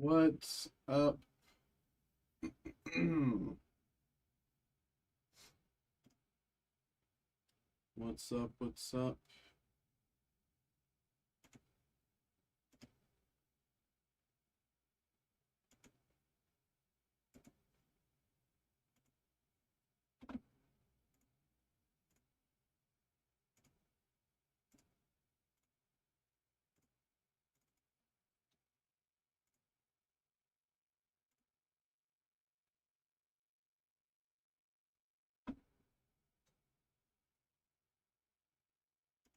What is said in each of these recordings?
What's up? What's up? What's up?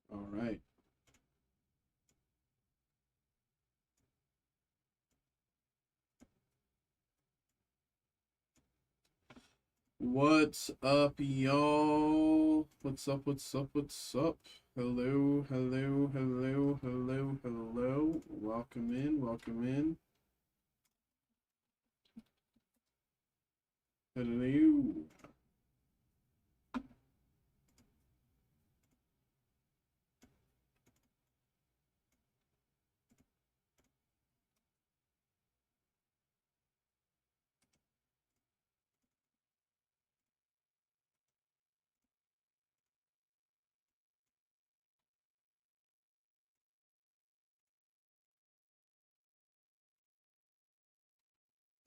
All right. What's up, y'all? What's up? What's up? What's up? Hello, hello, hello, hello, hello. Welcome in, welcome in. Hello.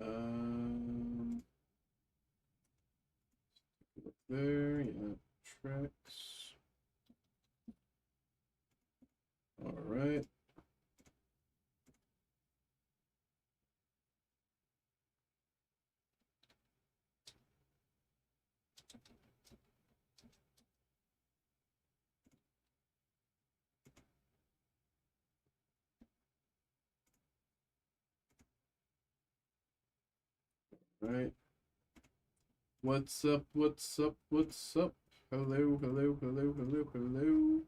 Um, Up there, yeah, tracks. All right. Right. What's up? What's up? What's up? Hello, hello, hello, hello, hello.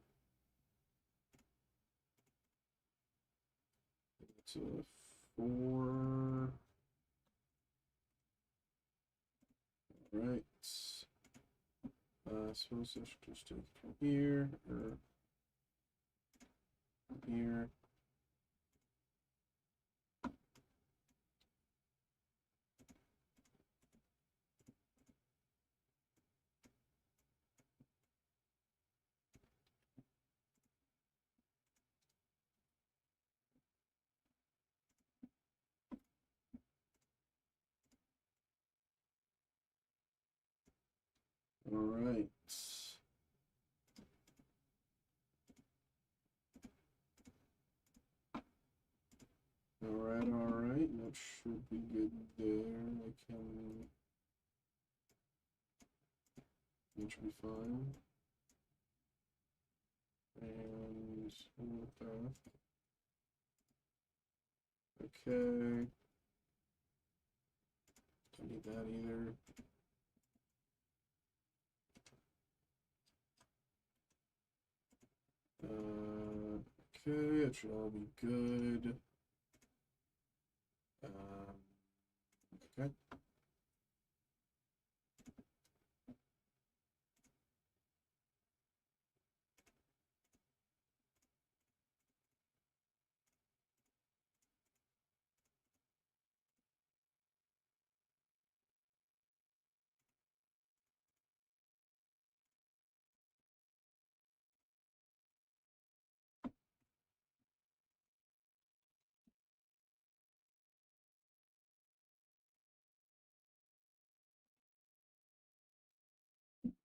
It's a 4. Right. I suppose I should just take it from here or here. All right. All right, all right. That should be good there. That should be fine. And with that. Okay. Don't need that either. Okay, it should all be good. Okay.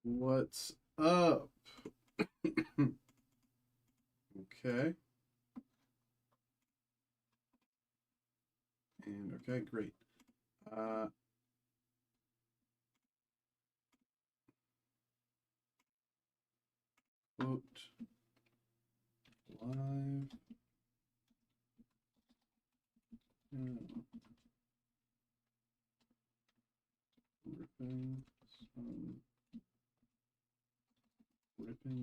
What's up? Okay. And okay, great. Quote live. Ripping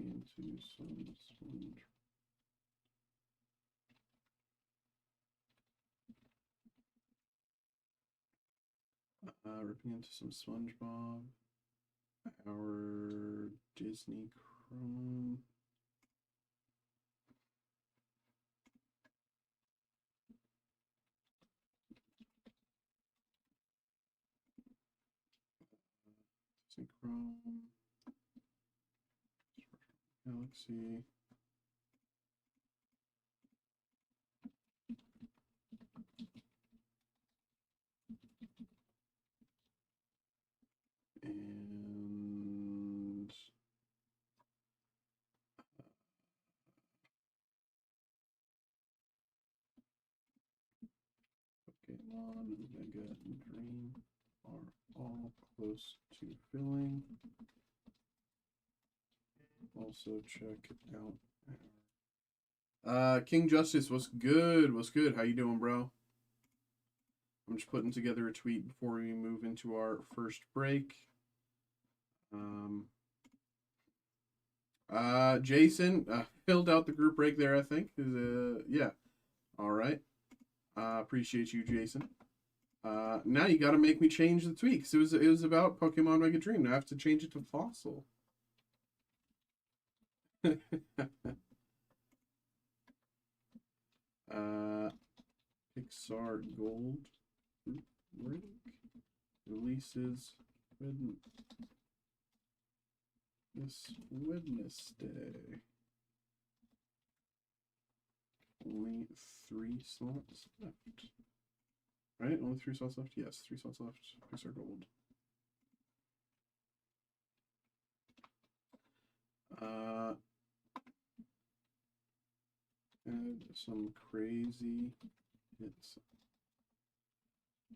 into some sponge. Ripping into some SpongeBob. Our Disney Chrome. Chrome, Galaxy. And Pokémon, Mega, and Dream are all close to filling. Also check out King Justice. What's good? What's good? How you doing, bro? I'm just putting together a tweet before we move into our first break. Jason filled out the group break there, I think. Yeah. All right. Appreciate you, Jason. Now you got to make me change the tweet because it was about Pokemon Mega Dream. Now I have to change it to Fossil. Pixar Gold Break releases this Wednesday. Only 3 slots left. Right? Only 3 slots left? Yes, 3 slots left. Pixar Gold. And some crazy hits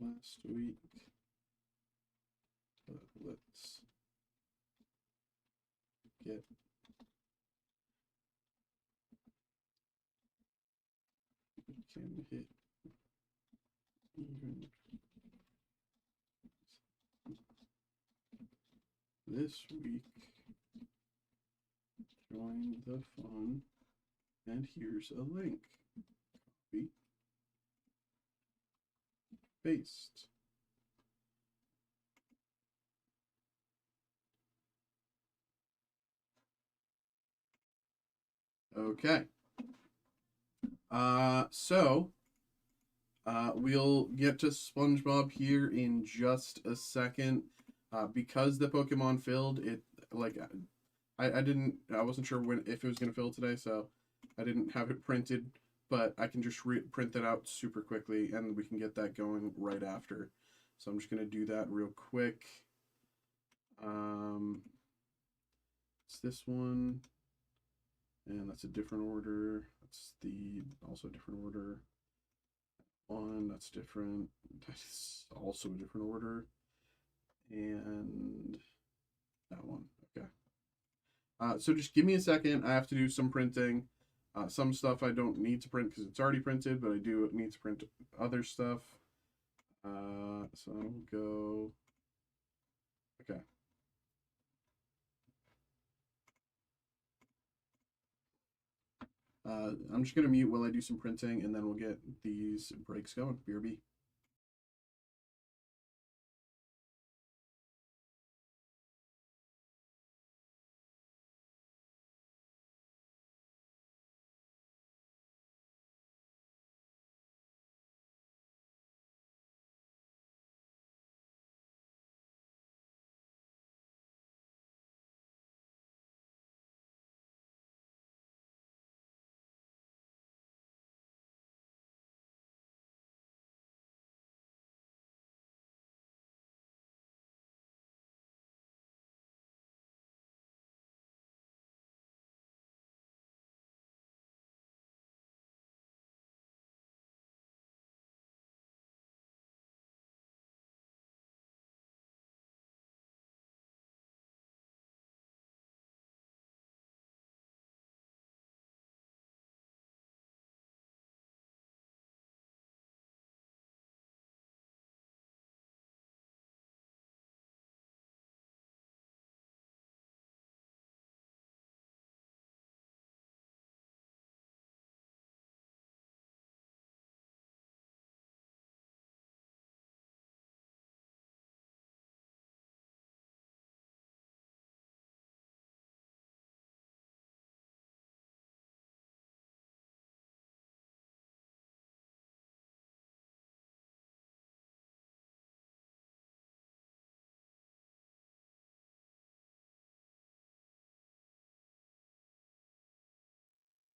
last week. But let's get can hit even this week. Join the fun, and here's a link. Copy, paste. Okay. We'll get to SpongeBob here in just a second. Because the Pokemon filled it, like I wasn't sure if it was gonna fill today, so I didn't have it printed, but I can just print that out super quickly, and we can get that going right after. So I'm just gonna do that real quick. It's this one, and that's a different order. That's also a different order. One that's different. That's also a different order, and that one. Okay. So just give me a second. I have to do some printing. Some stuff I don't need to print because it's already printed, but I do need to print other stuff. So I'll go. Okay. I'm just going to mute while I do some printing, and then we'll get these breaks going. BRB.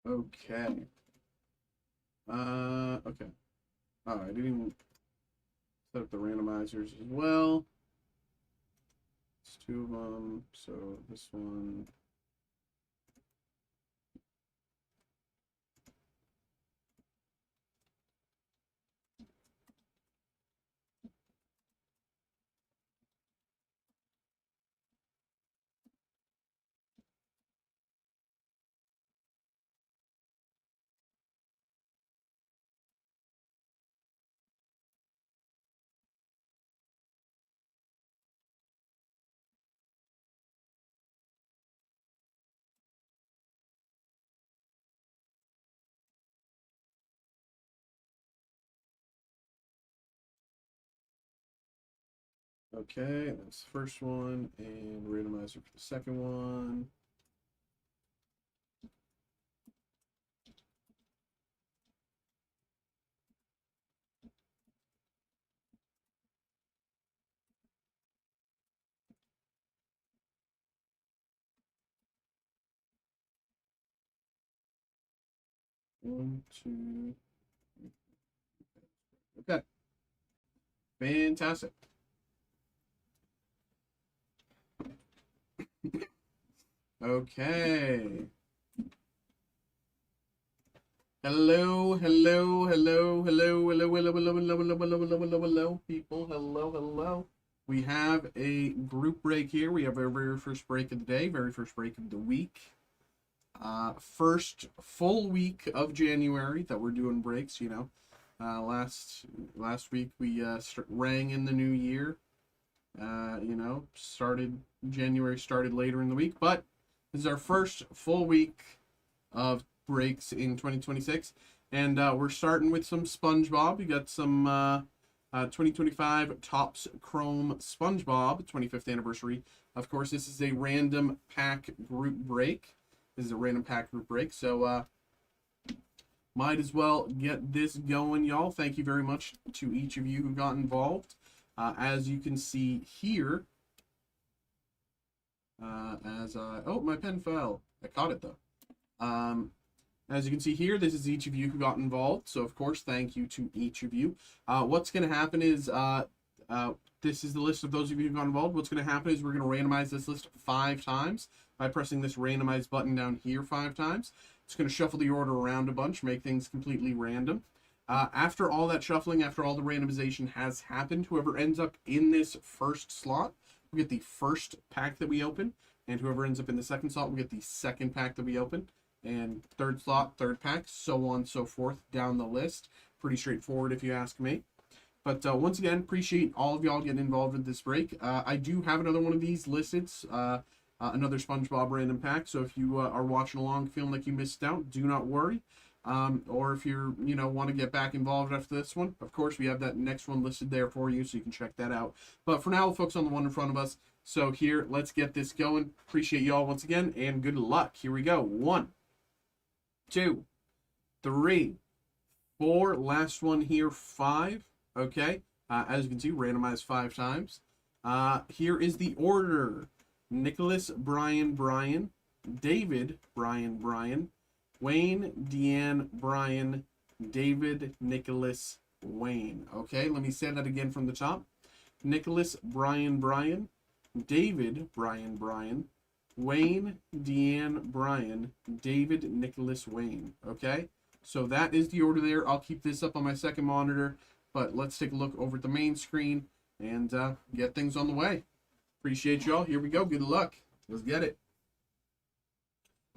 Okay. Okay. Oh, I didn't set up the randomizers as well. It's two of them. So this one. Okay, that's the first one, and randomizer for the second one. One, two. Okay, fantastic. Okay. Hello, hello, hello, hello, hello, hello, hello, hello, hello, hello, hello, hello, hello, people. Hello, hello. We have a group break here. We have our very first break of the day, very first break of the week. First full week of January that we're doing breaks, you know. Last week we rang in the new year. You know, January started later in the week, but this is our first full week of breaks in 2026, and we're starting with some SpongeBob. We got some 2025 Topps Chrome SpongeBob 25th anniversary. Of course, this is a random pack group break. So might as well get this going, y'all. Thank you very much to each of you who got involved. As you can see here, oh, my pen fell. I caught it though. As you can see here, this is each of you who got involved. So of course, thank you to each of you. What's going to happen is, this is the list of those of you who got involved. What's going to happen is we're going to randomize this list 5 times by pressing this randomize button down here 5 times. It's going to shuffle the order around a bunch, make things completely random. After all that shuffling, after all the randomization has happened, whoever ends up in this first slot will get the first pack that we open, and whoever ends up in the second slot will get the second pack that we open, and third slot, third pack, so on and so forth down the list. Pretty straightforward if you ask me. But once again, appreciate all of y'all getting involved with this break. I do have another one of these listed, another SpongeBob random pack. So if you are watching along feeling like you missed out, do not worry. Or if you're, want to get back involved after this one, of course, we have that next one listed there for you, so you can check that out. But for now, we'll focus on the one in front of us. So here, let's get this going. Appreciate y'all once again, and good luck. Here we go. 1, 2, 3, 4. Last one here, 5. Okay. As you can see, randomized 5 times. Here is the order: Nicholas, Brian, David, Brian, Wayne, Deanne, Brian, David, Nicholas, Wayne. Okay, let me say that again from the top. Nicholas, Brian, David, Brian, Wayne, Deanne, Brian, David, Nicholas, Wayne. Okay, so that is the order there. I'll keep this up on my second monitor, but let's take a look over at the main screen and get things on the way. Appreciate y'all. Here we go. Good luck. Let's get it.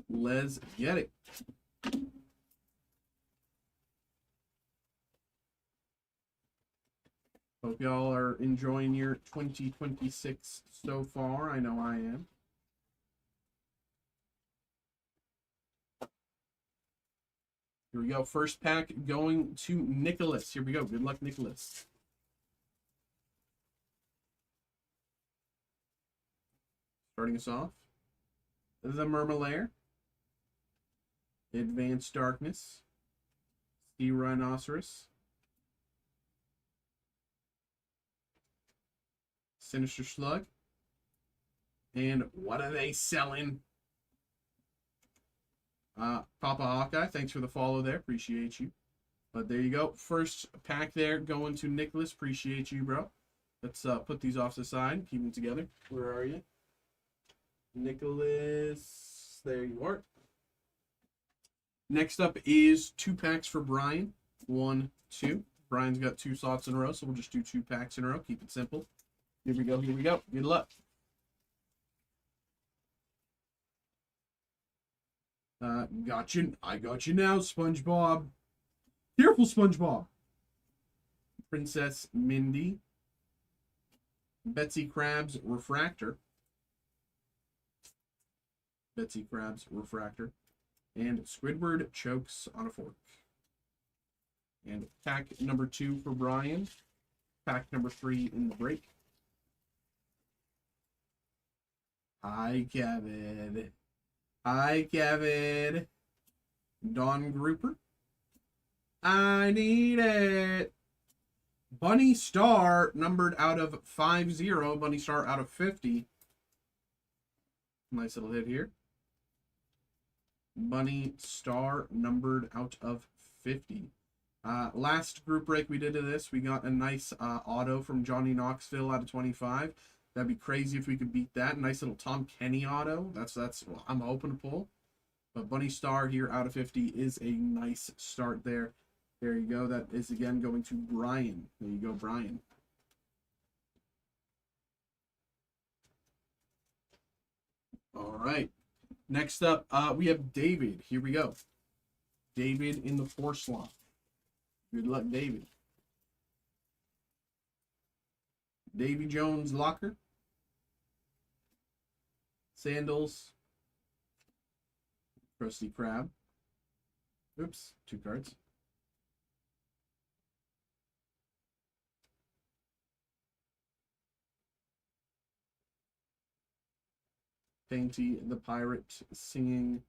Let's get it. Hope y'all are enjoying your 2026 so far. I know I am. Here we go. First pack going to Nicholas. Here we go. Good luck, Nicholas. Starting us off, the Murmelair, Advanced Darkness, Steel Rhinoceros, Sinister Slug, and what are they selling? Papa Hawkeye, thanks for the follow there. Appreciate you. But there you go. First pack there going to Nicholas. Appreciate you, bro. Let's put these off to the side. Keep them together. Where are you? Nicholas. There you are. Next up is 2 packs for Brian. 1, 2. Brian's got 2 slots in a row, so we'll just do 2 packs in a row. Keep it simple. Here we go. Here we go. Good luck. Got you. I got you now, SpongeBob. Careful, SpongeBob. Princess Mindy. Betsy Krabs Refractor. Betsy Krabs Refractor. And Squidward Chokes on a Fork. And pack number 2 for Brian. Pack number 3 in the break. Hi, Kevin. Hi, Kevin. Don Grouper. I need it. Bunny Star, numbered out of 50. Bunny Star out of 50. Nice little hit here. Bunny Star, numbered out of 50. Last group break we did of this, we got a nice auto from Johnny Knoxville out of 25. That'd be crazy if we could beat that. Nice little Tom Kenny auto. That's what I'm hoping to pull. But Bunny Star here out of 50 is a nice start there. There you go. That is again going to Brian. There you go, Brian. All right. Next up, we have David. Here we go. David in the 4 slot. Good luck, David. Davy Jones Locker. Sandals. Krusty Krab. Oops, 2 cards. Painty the Pirate singing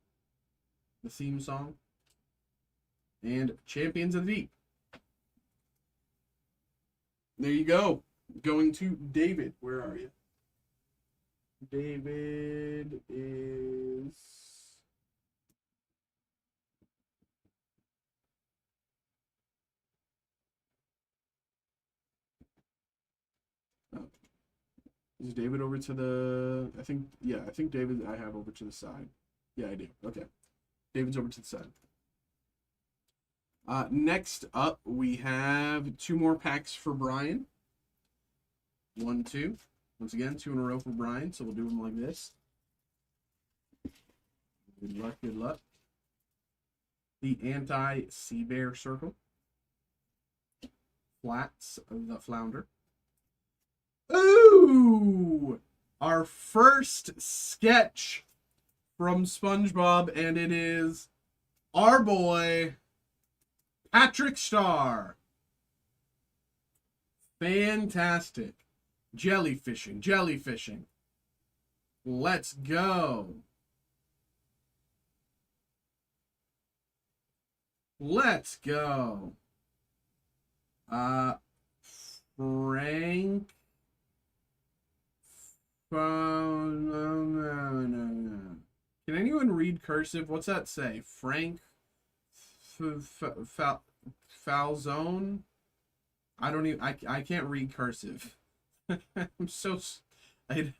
the theme song. And Champions of the Deep. There you go. Going to David. Where are you? David is... Oh. Is David over to the... I think David I have over to the side. Yeah, I do. Okay. David's over to the side. Next up, we have 2 more packs for Brian. 1, 2. Once again, 2 in a row for Brian, so we'll do them like this. Good luck, good luck. The Anti-Sea Bear Circle. Flats the Flounder. Ooh! Our first sketch from SpongeBob, and it is our boy, Patrick Star. Fantastic. Jellyfishing. Let's go. Let's go. Frank. No. Can anyone read cursive? What's that say? Frank Falzone? I don't even. I can't read cursive. I'm so. I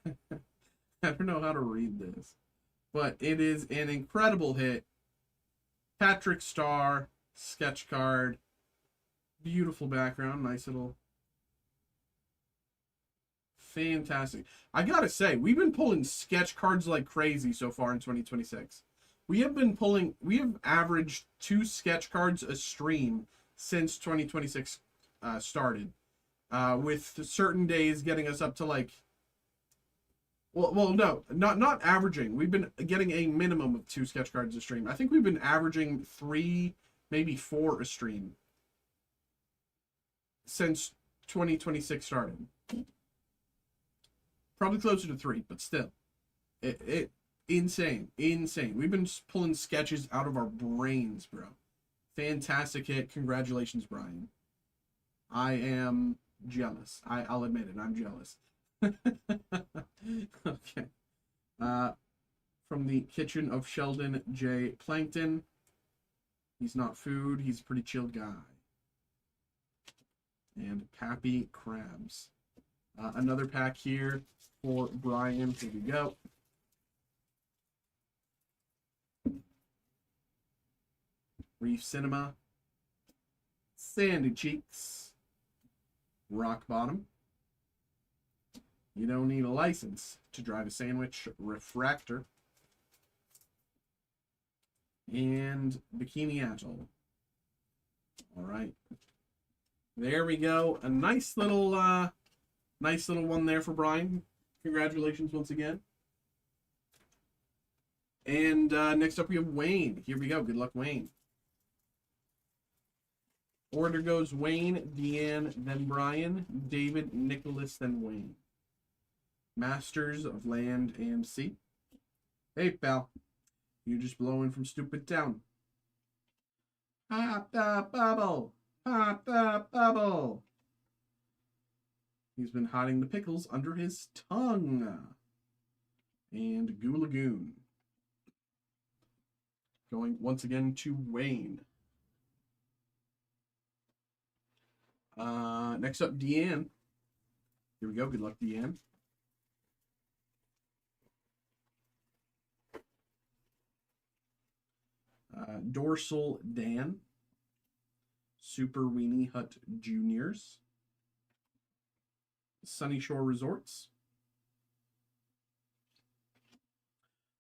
don't know how to read this, but it is an incredible hit. Patrick Star sketch card. Beautiful background. Nice little. Fantastic. I gotta say, we've been pulling sketch cards like crazy so far in 2026. We have averaged 2 sketch cards a stream since 2026 started. With certain days getting us up to like, well, no, not averaging. We've been getting a minimum of 2 sketch cards a stream. I think we've been averaging 3, maybe 4 a stream since 2026 started. Probably closer to 3, but still, insane. We've been pulling sketches out of our brains, bro. Fantastic hit. Congratulations, Brian. I am jealous. I'll admit it. I'm jealous. Okay. from the kitchen of Sheldon J. Plankton. He's not food. He's a pretty chill guy. And Pappy Crabs. Another pack here for Brian. Here we go. Reef Cinema. Sandy Cheeks. Rock Bottom. You don't need a license to drive a sandwich. Refractor. And Bikini Atoll. All right. There we go. A nice little one there for Brian. Congratulations once again. And next up we have Wayne. Here we go. Good luck, Wayne. Order goes Wayne, Deanne, then Brian, David, Nicholas, then Wayne. Masters of Land and Sea. Hey, pal. You just blowing from stupid town. Pop the bubble. Pop the bubble. He's been hiding the pickles under his tongue. And Goo Lagoon. Going once again to Wayne. Next up, Deanne. Here we go. Good luck, Deanne. Dorsal Dan. Super Weenie Hut Juniors. Sunny Shore Resorts.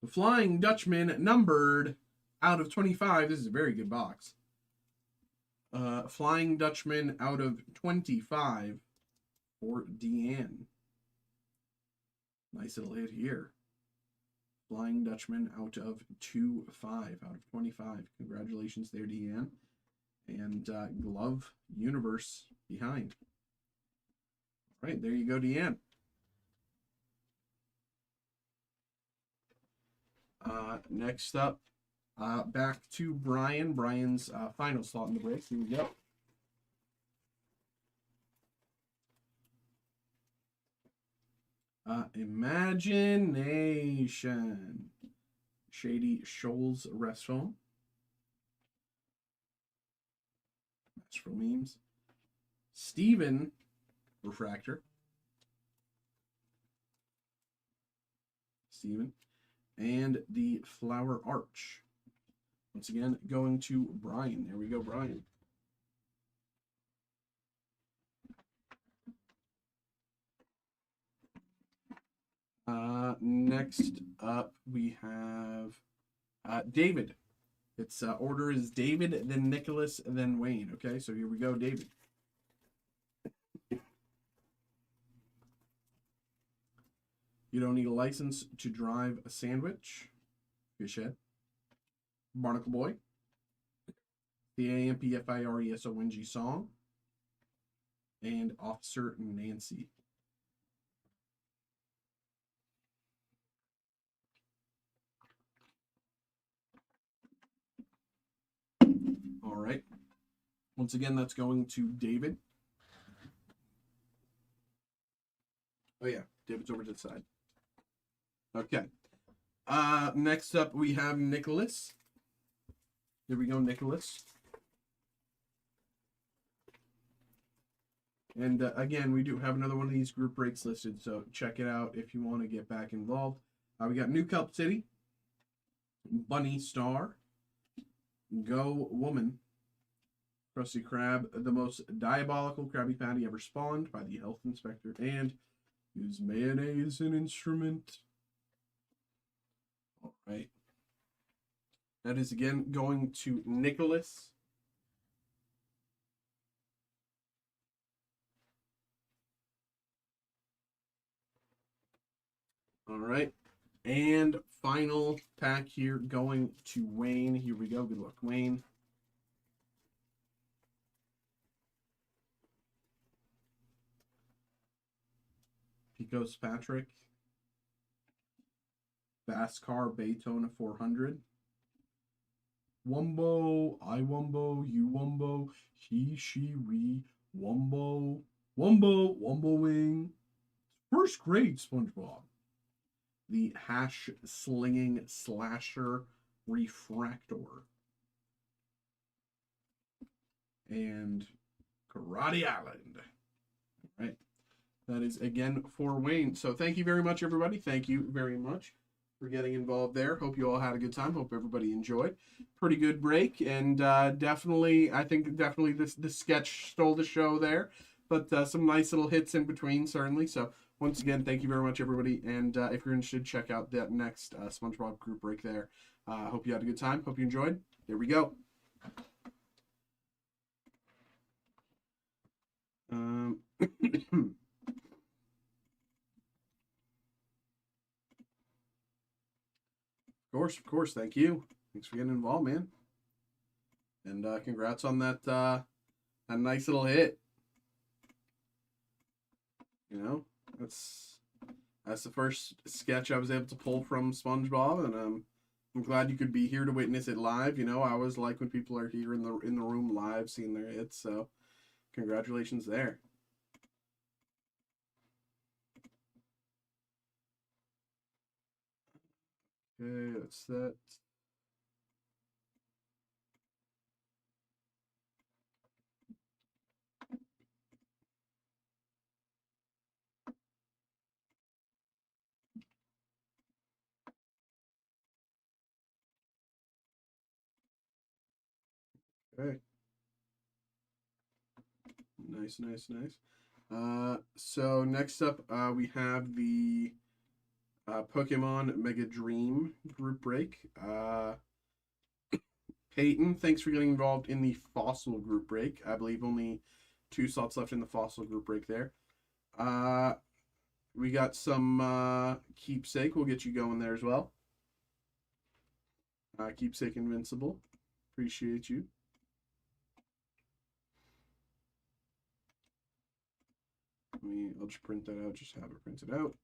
The Flying Dutchman numbered out of 25. This is a very good box. Flying Dutchman out of 25 for Deanne. Nice little hit here. Flying Dutchman out of 25 out of 25. Congratulations there, Deanne. And Glove Universe behind. All right, there you go, Deanne. Next up, back to Brian. Brian's final slot in the break. Here we go. Imagination. Shady Shoals Restaurant. Matchful Memes. Steven Refractor. Steven. And the Flower Arch. Once again, going to Brian. There we go, Brian. Next up, we have David. Its order is David, then Nicholas, then Wayne. Okay, so here we go, David. You don't need a license to drive a sandwich. Fishhead. Barnacle Boy. The AMPFIRESONG song. And Officer Nancy. All right. Once again, that's going to David. Oh, yeah. David's over to the side. Okay. Next up, we have Nicholas. Here we go, Nicholas. And again, we do have another one of these group breaks listed, so check it out if you want to get back involved. We got New Kelp City, Bunny Star, Go Woman, Krusty Krab, the most diabolical Krabby Patty ever spawned by the health inspector, and is mayonnaise an instrument? All right. That is again going to Nicholas. All right. And final pack here going to Wayne. Here we go. Good luck, Wayne. Picos Patrick. Baskar Baytona 400. Wumbo, I Wumbo, you Wumbo, he, she, we, Wumbo, Wumbo, Wumbo Wing. First grade SpongeBob. the Hash Slinging Slasher Refractor, and Karate Island. All right. That is, again, for Wayne. So thank you very much, everybody. Thank you very much for getting involved there. Hope you all had a good time. Hope everybody enjoyed. Pretty good break. And definitely, I think definitely the sketch stole the show there. But some nice little hits in between, certainly. So once again, thank you very much, everybody. And if you're interested, check out that next SpongeBob group break there. Hope you had a good time. Hope you enjoyed. Here we go. Of course. Thank you. Thanks for getting involved, man. And congrats on that a nice little hit. You know, that's the first sketch I was able to pull from SpongeBob, and I'm glad you could be here to witness it live. You know, I always like when people are here in the room live, seeing their hits. So, congratulations there. Okay, that's that. Okay. Nice. So next up, we have the Pokemon Mega Dream group break. Peyton, thanks for getting involved in the Fossil group break. I believe only 2 slots left in the Fossil group break there. We got some Keepsake. We'll get you going there as well. Keepsake Invincible. Appreciate you. I'll just print that out. Just have it printed out.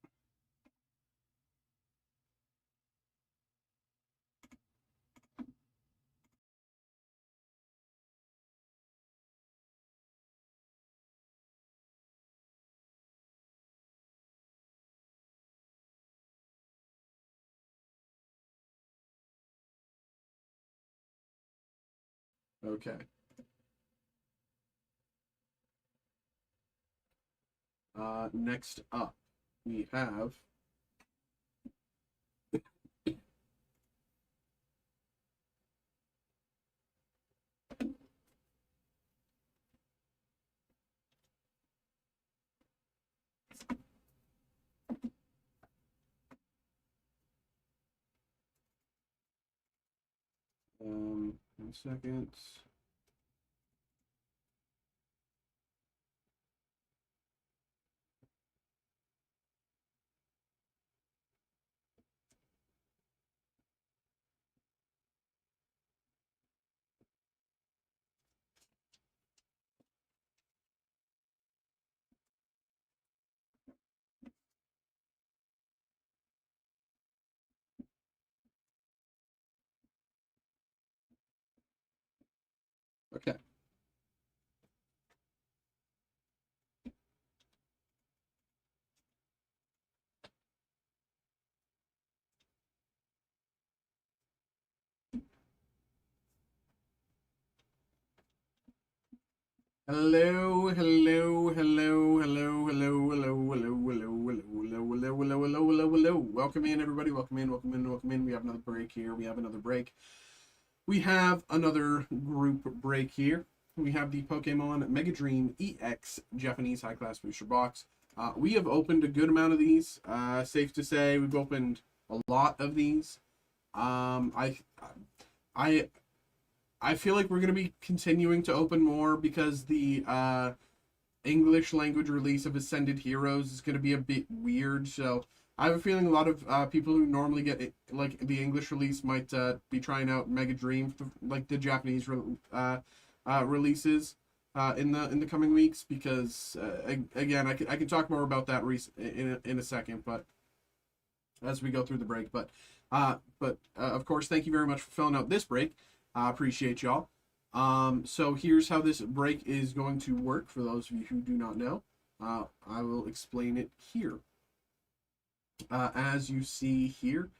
Okay. Next up, we have one second. Okay. Hello. Welcome in, everybody. Welcome in. We have another break here. We have another group break here. We have the Pokemon Mega Dream EX Japanese High Class Booster Box. We have opened a good amount of these. Safe to say, we've opened a lot of these. I feel like we're going to be continuing to open more because the English language release of Ascended Heroes is going to be a bit weird. So I have a feeling a lot of people who normally get it, like the English release might be trying out Mega Dream, like the Japanese releases in the coming weeks. Because again, I can talk more about that in a second, but as we go through the break. But of course, thank you very much for filling out this break. Appreciate y'all. So here's how this break is going to work for those of you who do not know. I will explain it here. as you see here.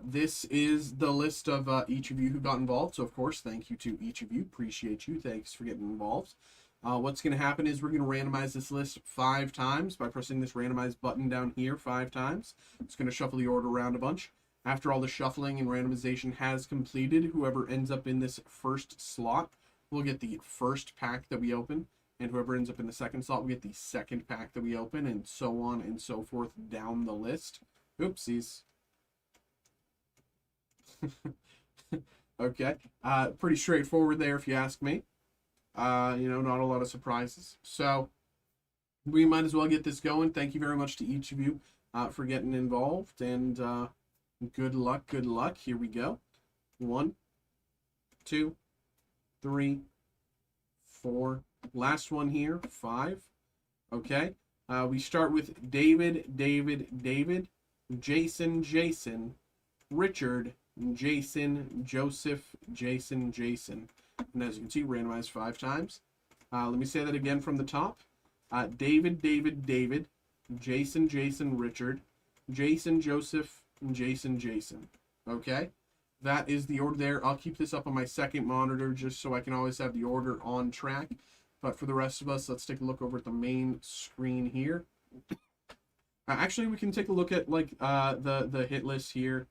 This is the list of each of you who got involved. So, of course, thank you to each of you. Appreciate you. Thanks for getting involved. What's going to happen is we're going to randomize this list 5 times by pressing this randomize button down here 5 times. It's going to shuffle the order around a bunch. After all the shuffling and randomization has completed, whoever ends up in this first slot will get the first pack that we open. And whoever ends up in the second slot will get the second pack that we open, and so on and so forth down the list. Oopsies. Okay. Pretty straightforward there if you ask me. Not a lot of surprises. So we might as well get this going. Thank you very much to each of you for getting involved, and good luck, good luck. Here we go. 1, 2, 3, 4. Last one here, 5. Okay. We start with David, Jason, Richard, Jason, Joseph, Jason. And as you can see, randomized 5 times. Let me say that again from the top. David, Jason, Richard, Jason, Joseph, Jason. Okay? That is the order there. I'll keep this up on my second monitor just so I can always have the order on track. But for the rest of us, let's take a look over at the main screen here. Actually, we can take a look at the hit list here.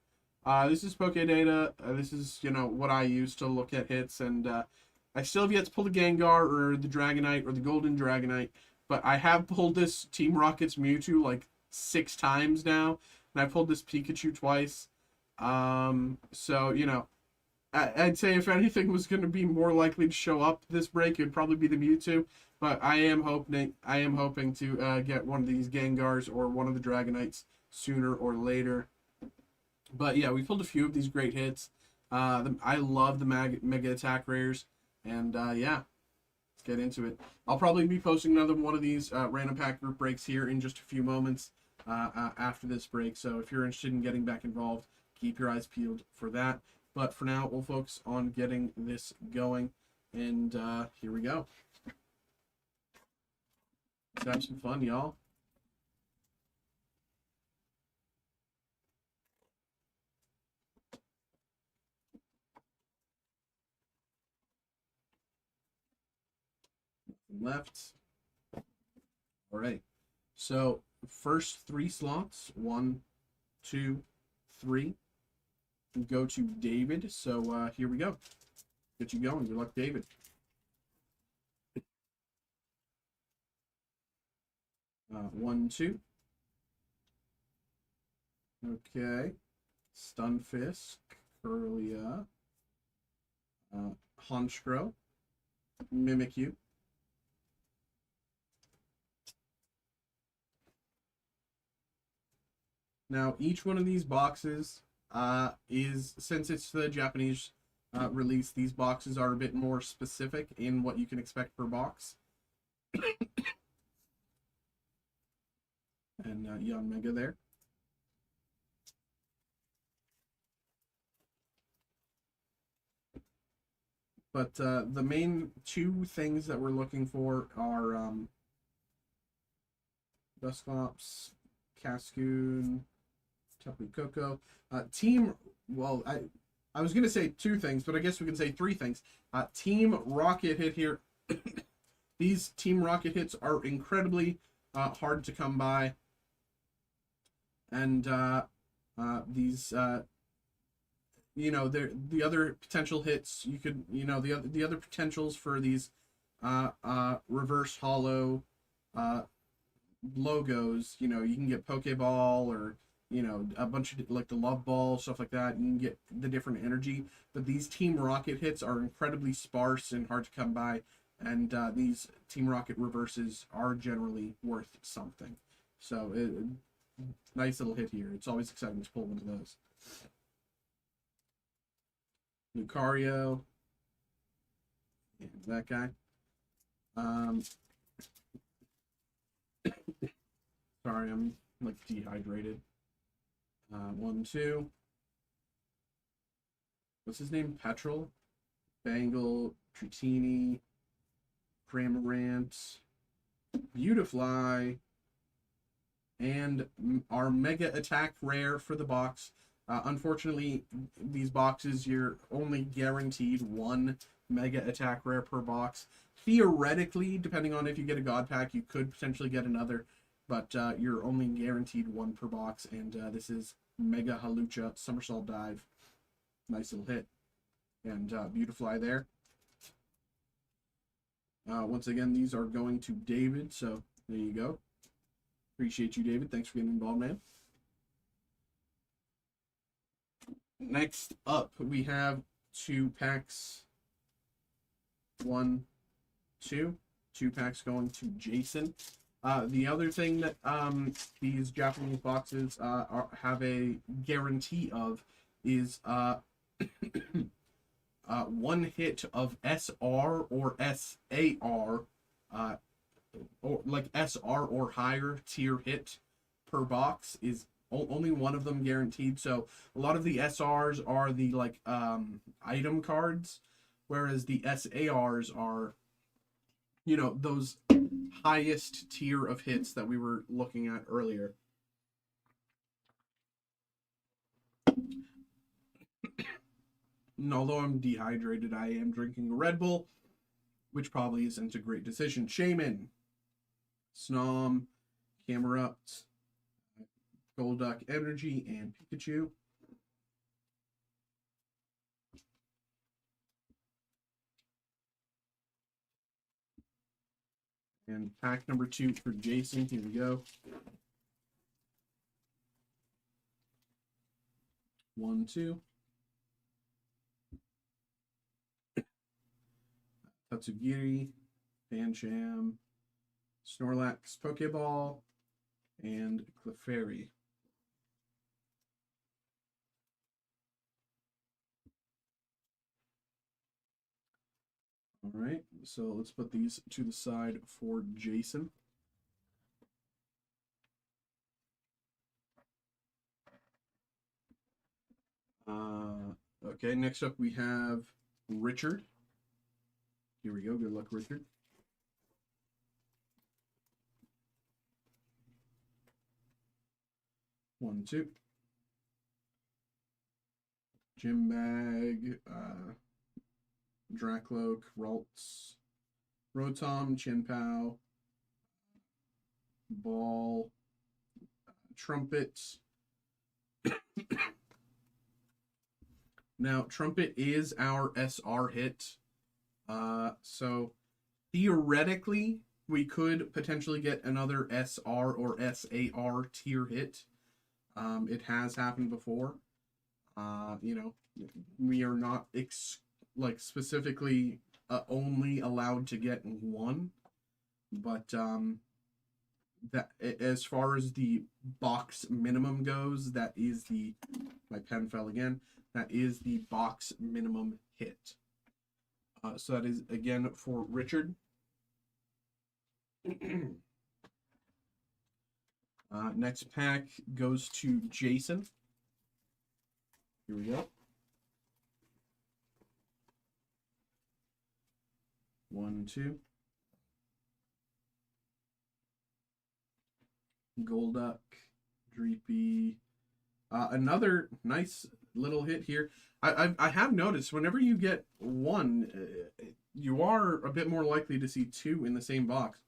This is Pokédata. This is what I use to look at hits, and I still have yet to pull the Gengar or the Dragonite or the Golden Dragonite, but I have pulled this Team Rocket's Mewtwo like 6 times now, and I pulled this Pikachu twice. So I'd say if anything was going to be more likely to show up this break, it would probably be the Mewtwo. But I am hoping to get one of these Gengars or one of the Dragonites sooner or later. But yeah, we pulled a few of these great hits. I love the Mega Attack rares, and yeah, let's get into it. I'll probably be posting another one of these random pack group breaks here in just a few moments after this break. So if you're interested in getting back involved, keep your eyes peeled for that. But for now, we'll focus on getting this going. And here we go. Let's have some fun, y'all. Left. All right. So first 3 slots, 1, 2, 3. Go to David. So here we go. Get you going. Good luck, David. 1, 2. Okay. Stunfisk, Curlia, Honchkrow, Mimikyu. Now, each one of these boxes is, since it's the Japanese release, these boxes are a bit more specific in what you can expect per box. And Young Mega there. But the main 2 things that we're looking for are Dusclops, Cascoon, Tapu Koko. I was going to say 2 things, but I guess we can say 3 things. Team Rocket hit here. These Team Rocket hits are incredibly hard to come by. And these, the other potential hits, you could, the other potentials for these reverse hollow logos, you can get Pokeball or, a bunch of like the Love Ball, stuff like that. You can get the different energy, but these Team Rocket hits are incredibly sparse and hard to come by, and these Team Rocket reverses are generally worth something. So nice little hit here. It's always exciting to pull one of those. Lucario, and that guy. Sorry, I'm like dehydrated. 1, 2. What's his name? Petrol, Bangle, Tritini, Cramorant, Beautifly, and our Mega Attack rare for the box. Unfortunately, these boxes, you're only guaranteed one Mega Attack rare per box. Theoretically, depending on if you get a God Pack, you could potentially get another, but you're only guaranteed one per box, and this is Mega Halucha Somersault Dive. Nice little hit. And Beautifly there. Once again, these are going to David, so there you go. Appreciate you, David. Thanks for getting involved, man. Next up, we have 2 packs. 1, 2. 2 packs going to Jason. The other thing that these Japanese boxes have a guarantee of is one hit of SR or SAR, or like SR or higher tier hit per box is only one of them guaranteed. So a lot of the SRs are the like item cards, whereas the SARs are, you know, those highest tier of hits that we were looking at earlier. And although I'm dehydrated, I am drinking a Red Bull, which probably isn't a great decision. Shaman, Snom, Camerupt, Golduck Energy, and Pikachu. And pack number 2 for Jason. Here we go. 1, 2. Tatsugiri, Pancham, Snorlax Pokeball, and Clefairy. All right, so let's put these to the side for Jason. Okay, next up we have Richard. Here we go. Good luck, Richard. One, two. Gym Bag, Dracloak, Ralts, Rotom, Chinpow, Ball, Trumpet. Now, Trumpet is our SR hit. So theoretically, we could potentially get another SR or SAR tier hit. It has happened before. You know, we are not specifically only allowed to get one, but that as far as the box minimum goes, that is the, my pen fell again, that is the box minimum hit. So that is again for Richard. Next pack goes to Jason. Here we go. 1, 2. Golduck, Dreepy. Another nice little hit here. I have noticed whenever you get one, you are a bit more likely to see 2 in the same box.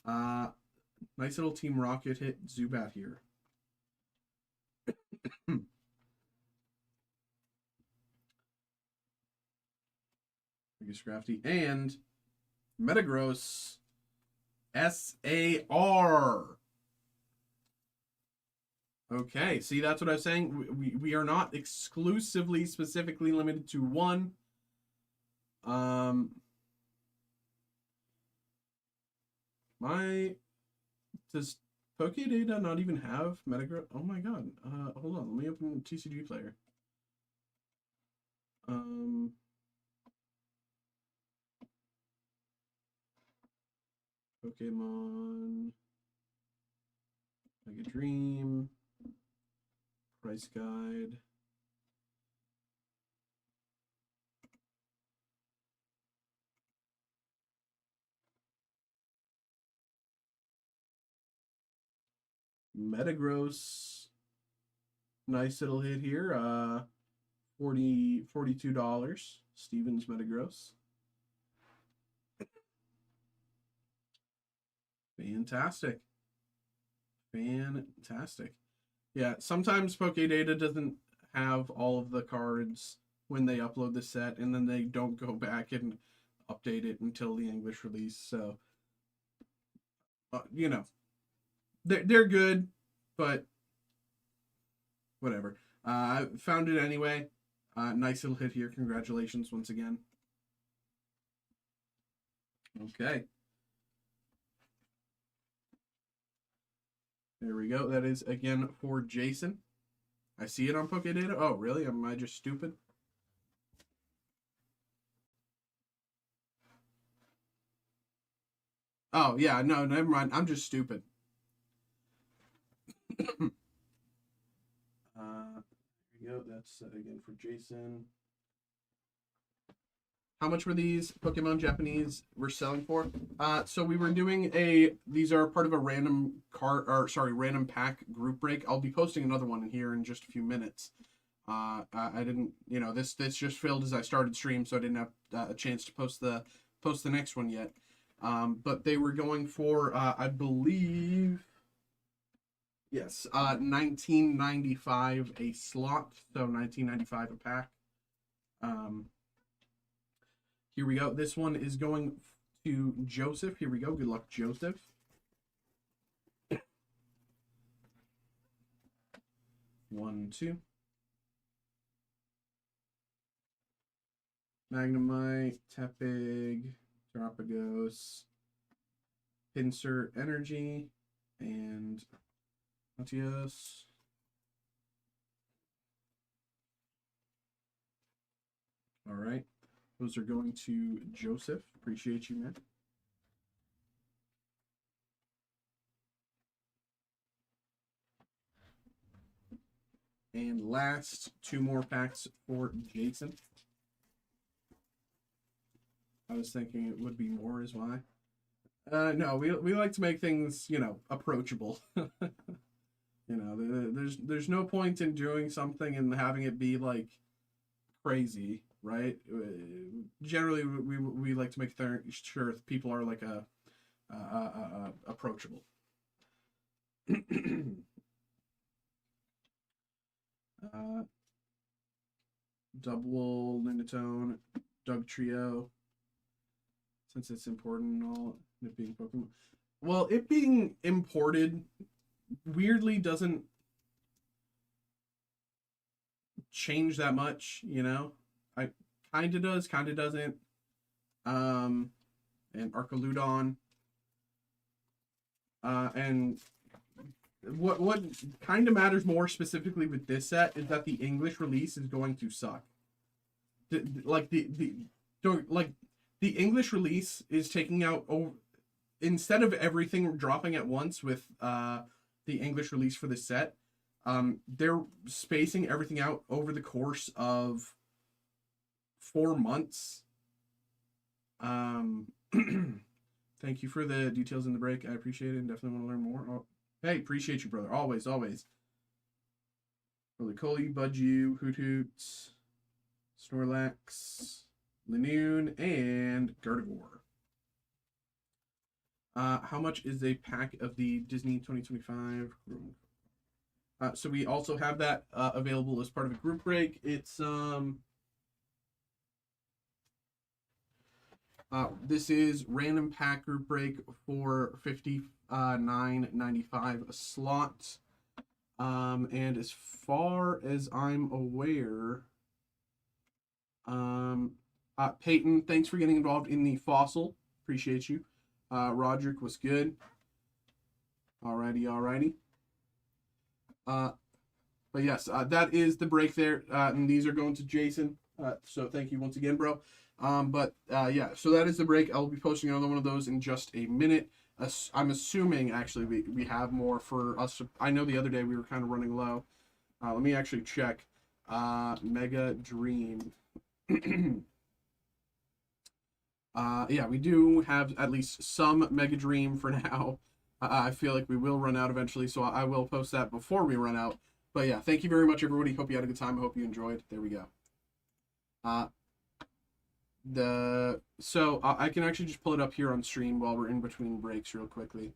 Nice little Team Rocket hit Zubat here. Biggest Crafty and Metagross SAR. Okay, see, that's what I was saying. We are not exclusively, specifically limited to one. Does Pokédata not even have Metagross? Oh my god. Hold on, let me open TCG Player. Pokemon, Mega Dream, Price Guide. Metagross. Nice little hit here. $42. Stevens Metagross. Fantastic. Fantastic. Yeah, sometimes Pokédata doesn't have all of the cards when they upload the set, and then they don't go back and update it until the English release. So, you know, they're good, but whatever. I found it anyway. Nice little hit here. Congratulations once again. Okay. There we go. That is again for Jason. I see it on Pokédata. Oh, really? Am I just stupid? Oh, yeah. No, never mind. I'm just stupid. There we go. That's again for Jason. How much were these Pokemon Japanese we're selling for? So we were doing these are part of a random random pack group break. I'll be posting another one in here in just a few minutes. I didn't, this just filled as I started stream, so I didn't have a chance to post the next one yet. But they were going for, I believe, yes, $19.95 a slot, so $19.95 a pack. Here we go. This one is going to Joseph. Here we go. Good luck, Joseph. One, two. Magnemite, Tepig, Terapagos, Pinsir Energy, and Latios. All right. Those are going to Joseph. Appreciate you, man. And last, 2 more packs for Jason. I was thinking it would be more is why. No, we like to make things, approachable. There's no point in doing something and having it be like crazy, right? Generally, we like to make sure people are like approachable. Double Lunatone, Doug Trio. Since it's important, all it being Pokemon. Well, it being imported weirdly doesn't change that much, I kind of does, kind of doesn't. And Archaludon. And what kind of matters more specifically with this set is that the English release is going to suck. The English release is taking out instead of everything dropping at once with the English release for the set, they're spacing everything out over the course of 4 months. Thank you for the details in the break. I appreciate it and definitely want to learn more. Oh, hey, appreciate you, brother. Always, always. Roly-Coly, Budgie, Hoot Hoots, Snorlax, Linoon, and Gardevoir. How much is a pack of the Disney 2025? So we also have that available as part of a group break. It's this is random pack group break for $59.95 a slot. And as far as I'm aware, Peyton, thanks for getting involved in the fossil. Appreciate you. Roderick was good. Alrighty. But yes, that is the break there. And these are going to Jason. So thank you once again, bro. Yeah, so that is the break. I'll be posting another one of those in just a minute. I'm assuming, actually, we have more for us. I know the other day we were kind of running low. Let me actually check. Mega Dream. Yeah, we do have at least some Mega Dream for now. I feel like we will run out eventually, so I will post that before we run out. But yeah, thank you very much, everybody. Hope you had a good time. I hope you enjoyed. There we go. Uh, I can actually just pull it up here on stream while we're in between breaks real quickly.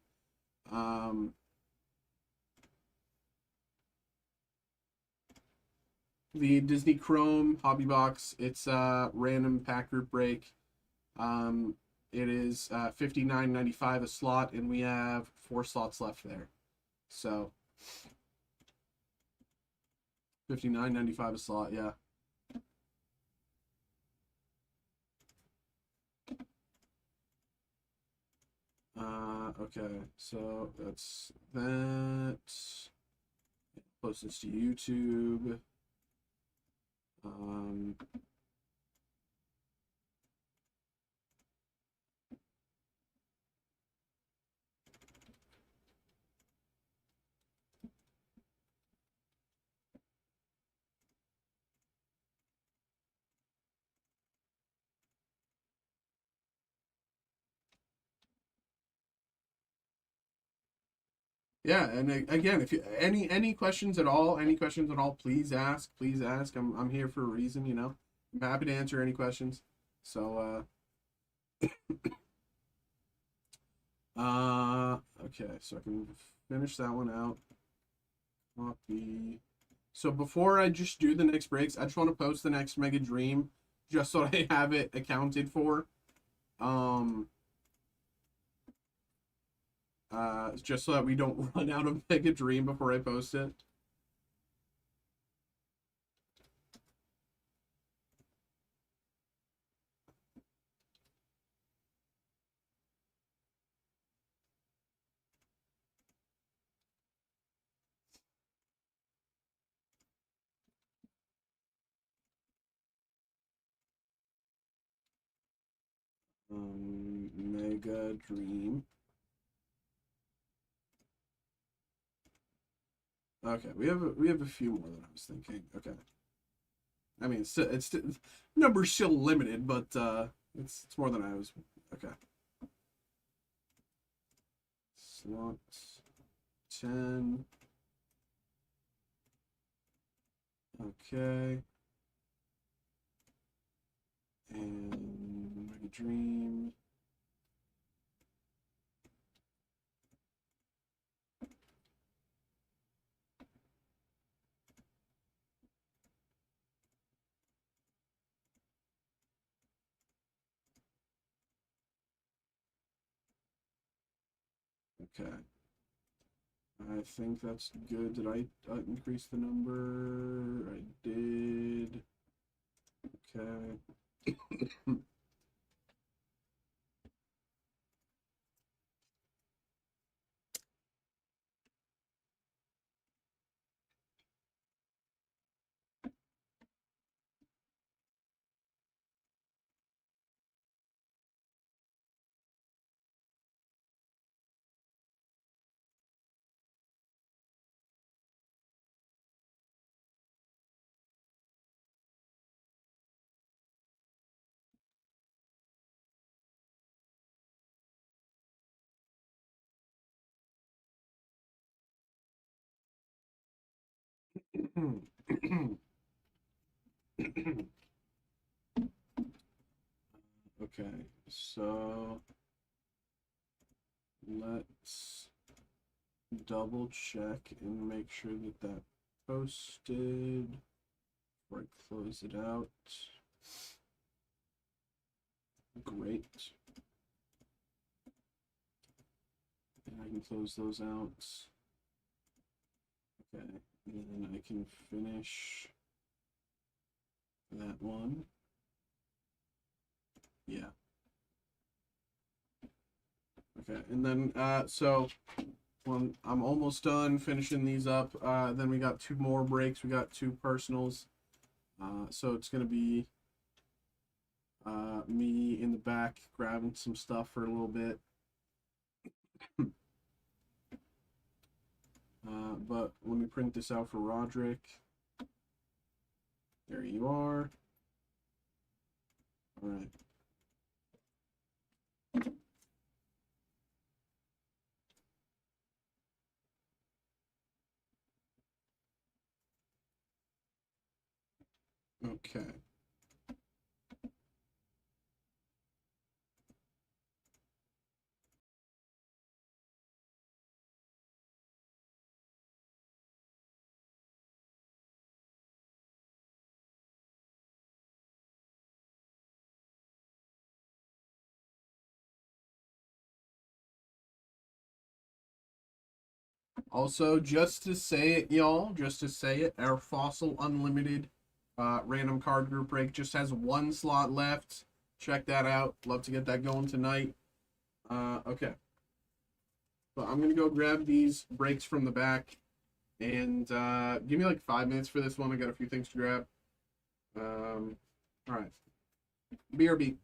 The Disney Chrome Hobby Box. It's a random pack group break. It is $59.95 a slot, and we have 4 slots left there. So $59.95 a slot, yeah. Okay, so that's that. Post this to YouTube. Yeah, and again, if you any questions at all, please ask. Please ask. I'm here for a reason, you know. I'm happy to answer any questions. So okay, so I can finish that one out. Copy. So before I just do the next breaks, I just want to post the next Mega Dream just so I have it accounted for. Just so that we don't run out of Mega Dream before I post it. Mega Dream. Okay, we have a few more than I was thinking. Okay, I mean it's number's still limited, but it's more than I was. Okay, slot 10. Okay, and Mega Dream. Okay. I think that's good. Did I increase the number? I did. Okay. Okay, so let's double check and make sure that that posted before I close it out. Great. And I can close those out. Okay, and then I can finish that one. Yeah. Okay, and then so when I'm almost done finishing these up, then we got 2 more breaks. We got 2 personals. So it's gonna be me in the back grabbing some stuff for a little bit. But let me print this out for Roderick. There you are. All right. Okay. Also, just to say it, y'all, just to say it, our Fossil Unlimited random card group break just has one slot left. Check that out. Love to get that going tonight. Okay. So I'm gonna go grab these breaks from the back, and give me like 5 minutes for this one. I got a few things to grab. All right. BRB.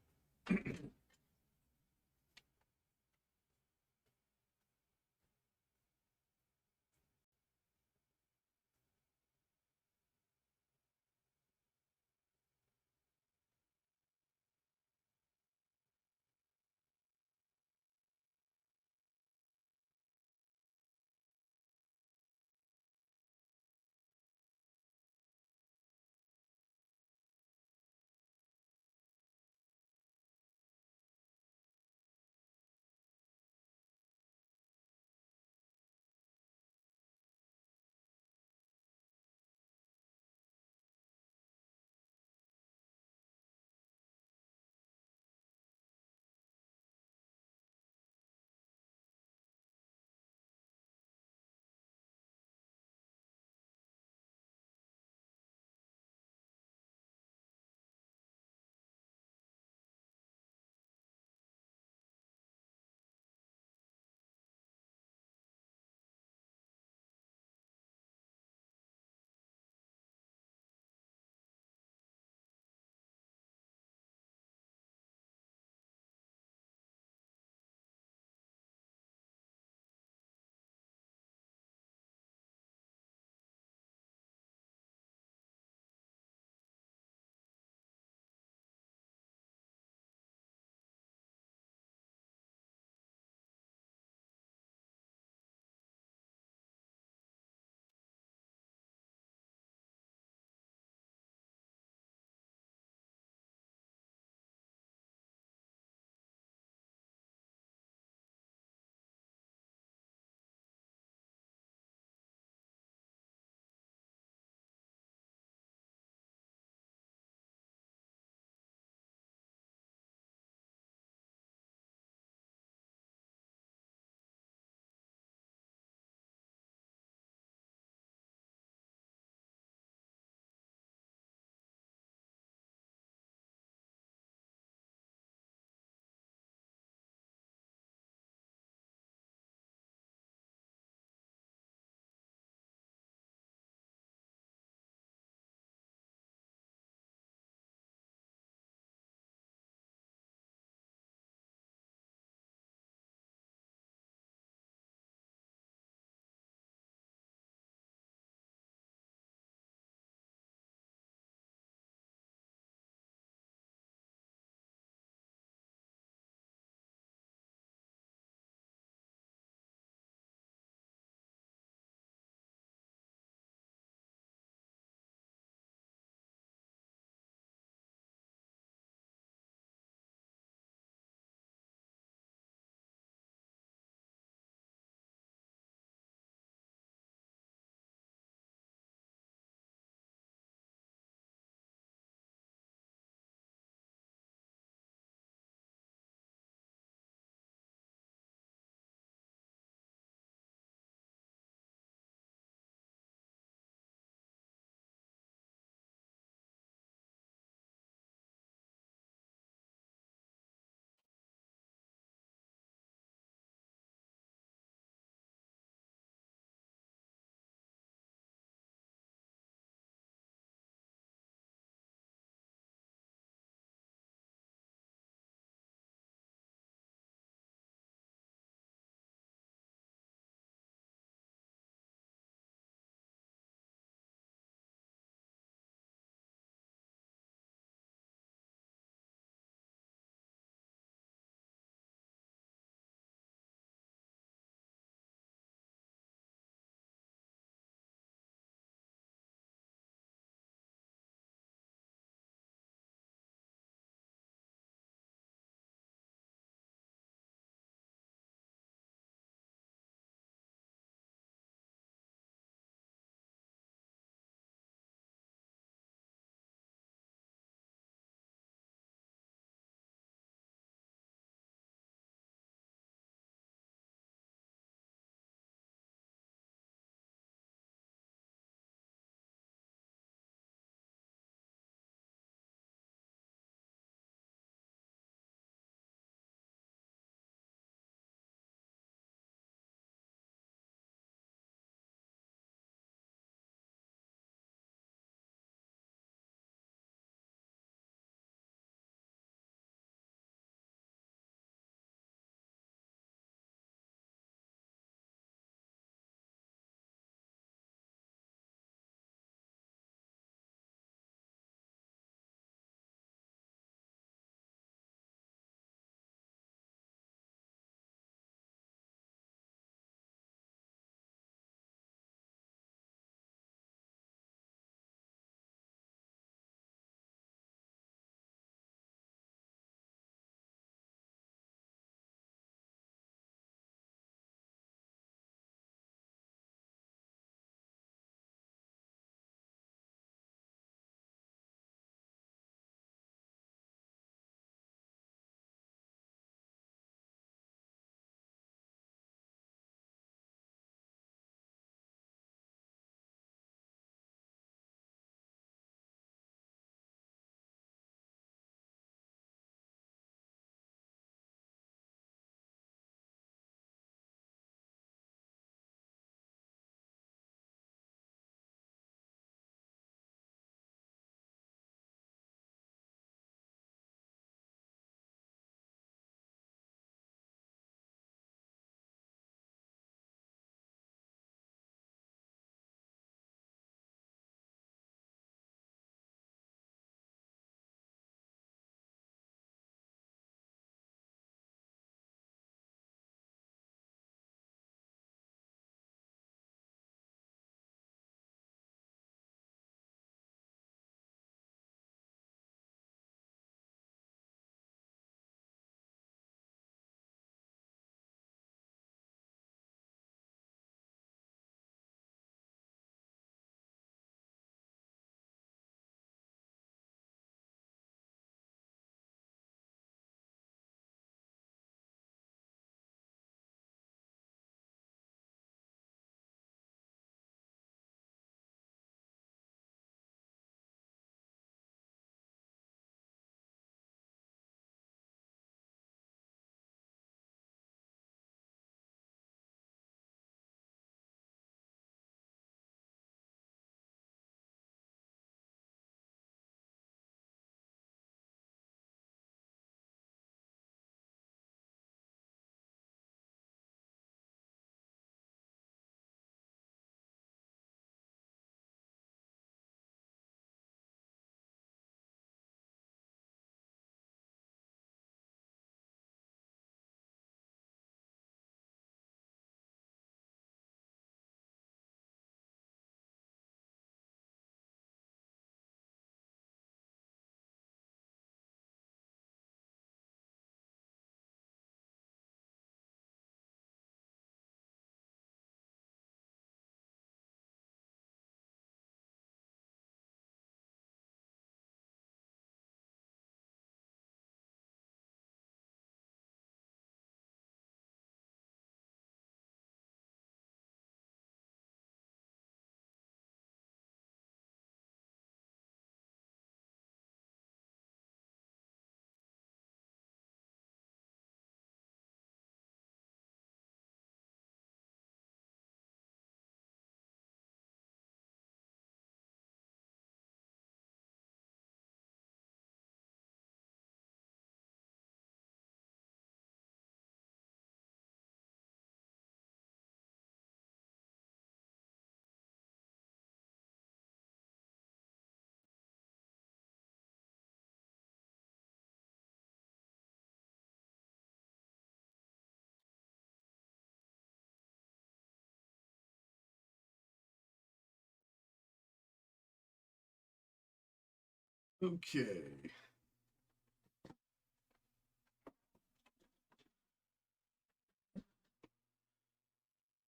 Okay.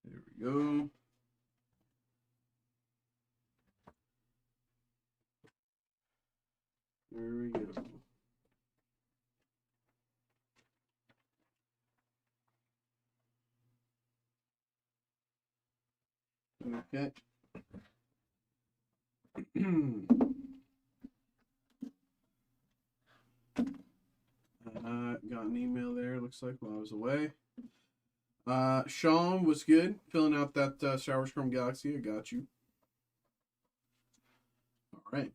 There we go. There we go. Okay. Got an email there, looks like, while I was away. Sean was good, filling out that Star Wars Chrome Galaxy. I got you. All right.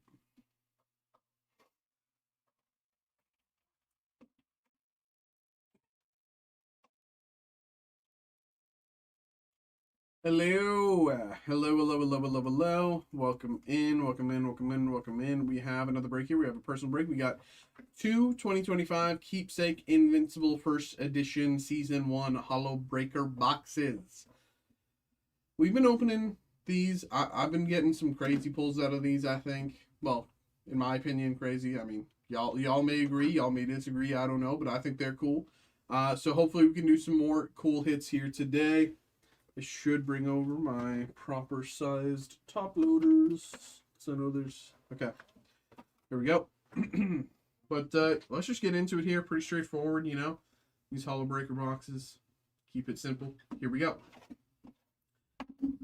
Hello. Hello. Welcome in. We have another break here. We have a personal break. We got two 2025 Keepsake Invincible First Edition Season 1 Hollow Breaker boxes. We've been opening these. I've been getting some crazy pulls out of these, I think. Well, in my opinion, crazy. I mean, y'all may agree, y'all may disagree, I don't know, but I think they're cool. So hopefully we can do some more cool hits here today. I should bring over my proper sized top loaders. So I know there's... Okay. Here we go. But let's just get into it here. Pretty straightforward, you know. These hollow breaker boxes. Keep it simple. Here we go.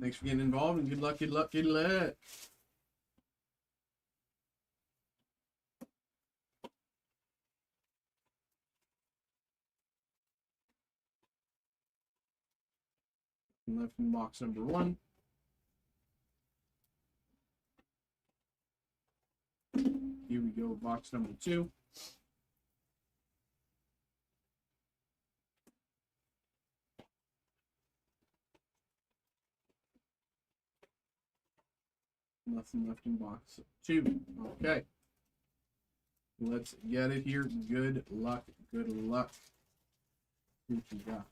Thanks for getting involved, and good luck. Left in box number 1. Here we go, box number 2. Nothing left in box 2. Okay. Let's get it here. Good luck. What you got?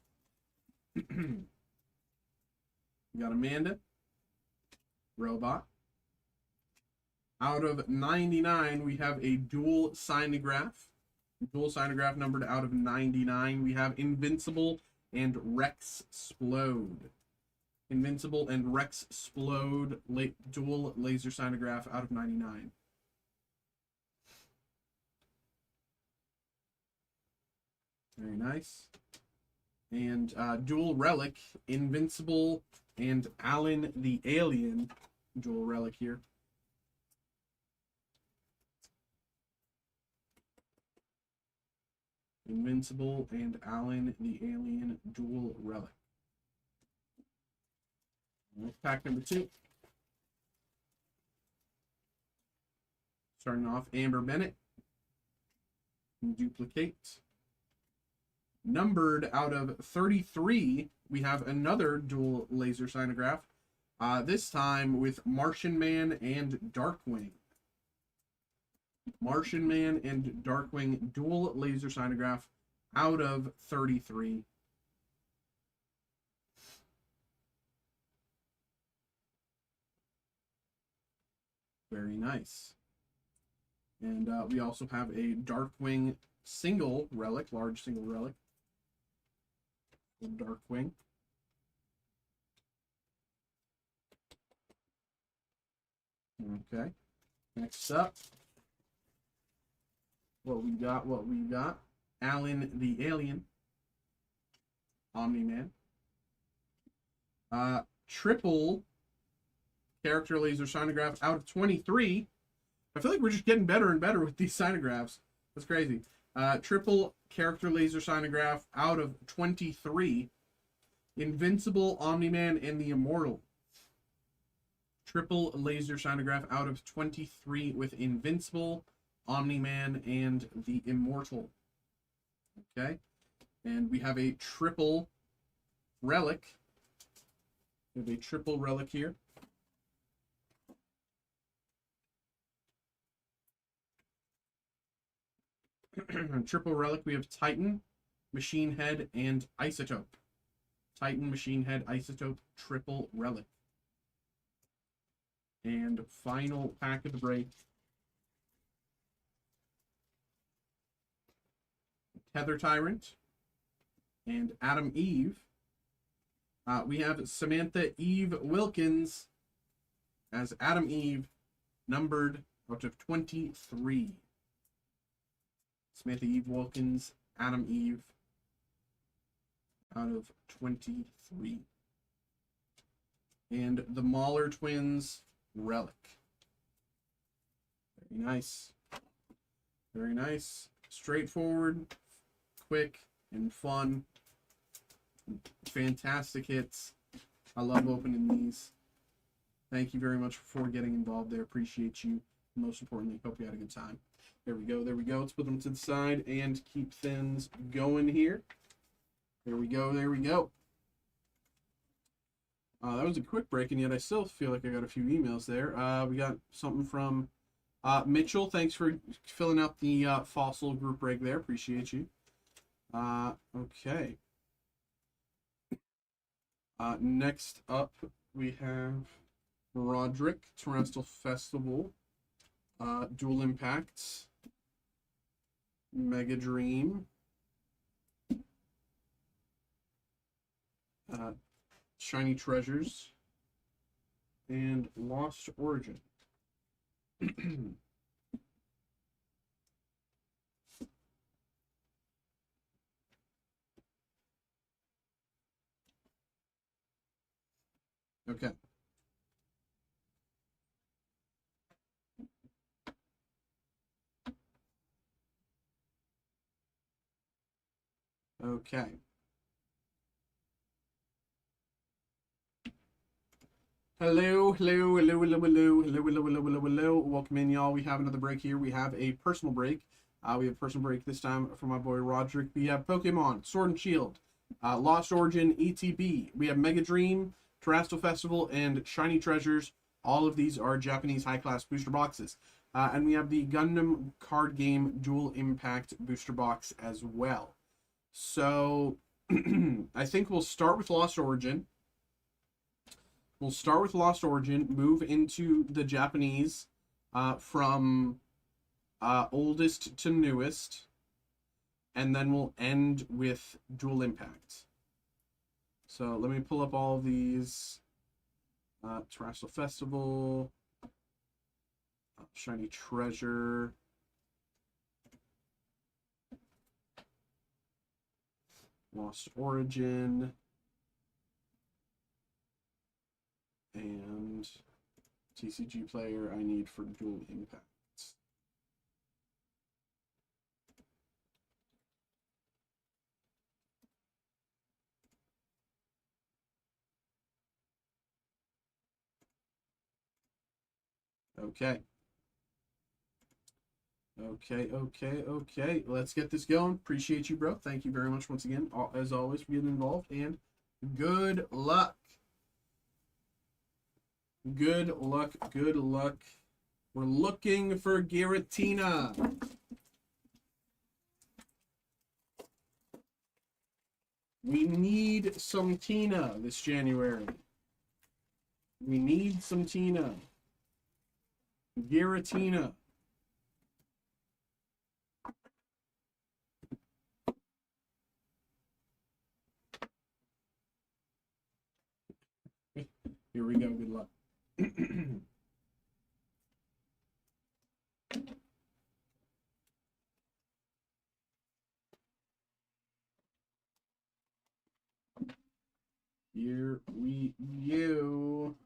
We got Amanda. Robot. Out of 99, we have a dual Signograph. Dual Signograph numbered out of 99. We have Invincible and Rex Splode. Invincible and Rex Splode dual laser Signograph out of 99. Very nice. And dual relic, Invincible and Alan the Alien. Dual relic here. Invincible and Alan the Alien dual relic. Pack number 2. Starting off, Amber Bennett. Duplicate. Numbered out of 33, we have another dual laser Signograph. This time with Martian Man and Darkwing. Martian Man and Darkwing dual laser Signograph out of 33. Very nice. And we also have a Darkwing single relic, large single relic. Darkwing. Okay. Next up, what we got. Alan the Alien. Omni-Man. Triple character laser Signograph out of 23. I feel like we're just getting better and better with these Signographs. That's crazy. Triple character laser Signograph out of 23. Invincible, Omni-Man, and the Immortal. Triple laser Signograph out of 23 with Invincible, Omni-Man, and the Immortal. Okay. And we have a triple relic. We have a triple relic here. Triple relic, we have Titan, Machine Head, and Isotope. Titan, Machine Head, Isotope, triple relic. And final pack of the break. Heather Tyrant, and Adam Eve. We have Samantha Eve Wilkins as Adam Eve, numbered out of 23. Samantha Eve Wilkins, Adam Eve, out of 23. And the Mahler twins, Relic. Very nice. Very nice. Straightforward, quick, and fun. Fantastic hits. I love opening these. Thank you very much for getting involved there. Appreciate you. Most importantly, hope you had a good time. There we go. There we go. Let's put them to the side and keep things going here. There we go. There we go. That was a quick break, and yet I still feel like I got a few emails there. We got something from Mitchell. Thanks for filling out the fossil group break there. Appreciate you. Okay. Next up, we have Roderick, Terrestrial Festival, Dual Impacts, Mega Dream, Shiny Treasures, and Lost Origin. Okay. Okay. Hello, hello, hello, hello, hello, hello, hello, hello, hello, hello. Welcome in, y'all. We have another break here. We have a personal break. We have a personal break this time for my boy Roderick. We have Pokemon, Sword and Shield, Lost Origin, ETB. We have Mega Dream, Terrestrial Festival, and Shiny Treasures. All of these are Japanese high-class booster boxes. And we have the Gundam card game Dual Impact booster box as well. So I think we'll start with Lost Origin. We'll start with Lost Origin, move into the Japanese from oldest to newest, and then we'll end with Dual Impact. So let me pull up all of these. Terrestrial Festival, Shiny Treasure, Lost Origin, and TCG player I need for Dual Impacts. Okay. Okay. Let's get this going. Appreciate you, bro. Thank you very much once again, as always, for getting involved, and good luck. Good luck. Good luck. We're looking for Giratina. We need some Tina this January. We need some Tina. Giratina. Here we go. Good luck. Here we go.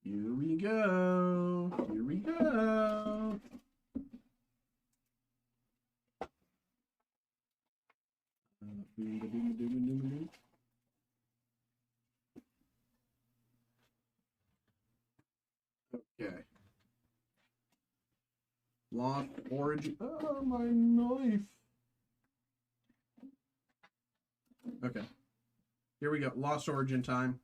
Here we go. Here we go. Okay. Lost Origin. Oh, my knife. Okay. Here we go. Lost Origin time.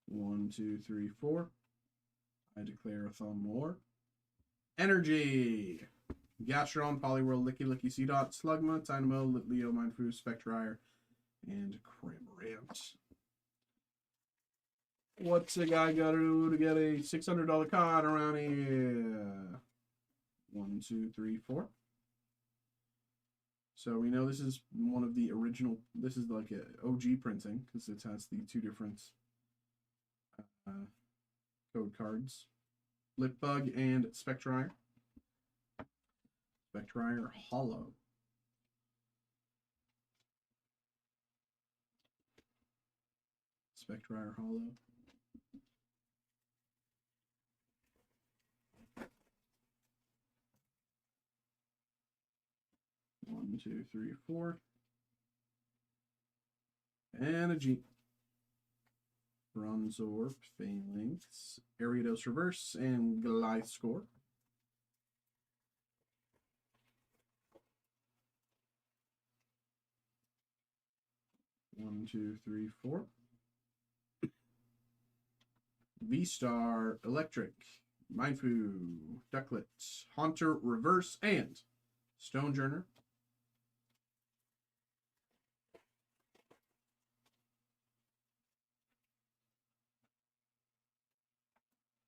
One, two, three, four. I declare a thumb more. Energy. Gastrodon, Poliwhirl, Licky Licky, Seedot, Slugma, Dynamo, Litleo, Mindfoo, Spectrier, and Cramorant. What's a guy got to do to get a $600 card around here? 1, 2, 3, 4. So we know this is one of the original. This is like a OG printing because it has the 2 different code cards. Blipbug and Spectrier. Spectrier Hollow. Spectrier Hollow. One, two, three, 4. And a G. Bronzor, Phalanx, Ariados Reverse, and Gliscor. One, two, three, 4. V-Star, Electric, Mindfu, Ducklet, Haunter Reverse, and Stonejourner.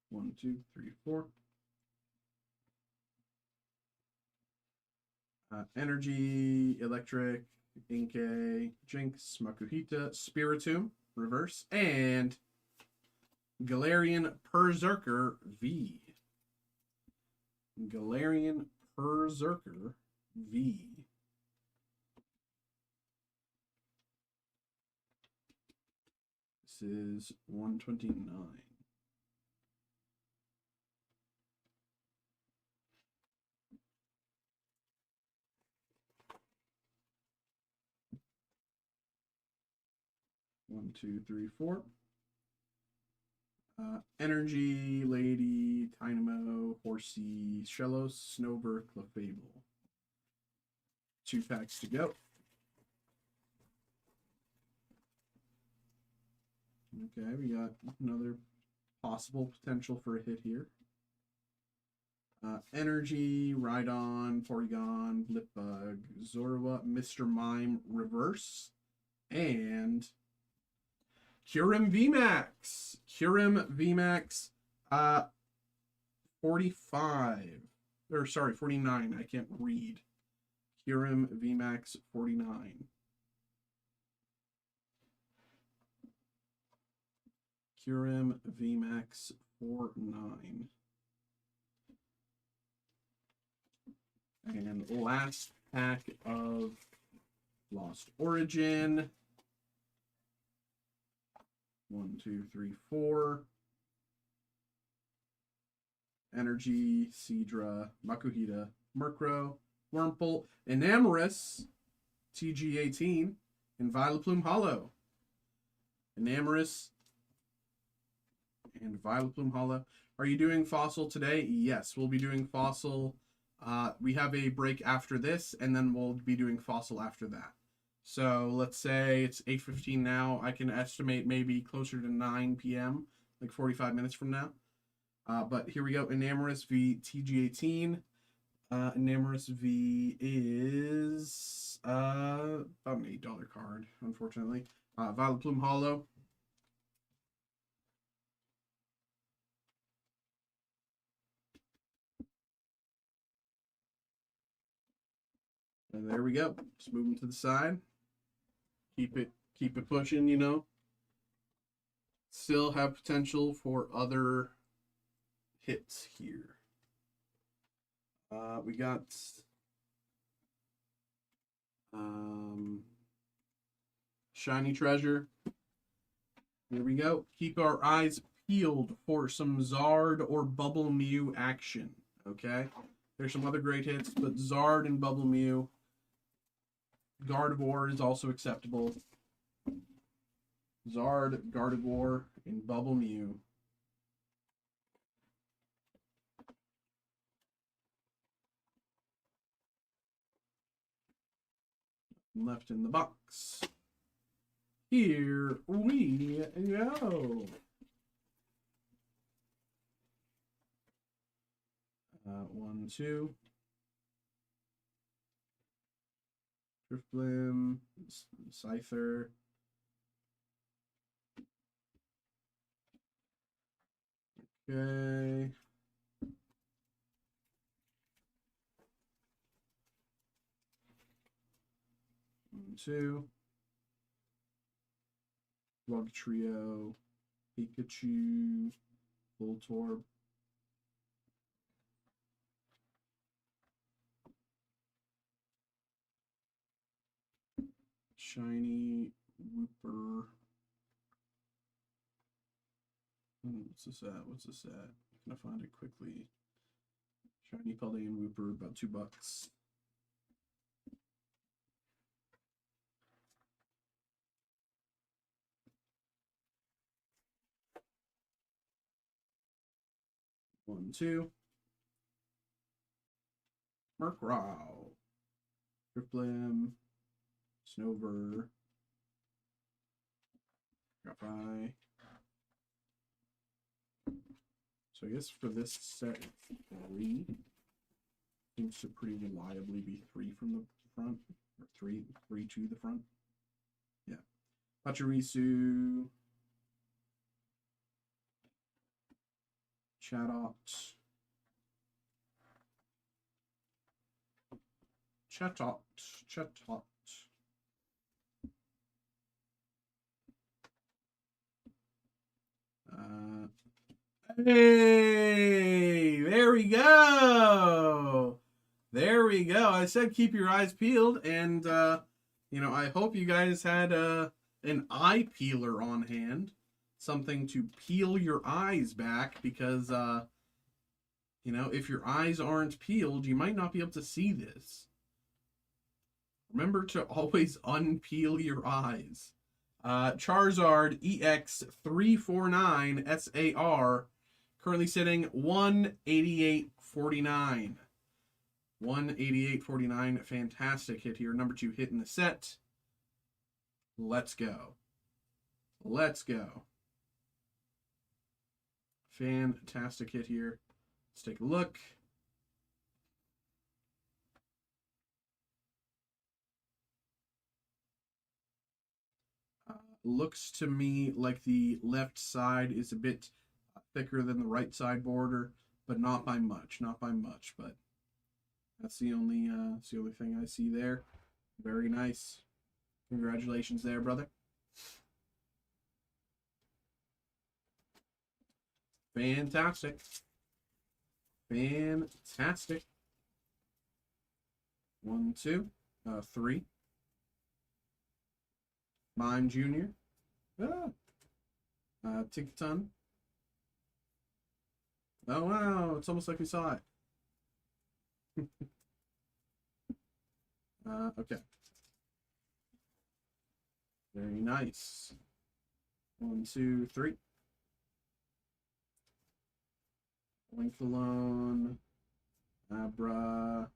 One, two, three, 4. Energy, Electric, Inkay, Jinx, Makuhita, Spiritomb, Reverse, and Galarian Berserker V. Galarian Berserker V. This is 129. One, two, three, 4. Energy, Lady, Dynamo, Horsey, Shellos, Snowbird, Clefable. 2 packs to go. Okay, we got another possible potential for a hit here. Energy, Rhydon, Porygon, Blipbug, Zorua, Mr. Mime, Reverse, and Kyurem VMAX. Kyurem VMAX 45. Or sorry, 49. I can't read. Kyurem VMAX 49. Kyurem VMAX 49. And last pack of Lost Origin. 1, 2, 3, 4. Energy, Seadra, Makuhita, Murkrow, Wurmple, Enamorus, TG18, and Vileplume Hollow. Enamorus and Vileplume Hollow. Are you doing Fossil today? Yes, we'll be doing Fossil. We have a break after this, and then we'll be doing Fossil after that. So let's say it's 8:15 now. I can estimate maybe closer to 9 p.m., like 45 minutes from now. But here we go. Enamorus v TG18. Enamorus V is about an $8 card, unfortunately. Vileplume Hollow. And there we go. Just move them to the side. Keep it pushing, you know. Still have potential for other hits here. We got Shiny Treasure. Here we go. Keep our eyes peeled for some Zard or Bubble Mew action. Okay? There's some other great hits, but Zard and Bubble Mew. Gardevoir is also acceptable. Zard, Gardevoir, and Bubble Mew. Left in the box. Here we go. 1, 2. Drifblim, Scyther, Okay. One, two. Log Trio. Pikachu. Voltorb. Shiny Wooper. What's this at? What's this at? Can I find it quickly? Shiny Paldean Wooper, about $2. One, two. Murkrow. Drifblim. Snover. Graphite. So I guess for this set, 3 seems to pretty reliably be 3 from the front, or 3 to the front. Yeah. Pachirisu. Chatot. Chatot. Hey, there we go. There we go. I said keep your eyes peeled, and you know, I hope you guys had an eye peeler on hand, something to peel your eyes back, because you know, if your eyes aren't peeled, you might not be able to see this. Remember to always unpeel your eyes. Charizard EX349 SAR, currently sitting 188.49. 188.49, fantastic hit here. Number 2 hit in the set. Let's go. Let's go. Fantastic hit here. Let's take a look. Looks to me like the left side is a bit thicker than the right side border, but not by much. Not by much, but that's the only thing I see there. Very nice. Congratulations there, brother. Fantastic. Fantastic. 1, 2, 3. Mime Jr. Tickaton. Oh, wow. It's almost like we saw it. Okay. Very nice. 1, 2, 3. Winkalone. Abra.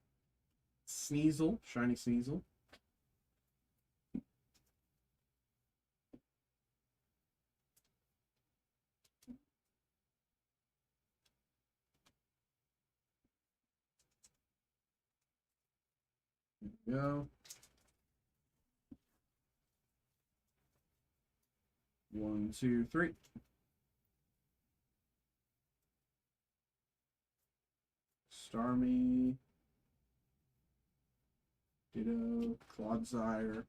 Sneasel. Shiny Sneasel. Go. 1, 2, 3. Starmie. Ditto. Clodsire.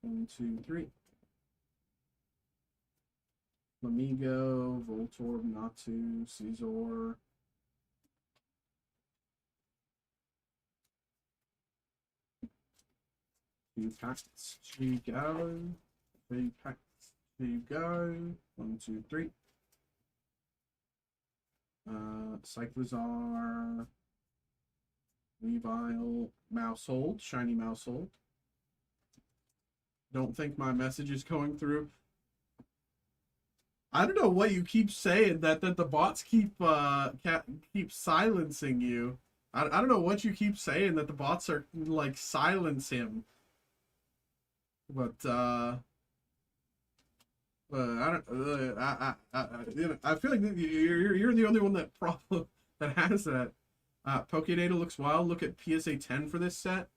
One, two, three. Flamigo, Voltorb, Natu, Caesar. Two packs to go. 3 packs to go. 1, 2, 3. Cyclizar. Weavile. Mousehold. Shiny Mousehold. Don't think my message is going through. I don't know what you keep saying, that the bots keep silencing you. I don't know what you keep saying, that the bots are like silence him. But I don't. You know, I feel like you're the only one that has that. Pokédata looks wild. Look at PSA 10 for this set.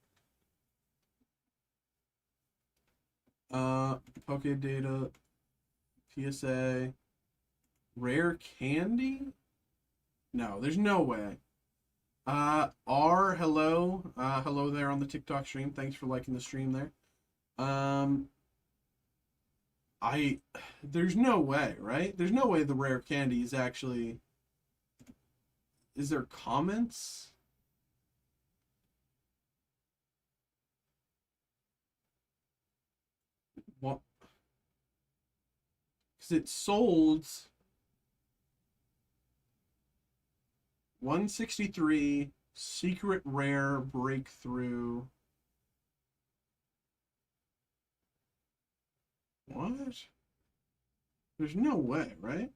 Pokédata, PSA, rare candy? No, there's no way. Hello. Hello there on the TikTok stream. Thanks for liking the stream there. There's no way, right? There's no way the rare candy is actually... Is there comments? What? Because it sold 163 secret rare breakthrough. What? There's no way, right?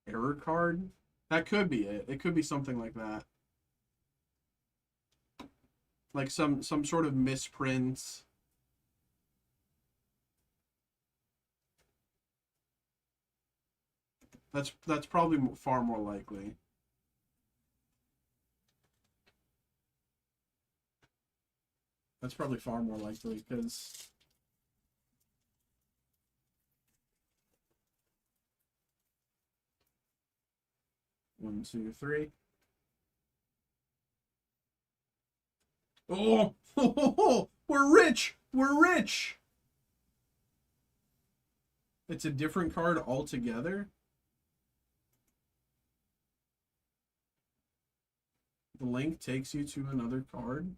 Error card? That could be it. It could be something like that. Like some sort of misprint. That's probably far more likely. That's probably far more likely because 1, 2, 3. Oh, we're rich. We're rich. It's a different card altogether. The link takes you to another card.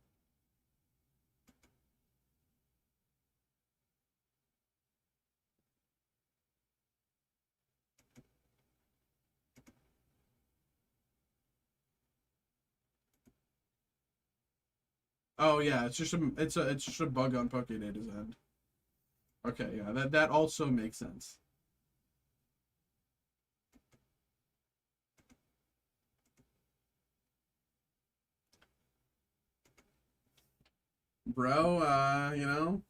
Oh yeah, it's just a bug on Pokédata's end. Okay, yeah, that also makes sense. Bro, you know,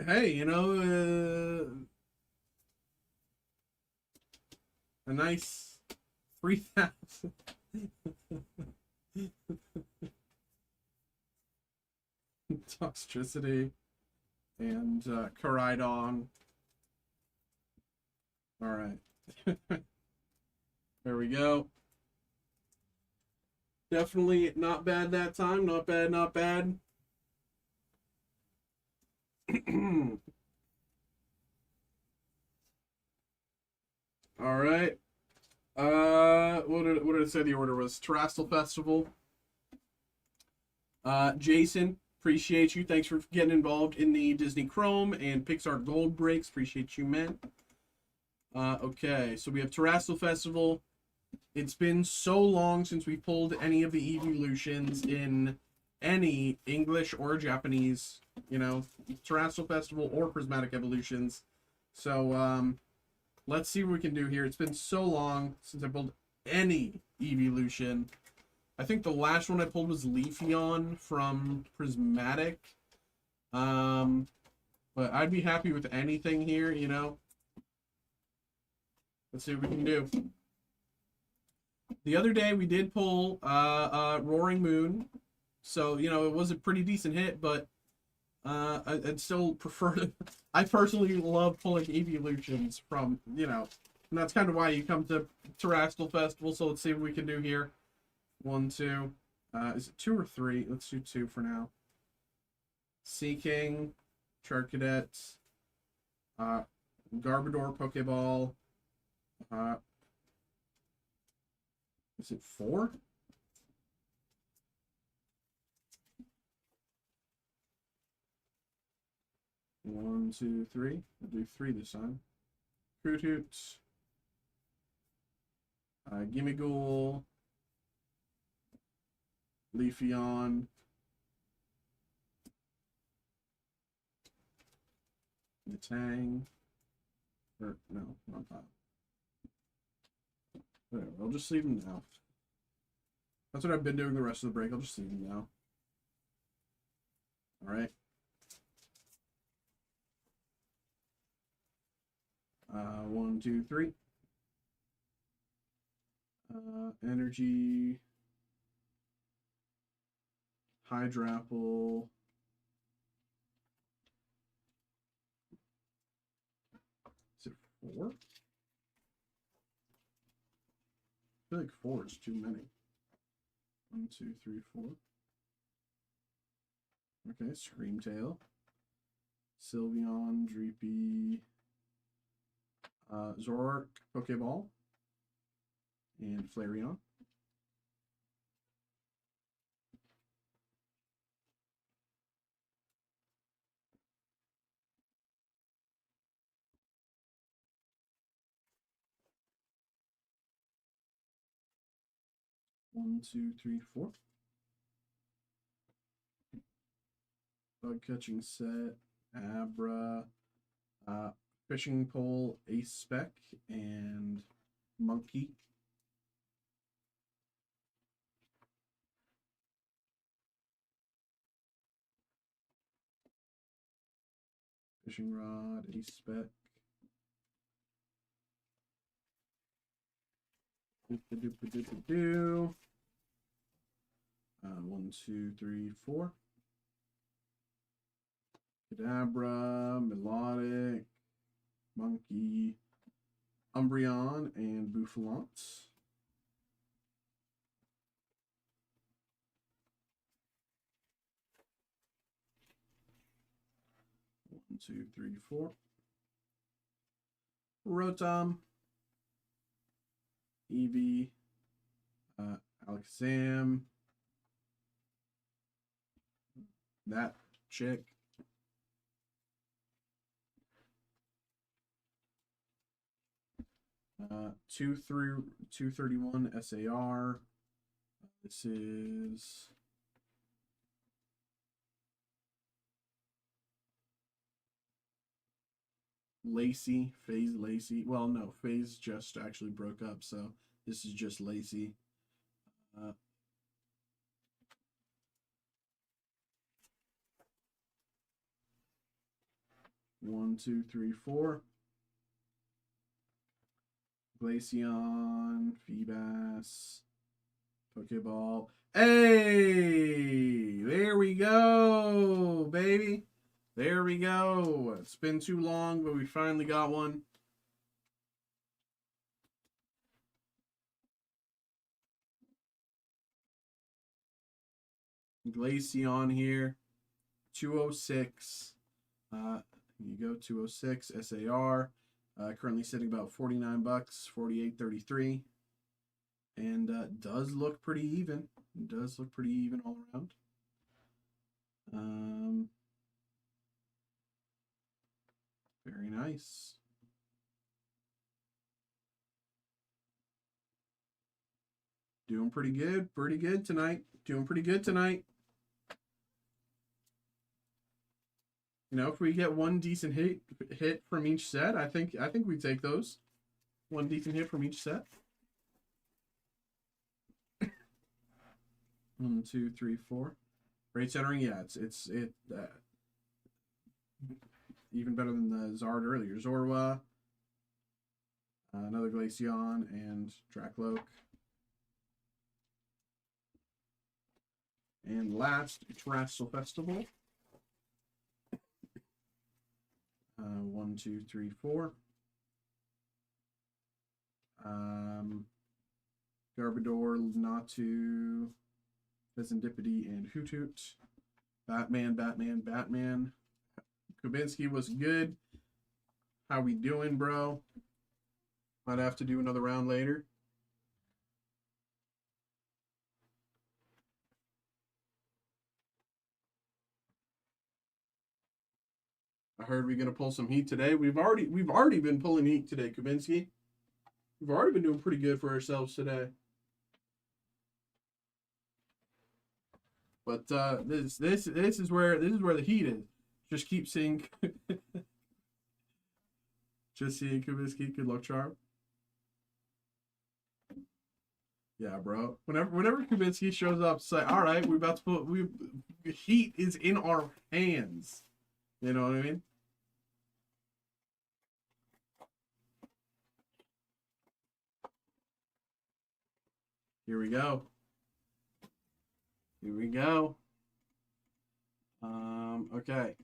hey, you know, a nice 3,000. Toxicity and Koraidon. All right. There we go. Definitely not bad that time. Not bad, not bad. All right. What did it say the order was? Terrestrial Festival. Jason, appreciate you. Thanks for getting involved in the Disney Chrome and Pixar Gold breaks. Appreciate you, man. Okay, so we have Terrestrial Festival. It's been so long since we pulled any of the evolutions in any English or Japanese, you know, Terrestrial Festival or Prismatic Evolutions. So, let's see what we can do here. It's been so long since I pulled any evolution. I think the last one I pulled was Leafeon from Prismatic. But I'd be happy with anything here, you know. Let's see what we can do. The other day we did pull Roaring Moon. So, you know, it was a pretty decent hit, but I'd still prefer to... I personally love pulling evolutions from, you know, and that's kind of why you come to Terrestrial Festival. So let's see what we can do here. 1, 2. Is it 2 or 3? Let's do 2 for now. Seeking, Charcadet, Garbodor, Pokeball. Is it 4? One, 2, 3. We'll do 3 this time. Hoot, Gimmighoul, Leafeon, Metang, or no, not that. Whatever, I'll just leave them now. That's what I've been doing the rest of the break. I'll just leave them now. All right. 1, 2, 3. Energy, Hydrapple, is it 4? I feel like 4 is too many. 1, 2, 3, 4. Okay, Screamtail, Sylveon, Dreepy, Zoroark, Pokeball, and Flareon. One, two, three, 4. Bug catching set, Abra, fishing pole, Ace Spec, and Monkey. Fishing rod, Ace Spec. Do. 1, 2, 3, 4. Kadabra, Melodic, Monkey, Umbreon, and Boufflant. One, 2, 3, 4. Rotom, Eevee, Alakazam, that chick, uh, 231 SAR. This is Lacey, Phase Lacey. Well, no, Phase just actually broke up, so this is just Lacey. 1, 2, 3, 4. Glaceon, Feebas, Pokeball. Hey! There we go, baby. There we go. It's been too long, but we finally got one. Glaceon here. 206. You go 206 SAR. Currently sitting about 49 bucks, 48.33. And does look pretty even. It does look pretty even all around. Very nice. Doing pretty good tonight. Doing pretty good tonight. You know, if we get one decent hit from each set, I think we take those. One decent hit from each set. 1, 2, 3, 4. Great centering, yeah. It's even better than the Zard earlier. Zorua, another Glaceon, and Dracloak. And last, Terrestrial Festival. 1, 2, 3, 4. Garbodor, Natu, Serendipity, and Hoothoot. Batman. Kubinski was good. How we doing, bro? Might have to do another round later. I heard we're gonna pull some heat today. We've already been pulling heat today, Kubinski. We've already been doing pretty good for ourselves today. But this is where the heat is. Just keep seeing just seeing Kubinski. Good luck, Charm. Yeah, bro. Whenever Kubinski shows up, say, all right, we're about to put heat is in our hands. You know what I mean? Here we go. Here we go. Okay.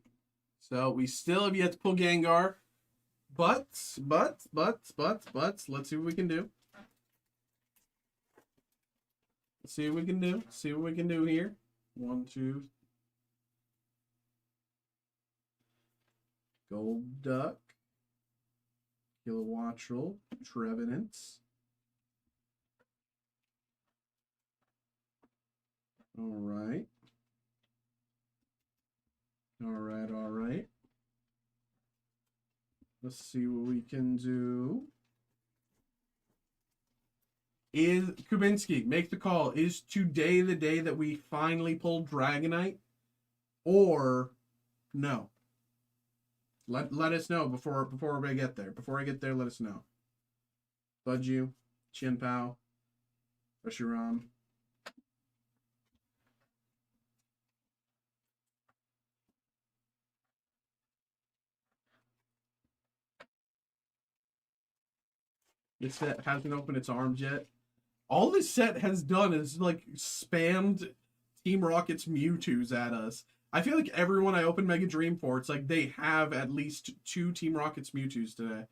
So we still have yet to pull Gengar. But, let's see what we can do. Let's see what we can do. See what we can do here. 1, 2. Gold Duck. Kilowattrel. Trevenant. All right. All right, all right. Let's see what we can do. Is Kubinski, make the call. Is today the day that we finally pull Dragonite? Or no? Let us know before we get there. Before I get there, let us know. Budju, Chinpao, Reshiram. This set hasn't opened its arms yet. All this set has done is like spammed Team Rocket's Mewtwo's at us. I feel like everyone I open Mega Dream for, it's like they have at least 2 Team Rocket's Mewtwo's today.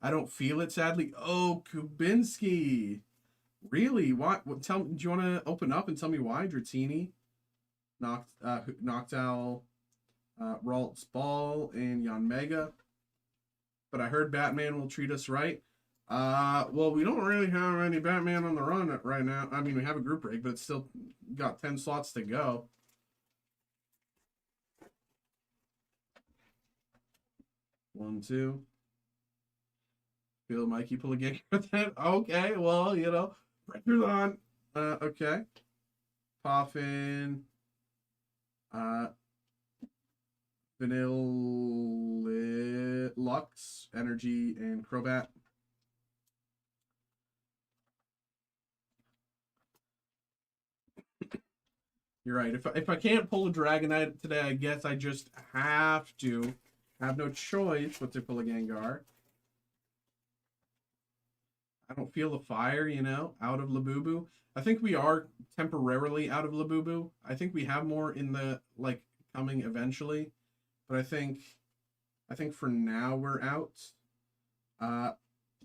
I don't feel it, sadly. Oh, Kubinski. Really? What? Do you want to open up and tell me why? Dratini, Noctowl, Ralts Ball, and Yanmega. But I heard Batman will treat us right. Well, we don't really have any Batman on the run right now. I mean, we have a group break, but it's still got 10 slots to go. One, two. Feel Mikey pull a game with that. Okay, well, you know, pressure's on. Okay. Poffin. Vanilla Lux, Energy, and Crobat. You're right. If I can't pull a Dragonite today, I guess I just have to. Have no choice but to pull a Gengar. I don't feel the fire, you know, out of Labubu. I think we are temporarily out of Labubu. I think we have more in the, like, coming eventually. But I think for now we're out.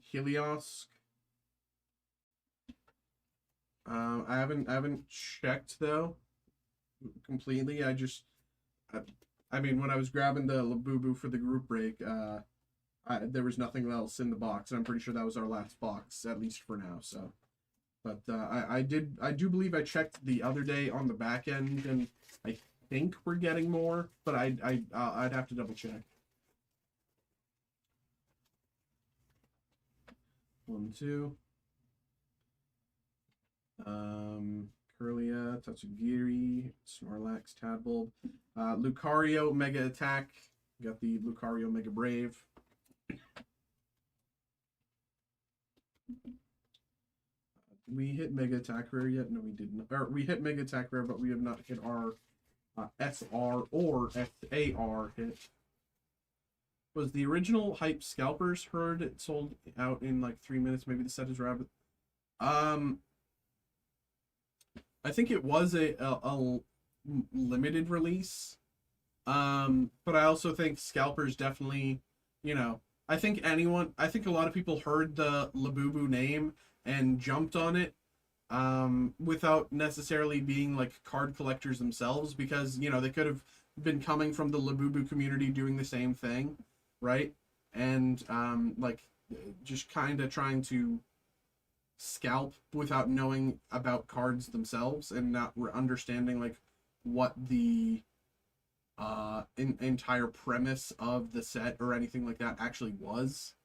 Helios. I haven't checked though completely. I mean, when I was grabbing the Labubu for the group break, there was nothing else in the box, and I'm pretty sure that was our last box, at least for now. So, but I do believe I checked the other day on the back end, and I think we're getting more, but I'd have to double check. 1, 2. Curlia, Tatsugiri, Snorlax, Tadbulb, Lucario, Mega Attack. Got the Lucario Mega Brave. Did we hit Mega Attack Rare yet? No, we didn't. Or we hit Mega Attack Rare, but we have not hit our SR or SAR hit. Was the original hype Scalpers heard? It sold out in like 3 minutes. Maybe the set is rabbit. I think it was a limited release. But I also think Scalpers definitely, you know, I think a lot of people heard the Labubu name and jumped on it without necessarily being like card collectors themselves, because, you know, they could have been coming from the Labubu community doing the same thing, right? And like just kind of trying to scalp without knowing about cards themselves and not understanding like what the entire premise of the set or anything like that actually was.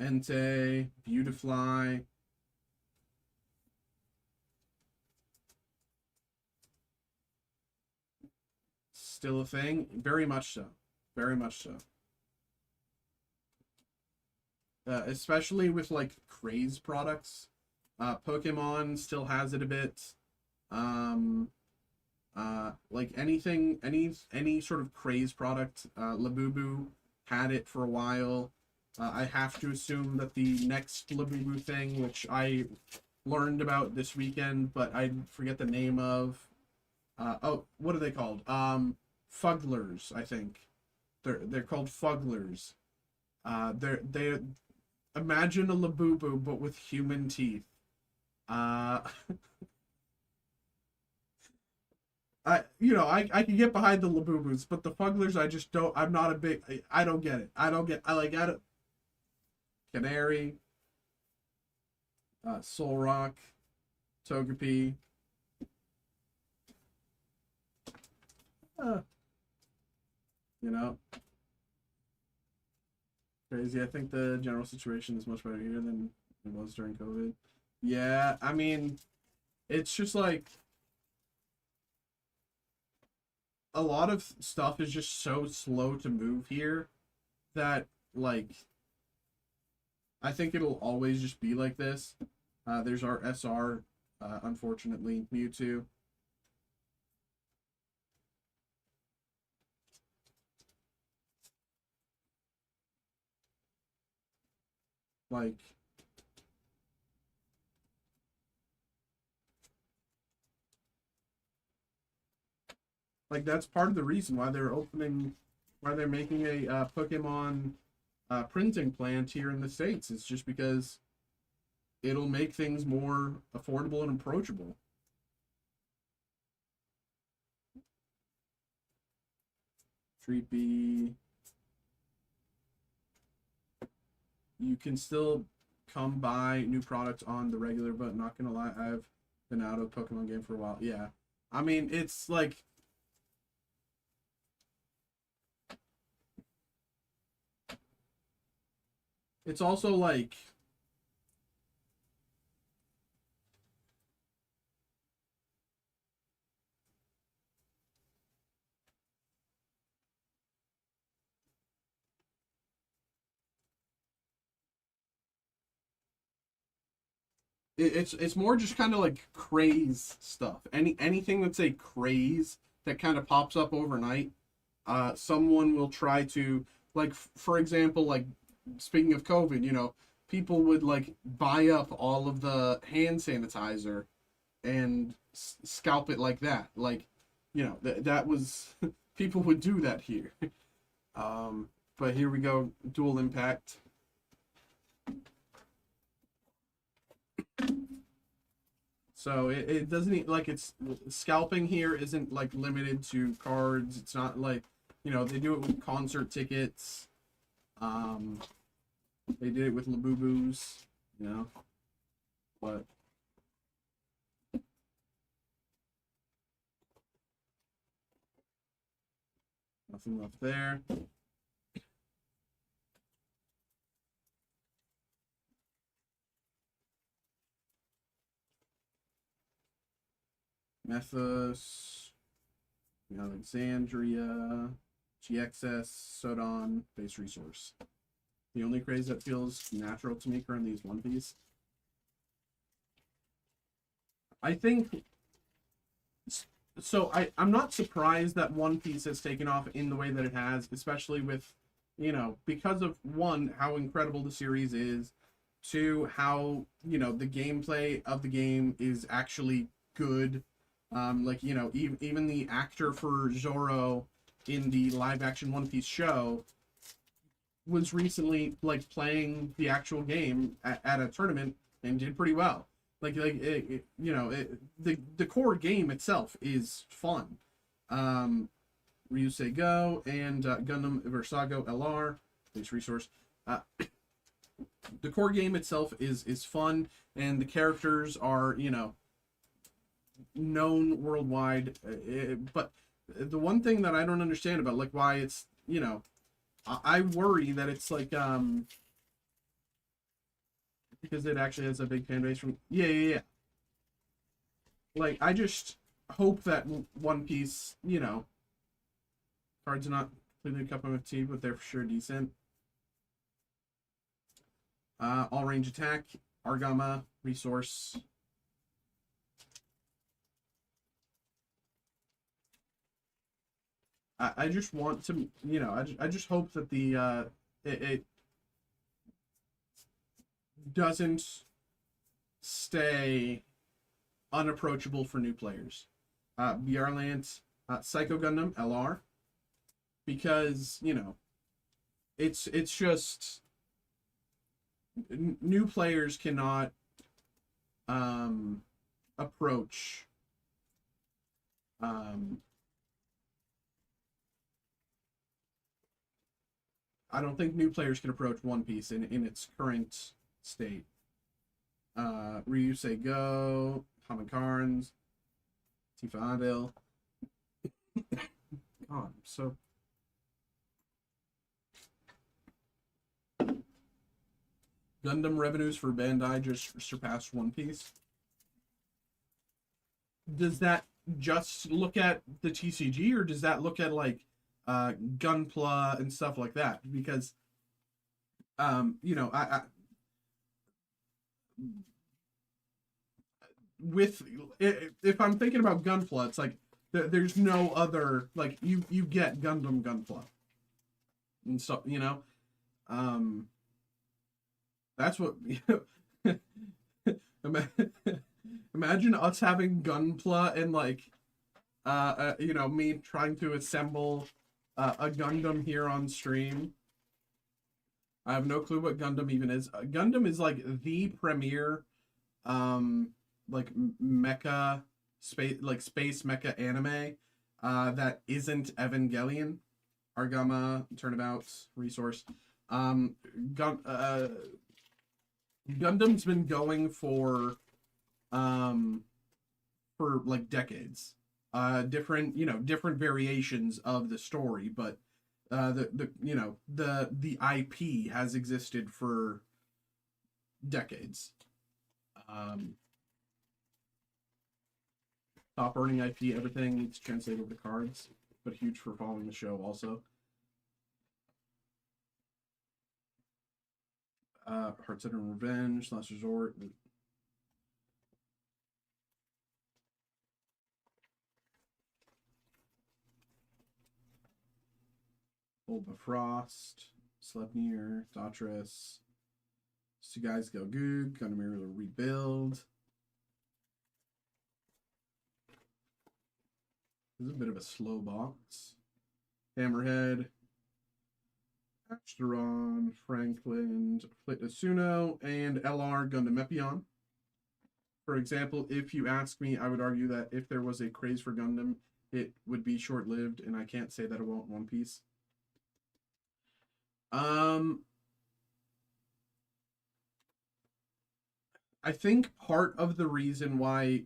Entei, Beautifly. Still a thing? Very much so. Very much so. Especially with like craze products. Pokemon still has it a bit. Like anything, any sort of craze product, Labubu had it for a while. I have to assume that the next Labubu thing, which I learned about this weekend, but I forget the name of. Oh, what are they called? Fugglers, I think. They're called Fugglers. They imagine a Labubu but with human teeth. Uh, I can get behind the Labubus, but the Fugglers I just don't. I'm not a big. I don't get it. I don't get. I don't. Canary, Solrock, Togepi. Uh, you know, crazy. I think the general situation is much better here than it was during COVID. Yeah, I mean, it's just like a lot of stuff is just so slow to move here that like I think it'll always just be like this. There's our SR, unfortunately, Mewtwo. Like, that's part of the reason why why they're making a Pokemon printing plant here in the States. It's just because it'll make things more affordable and approachable. Treepy. You can still come buy new products on the regular, but not gonna lie, I've been out of Pokemon game for a while. Yeah. I mean, it's like it's also like it's more just kind of like craze stuff. Anything that's a craze that kind of pops up overnight, someone will try to like for example, like speaking of COVID, people would like buy up all of the hand sanitizer and scalp it like that. Like, that was people would do that here. But here we go, dual impact. So it doesn't like it's scalping here isn't like limited to cards. It's not like they do it with concert tickets. They did it with Labubus, but nothing left there. Methos, Alexandria, GXS, Sodon, base resource. The only craze that feels natural to me currently is One Piece. I think so. I'm not surprised that One Piece has taken off in the way that it has, especially with, because of one, how incredible the series is, two, how, the gameplay of the game is actually good. Like, even the actor for Zoro in the live action One Piece show was recently like playing the actual game at a tournament and did pretty well. The core game itself is fun. Ryusei Go and Gundam Versago LR, base resource. The core game itself is fun, and the characters are known worldwide. But the one thing that I don't understand about like why it's I worry that it's like because it actually has a big fan base from yeah. Like I just hope that One Piece, cards are not completely a cup of tea, but they're for sure decent. All range attack, Argama, resource. I just want to, you know, I just hope that the it doesn't stay unapproachable for new players. Bjarlant, Psycho Gundam LR, because you know it's just new players cannot approach I don't think new players can approach One Piece in its current state. Ryusei Go, Haman Carnes, Tifa Adil. God, so Gundam revenues for Bandai just surpassed One Piece. Does that just look at the TCG, or does that look at like Gunpla and stuff like that? Because you know, I with if I'm thinking about Gunpla, it's like there's no other, like you get Gundam Gunpla and stuff, you know. That's what imagine us having Gunpla and like you know, me trying to assemble a Gundam here on stream. I have no clue what Gundam even is. Gundam is like the premier like mecha space mecha anime that isn't Evangelion. Argama, Turnabout, Resource. Gundam's been going for like decades. Different, you know, different variations of the story, but the you know, the IP has existed for decades. Top earning IP, everything needs translated over the cards, but huge for following the show also. Heart Center and Revenge, Last Resort. Bulba Frost, Sleipnir, Daughters, Sugai's Gelgoog, Gundam Era Rebuild. This is a bit of a slow box. Hammerhead, Asteron, Franklin, Flit Asuno, and LR Gundam Epion. For example, if you ask me, I would argue that if there was a craze for Gundam, it would be short-lived, and I can't say that it won't One Piece. I think part of the reason why...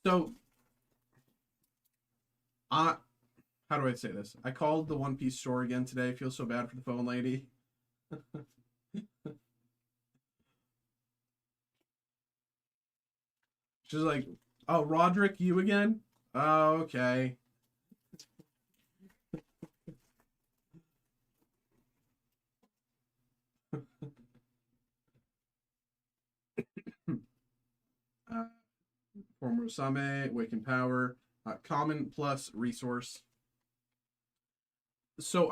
So, how do I say this? I called the One Piece store again today. I feel so bad for the phone lady. She's like, oh, Roderick, you again? Oh, okay. Former Osame, Awakened Power, Common plus Resource. So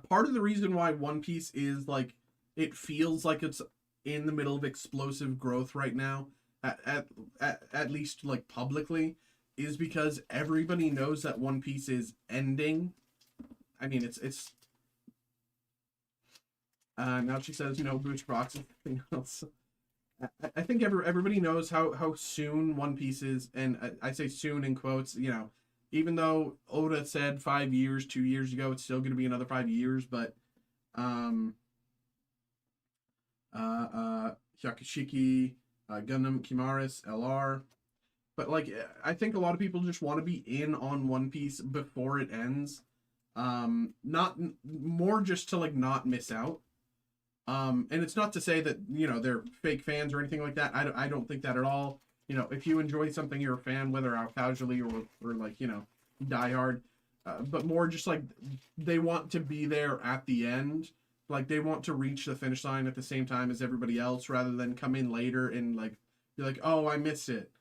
part of the reason why One Piece is like, it feels like it's in the middle of explosive growth right now, at least like publicly, is because everybody knows that One Piece is ending. I mean, it's now she says, you know, Booch Box and everything else. I think everybody knows how soon One Piece is, and I say soon in quotes, you know, even though Oda said 5 years, 2 years ago, it's still going to be another 5 years, but Hyakashiki, Gundam, Kimaris, LR, but like, I think a lot of people just want to be in on One Piece before it ends, not more just to like not miss out. And it's not to say that, you know, they're fake fans or anything like that. I don't think that at all. You know, if you enjoy something, you're a fan, whether out casually or like, you know, diehard. But more just like they want to be there at the end. Like they want to reach the finish line at the same time as everybody else, rather than come in later and like be like, oh, I missed it.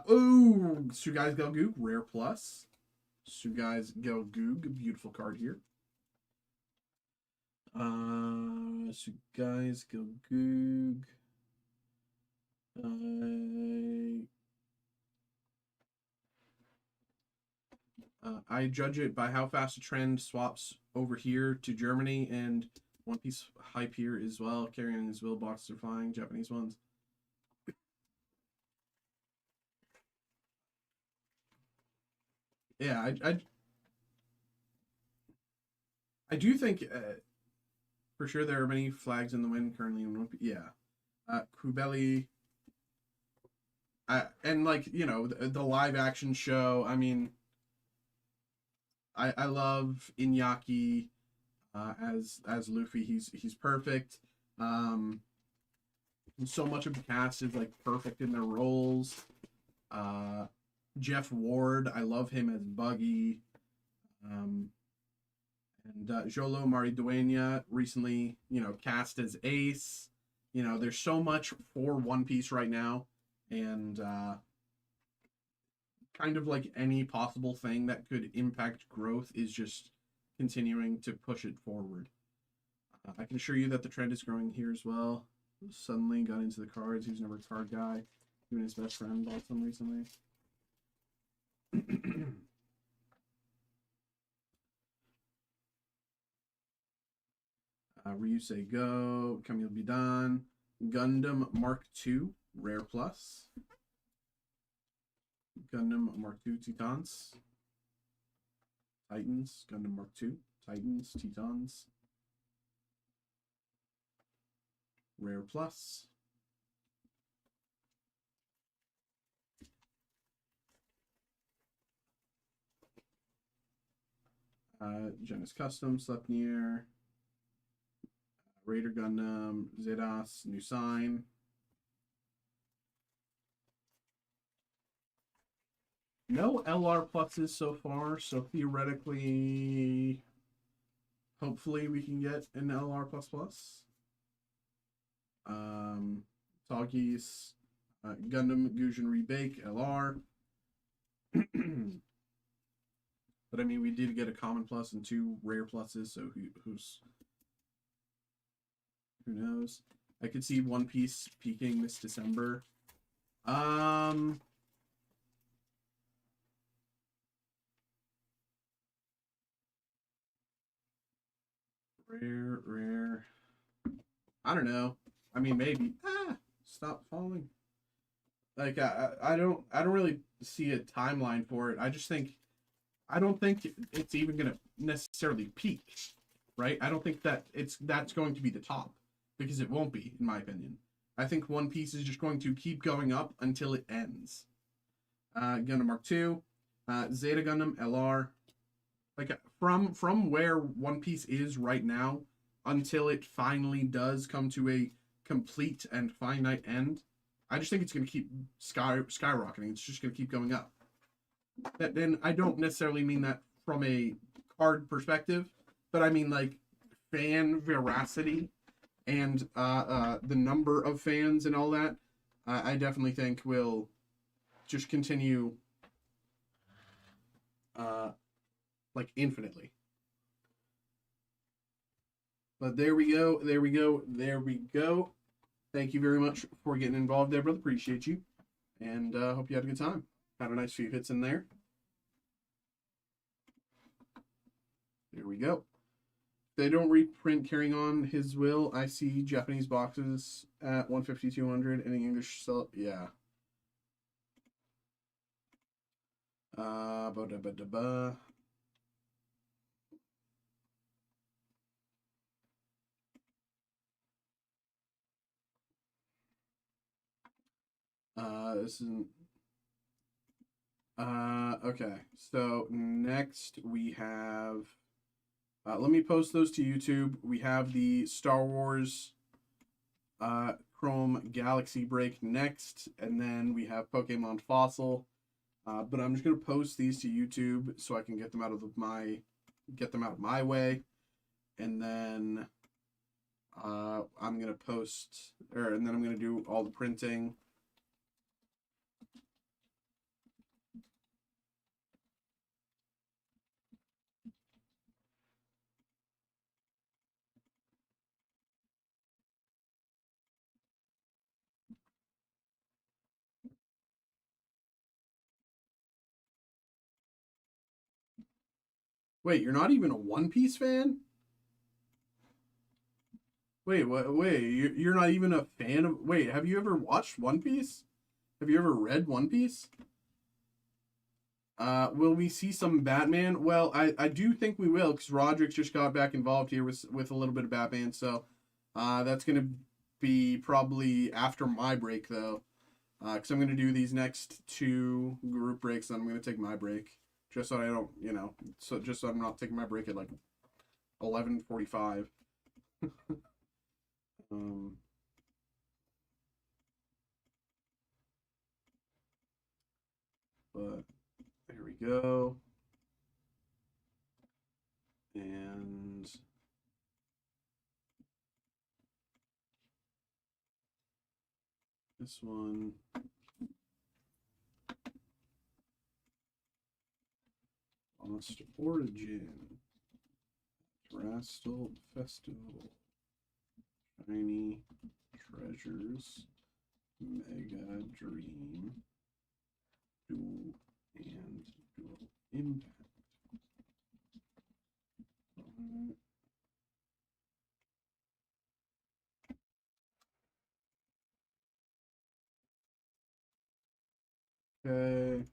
Ooh, Sugai's Gelgoog, Rare Plus. Sugai's Gelgoog, beautiful card here. Sugai's Gelgoog. I judge it by how fast a trend swaps over here to Germany, and One Piece hype here as well. Carrying his will boxes are flying, Japanese ones. Yeah, I do think for sure there are many flags in the wind currently in One Piece. Yeah, Kubeli. And like, you know, the live action show. I mean, I love Iñaki as Luffy. He's perfect. So much of the cast is like perfect in their roles. Jeff Ward, I love him as Buggy. And Jolo Maridueña, recently, you know, cast as Ace. You know, there's so much for One Piece right now, and kind of like any possible thing that could impact growth is just continuing to push it forward. I can assure you that the trend is growing here as well. Suddenly got into the cards. He's never a card guy. Even his best friend bought some recently. Ryusei Go. Camille Bidan. Gundam Mark II. Rare Plus. Gundam Mark II Titans. Titans. Gundam Mark II. Titans. Titans. Rare Plus. Genesis Custom, Sleipnir, Raider Gundam, Zedas, New Sign. No LR pluses so far, so theoretically, hopefully we can get an LR plus plus. Toggies, Gundam Gujin Rebake, LR. But I mean, we did get a common plus and 2 rare pluses, so who knows? I could see One Piece peaking this December. Rare. I don't know. I mean, maybe. Stop falling. Like I don't really see a timeline for it. I don't think it's even gonna necessarily peak, right? I don't think that that's going to be the top, because it won't be, in my opinion. I think One Piece is just going to keep going up until it ends. Gundam Mark II, Zeta Gundam LR. Like from where One Piece is right now until it finally does come to a complete and finite end, I just think it's going to keep skyrocketing. It's just going to keep going up. Then I don't necessarily mean that from a card perspective, but I mean like fan veracity and the number of fans and all that. I definitely think will just continue like infinitely. But there we go. Thank you very much for getting involved there, brother. Appreciate you. And hope you had a good time. Had a nice few hits in there. There we go. They don't reprint Carrying On His Will. I see Japanese boxes at 150, 200, and English sell. Yeah. This isn't. Okay. So next we have. Let me post those to YouTube. We have the Star Wars Chrome Galaxy Break next, and then we have Pokemon Fossil. But I'm just gonna post these to YouTube so I can get them out of my way, and then I'm gonna post, and then I'm gonna do all the printing. Wait, you're not even a One Piece fan? Wait, what? Wait, you're not even a fan of? Wait, have you ever watched One Piece? Have you ever read One Piece? Will we see some Batman? Well, I do think we will because Roderick just got back involved here with a little bit of Batman. So, that's gonna be probably after my break though, because I'm gonna do these next two group breaks. And I'm gonna take my break just so I don't, so just so I'm not taking my break at like 11:45. Um, but there we go. And this one. Lost Origin. Rastal Festival. Shiny Treasures. Mega Dream. Dual and Dual Impact. Okay.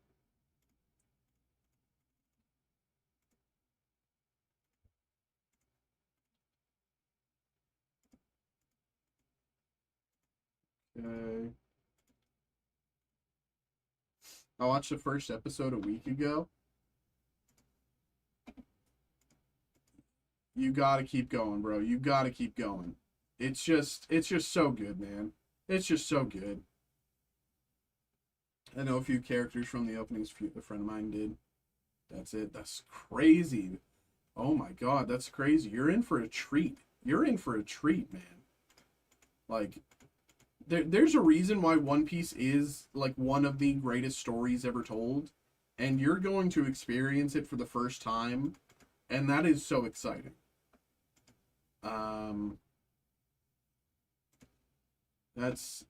Okay. I watched the first episode a week ago. You gotta keep going, bro. You gotta keep going. It's just so good, man. It's just so good. I know a few characters from the openings. A friend of mine did. That's it. That's crazy. Oh my god, that's crazy. You're in for a treat. You're in for a treat, man. Like, there's a reason why One Piece is like one of the greatest stories ever told, and you're going to experience it for the first time, and that is so exciting. Um, that's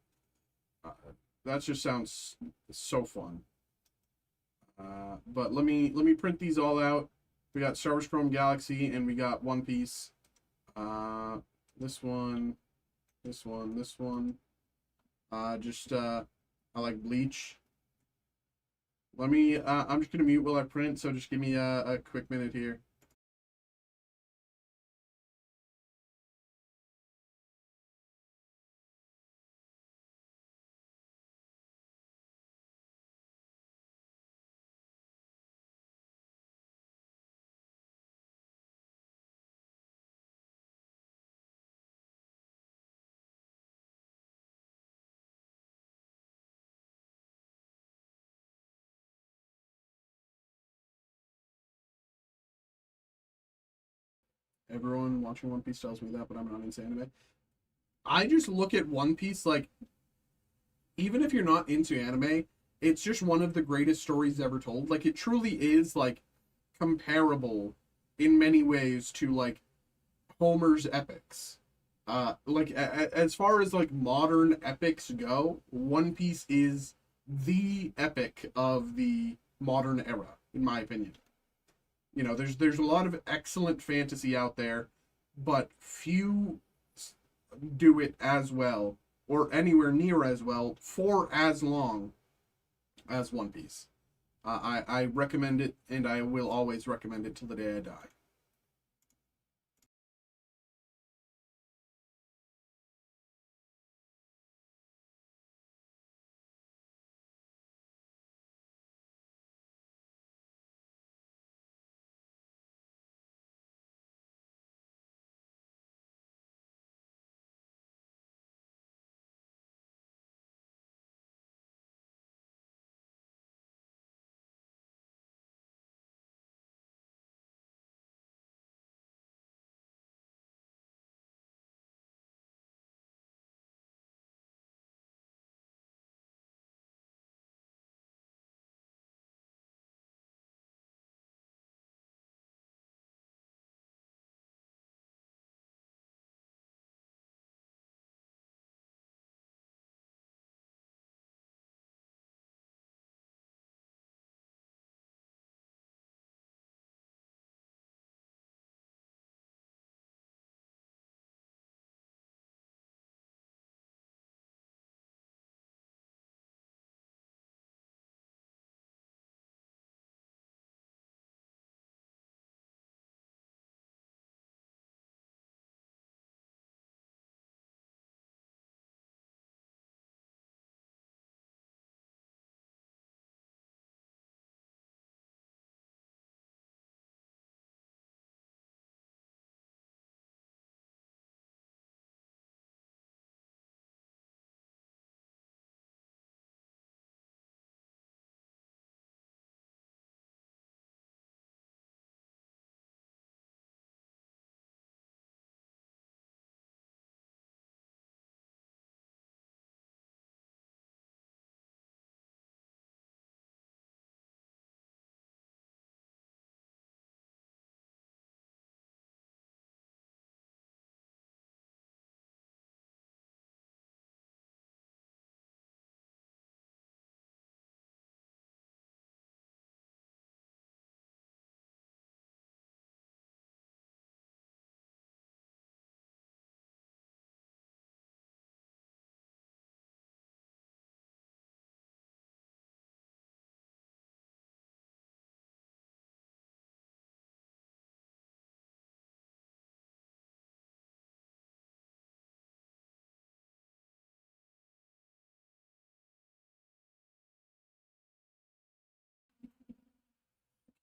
uh, that just sounds so fun. But let me print these all out. We got Star Wars Chrome Galaxy and we got One Piece. Uh, this one, this one. Just I like Bleach. Let me. I'm just gonna mute while I print. So just give me a quick minute here. Everyone watching One Piece tells me that, but I'm not into anime. I just look at One Piece like, even if you're not into anime, it's just one of the greatest stories ever told. Like, it truly is like comparable in many ways to like Homer's epics. Like as far as like modern epics go, One Piece is the epic of the modern era, in my opinion. There's a lot of excellent fantasy out there, but few do it as well or anywhere near as well for as long as One Piece. I recommend it, and I will always recommend it till the day I die.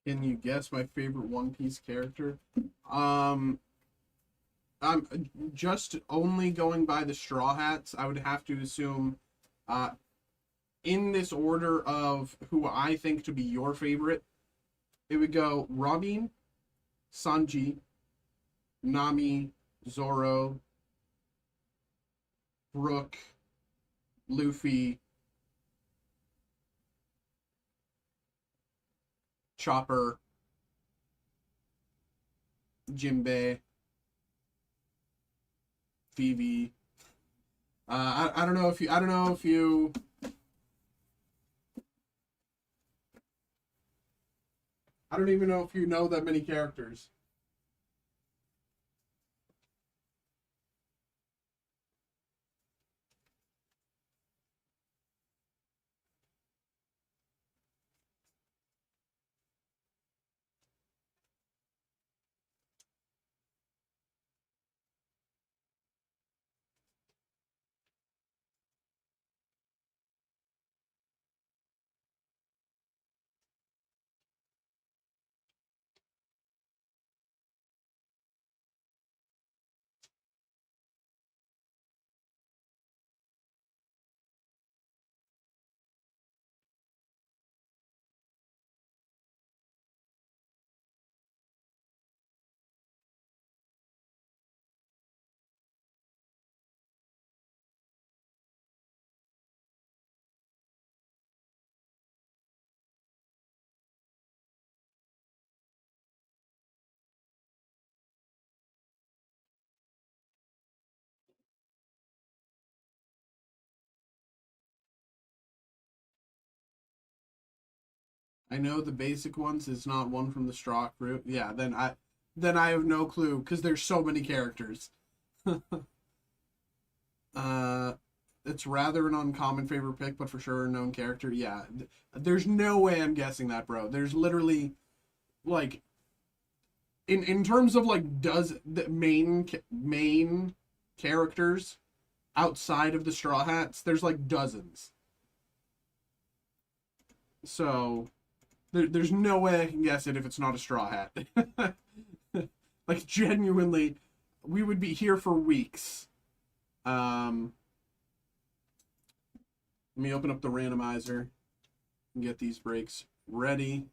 Can you guess my favorite One Piece character? Um, I'm just only going by the Straw Hats. I would have to assume, uh, in this order of who I think to be your favorite, it would go Robin, Sanji, Nami, Zoro, Brook, Luffy, Chopper, Jinbei, Phoebe. I don't know if you I don't even know if you know that many characters. I know the basic ones is not one from the straw fruit. Yeah, then I have no clue because there's so many characters. uh, it's rather an uncommon favorite pick, but for sure a known character. Yeah, there's no way I'm guessing that, bro. There's literally like in terms of like does the main characters outside of the Straw Hats, there's like dozens. So there's no way I can guess it if it's not a Straw Hat. Like genuinely, we would be here for weeks. Um, Let me open up the randomizer and get these breaks ready.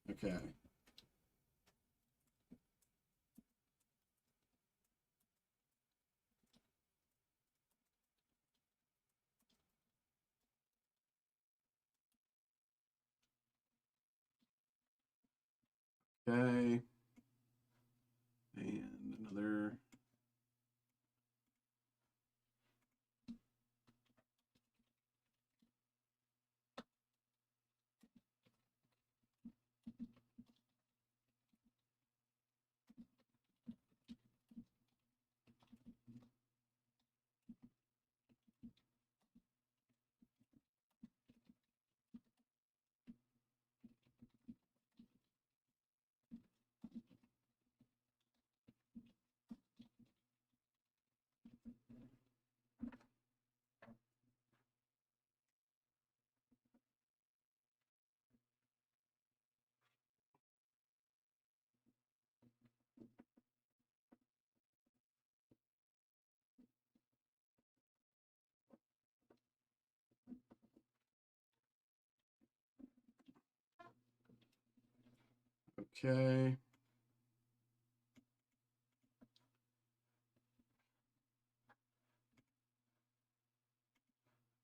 Okay. Okay. And another. Okay.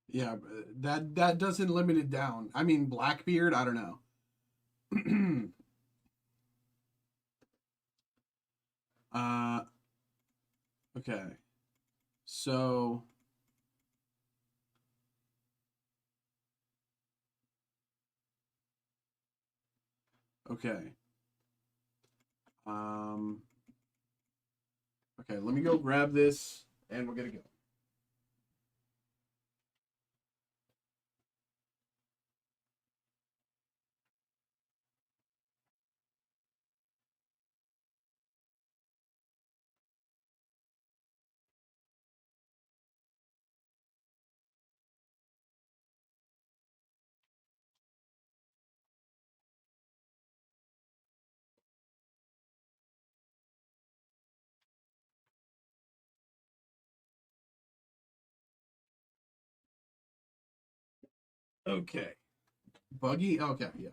Yeah, that doesn't limit it down. I mean, Blackbeard, I don't know. uh, okay. So, okay. Um, okay, let me go grab this and we're gonna go. Okay. Buggy? Okay, yeah.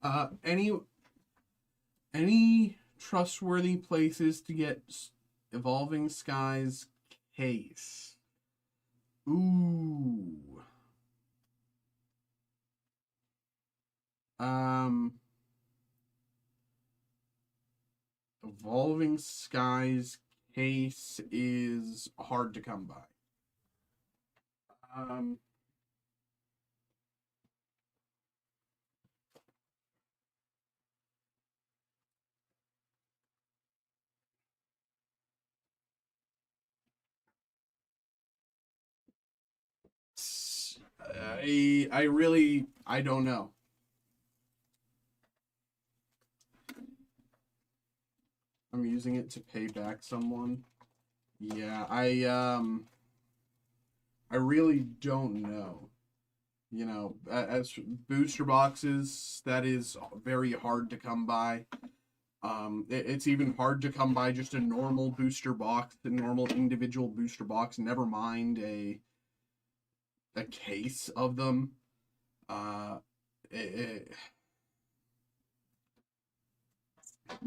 Okay. Any trustworthy places to get Evolving Skies case? Ooh. Evolving Skies case is hard to come by. Um, I don't know. I'm using it to pay back someone. Yeah, I really don't know. You know, as booster boxes, that is very hard to come by. It's even hard to come by just a normal booster box, a normal individual booster box. Never mind a case of them. It,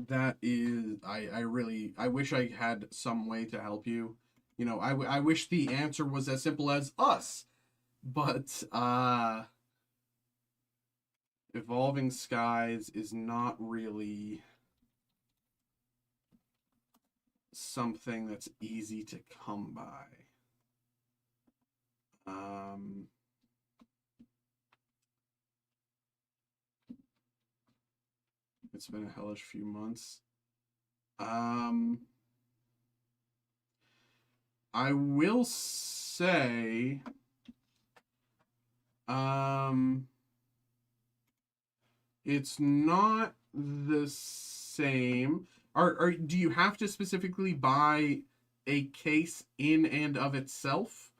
that is, I wish I had some way to help you. You know, I wish the answer was as simple as us, but Evolving Skies is not really something that's easy to come by. It's been a hellish few months. I will say, it's not the same. Do you have to specifically buy a case in and of itself,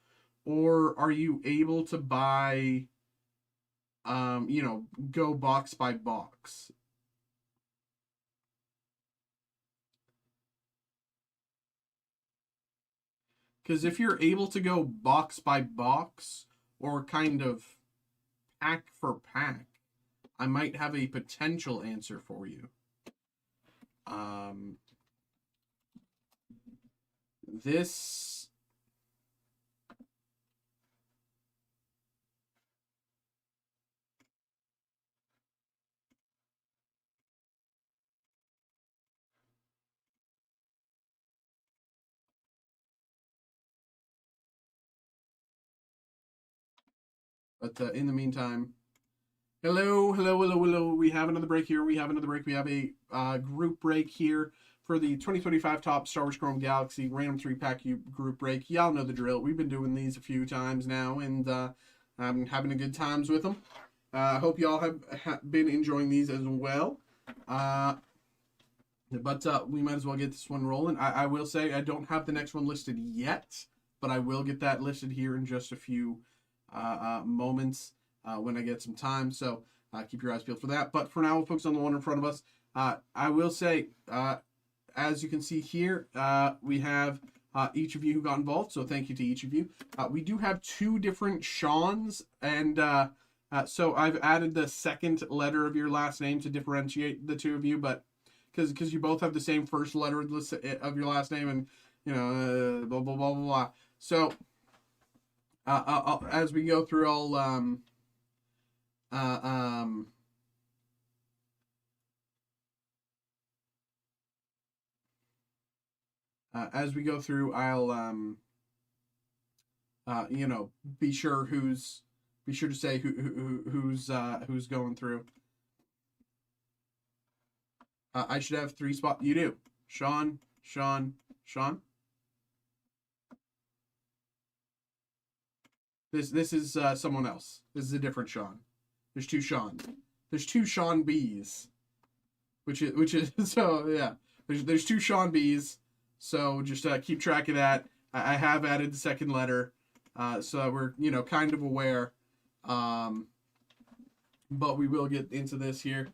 or are you able to buy, you know, go box by box? Because if you're able to go box by box or kind of pack for pack, I might have a potential answer for you. This But in the meantime, hello. We have another break here. We have a group break here for the 2025 Top Star Wars Chrome Galaxy Random 3-pack group break. Y'all know the drill. We've been doing these a few times now, and I'm having a good times with them. I hope y'all have been enjoying these as well. But we might as well get this one rolling. I will say I don't have the next one listed yet, but I will get that listed here in just a few moments when I get some time. So keep your eyes peeled for that. But for now, we'll focus on the one in front of us. I will say, as you can see here, we have each of you who got involved. So thank you to each of you. We do have two different Seans, and so I've added the second letter of your last name to differentiate the two of you, but because you both have the same first letter of your last name, and you know, blah blah blah blah blah. So as we go through, as we go through, I'll you know, be sure to say who's going through. I should have 3 spots. You do. Sean. This is someone else. This is a different Sean. There's 2 Seans. There's 2 Sean B's. Which is so yeah. There's 2 Sean B's. So just keep track of that. I have added the second letter, so we're, you know, kind of aware. But we will get into this here.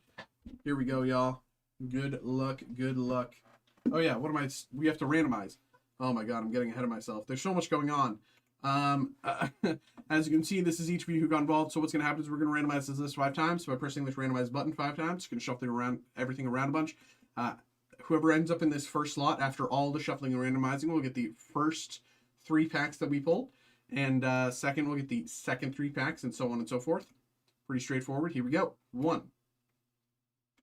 Here we go, y'all. Good luck. Oh yeah, we have to randomize. Oh my god, I'm getting ahead of myself. There's so much going on. As you can see, this is each of you who got involved. So what's going to happen is we're going to randomize this list 5 times. So by pressing this randomize button 5 times, you can shuffle everything around a bunch. Whoever ends up in this first slot after all the shuffling and randomizing will get the first 3 packs that we pulled. And second, we'll get the second 3 packs, and so on and so forth. Pretty straightforward. Here we go. 1,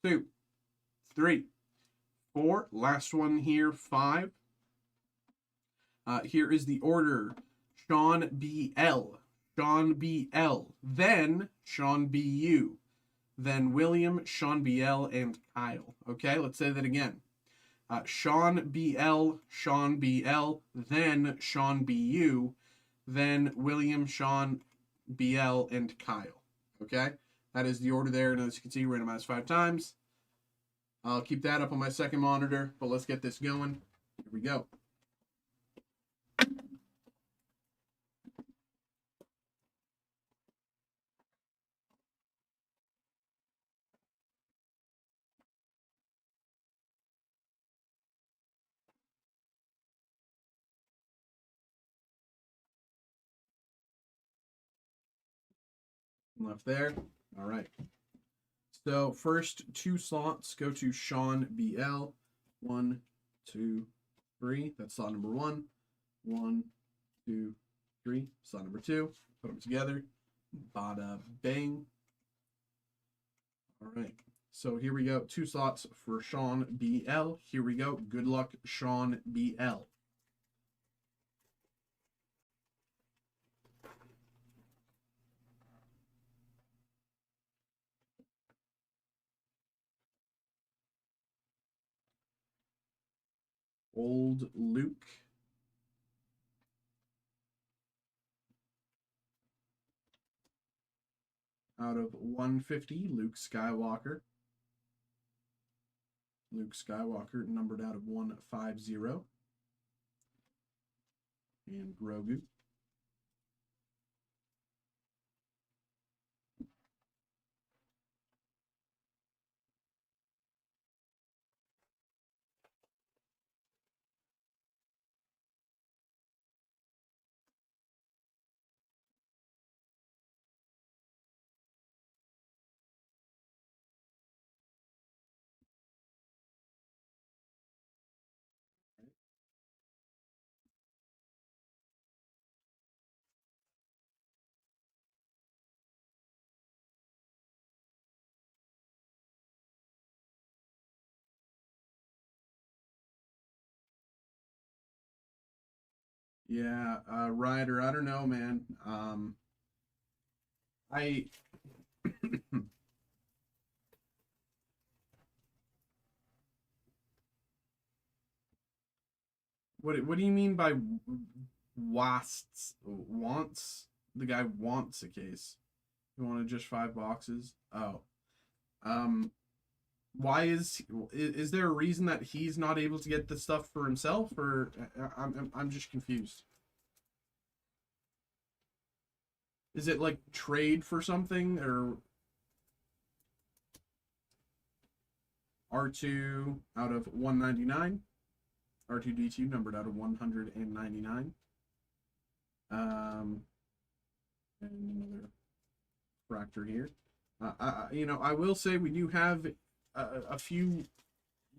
2, 3, 4. Last one here, 5. Here is the order. Sean B.L., Sean B.L., then Sean B.U., then William, Sean B.L., and Kyle. Okay, let's say that again. Sean B.L., Sean B.L., then Sean B.U., then William, Sean B.L., and Kyle. Okay, that is the order there, and as you can see, randomized 5 times. I'll keep that up on my second monitor, but let's get this going. Here we go. Left there. All right. So first 2 slots go to Sean BL. 1, 2, 3. That's slot number 1. 1, 2, 3. Slot number 2. Put them together. Bada bang. All right. So here we go. 2 slots for Sean BL. Here we go. Good luck, Sean BL. Old Luke. Out of 150, Luke Skywalker. Luke Skywalker numbered out of 150. And Grogu. Yeah, Ryder, I don't know, man. I what do you mean by wants? The guy wants a case. You wanted just 5 boxes? Oh. Why is there a reason that he's not able to get the stuff for himself, or I'm just confused. Is it like trade for something, or R2 out of 199? R2D2 numbered out of 199. And another fractor here. You know, I will say we do have a few.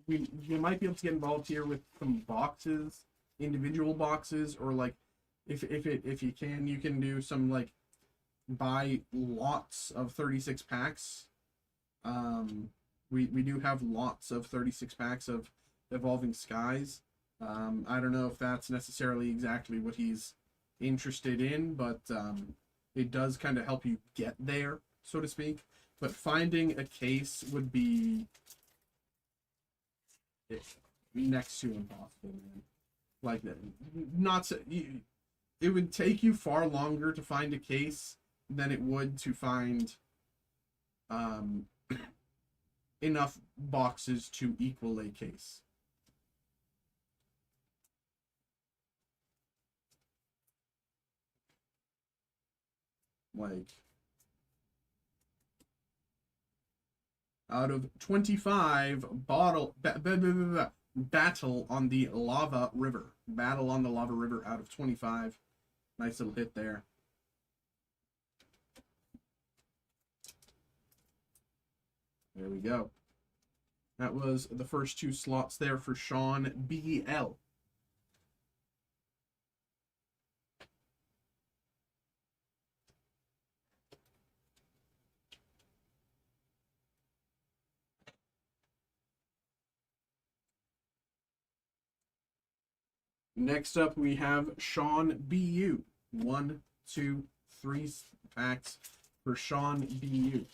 We might be able to get involved here with some boxes, individual boxes, or like if you can do some like buy lots of 36 packs. We do have lots of 36 packs of Evolving Skies. I don't know if that's necessarily exactly what he's interested in, but it does kind of help you get there, so to speak. But finding a case would be next to impossible, man. Like, not so, it would take you far longer to find a case than it would to find enough boxes to equal a case. Like, out of 25, Battle on the Lava River. Battle on the Lava River out of 25. Nice little hit there. There we go. That was the first 2 slots there for Sean BL. Next up, we have Sean BU. 1, 2, 3 packs for Sean BU.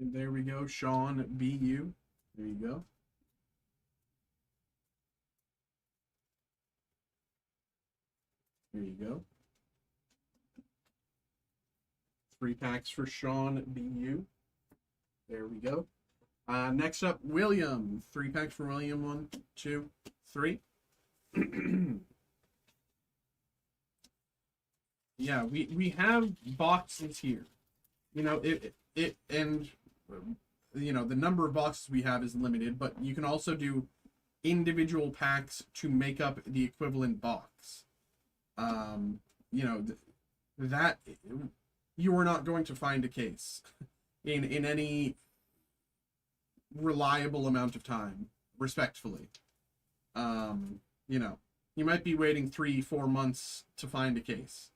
And there we go, Sean BU. There you go. There you go. 3 packs for Sean BU. There we go. Next up, William. 3 packs for William. 1, 2, 3. Yeah, we have boxes here. You know, and you know, the number of boxes we have is limited, but you can also do individual packs to make up the equivalent box. You know, that you are not going to find a case in any reliable amount of time, respectfully. You know, you might be waiting 3-4 months to find a case.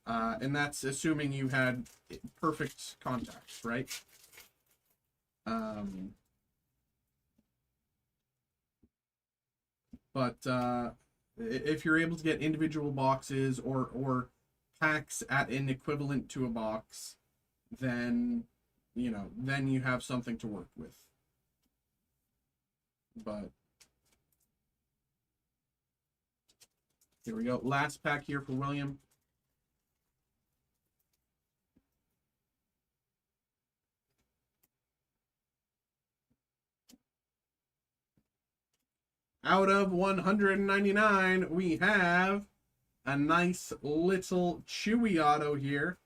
And that's assuming you had perfect contacts, right? But if you're able to get individual boxes or packs at an equivalent to a box, then, you know, then you have something to work with. But here we go. Last pack here for William. Out of 199, we have a nice little Chewy auto here.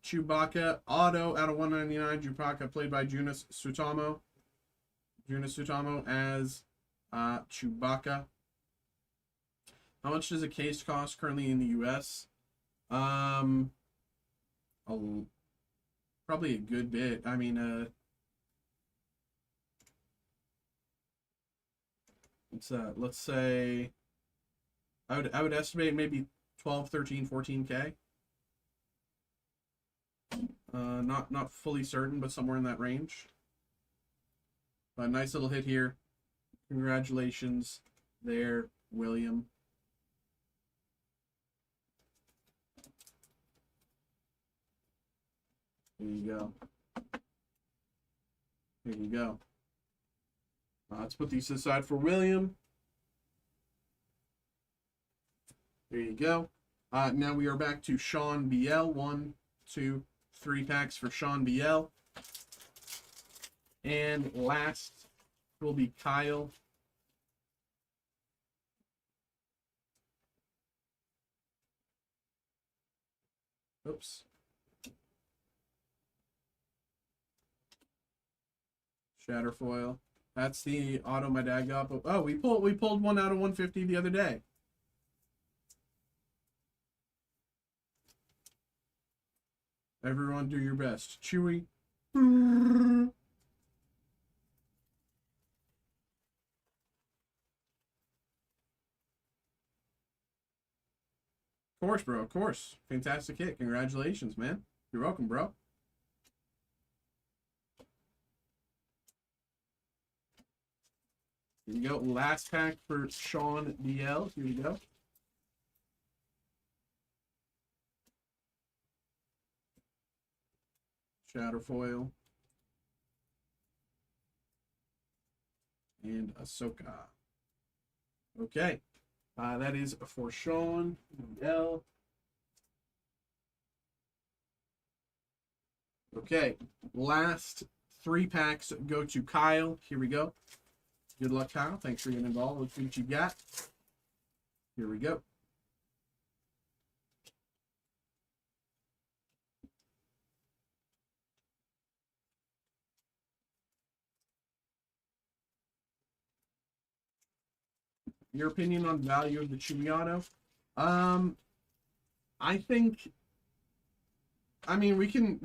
Chewbacca auto out of 199. Chewbacca played by Junis Sutamo. Junis Sutamo as Chewbacca. How much does a case cost currently in the US? Probably a good bit. I mean, let's say I would estimate maybe 12, 13, 14K. Not fully certain, but somewhere in that range. But nice little hit here. Congratulations there, William. There you go. There you go. Let's put these aside for William. There you go. Now we are back to Sean BL. 1, 2, 3 packs for Sean BL. And last will be Kyle. Oops. Shatterfoil. That's the auto my dad got. But, oh, we pulled one out of 150 the other day. Everyone do your best. Chewy. Of course, bro. Of course. Fantastic hit. Congratulations, man. You're welcome, bro. Here we go. Last pack for Sean DL. Here we go. Shatterfoil. And Ahsoka. Okay. That is for Sean DL. Okay. Last 3 packs go to Kyle. Here we go. Good luck, Kyle. Thanks for getting involved. Let's see what you got. Here we go. Your opinion on value of the Chibiano? I think. I mean, we can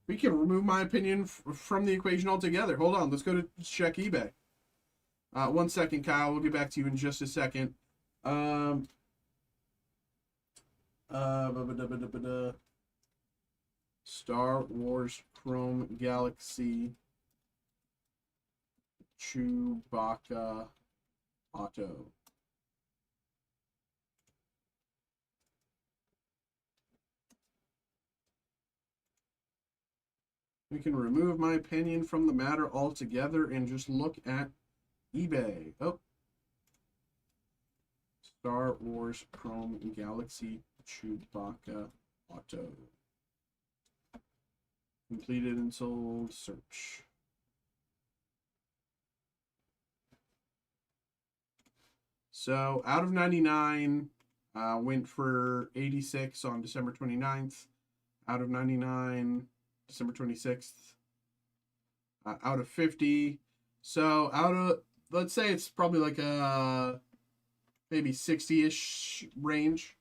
remove my opinion from the equation altogether. Hold on, let's go to check eBay. 1 second, Kyle. We'll get back to you in just a second. Star Wars Chrome Galaxy Chewbacca Auto. We can remove my opinion from the matter altogether and just look at eBay. Oh. Star Wars Chrome Galaxy Chewbacca Auto. Completed and sold. Search. So out of 99, went for 86 on December 29th. Out of 99, December 26th. Out of 50. So out of, let's say it's probably like a maybe 60-ish range.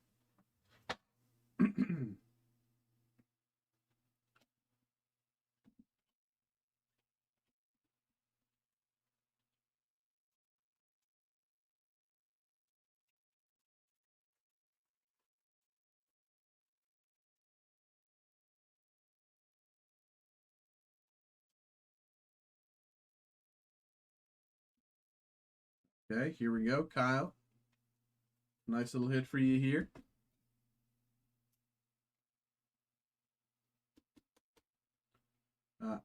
Okay, here we go, Kyle. Nice little hit for you here.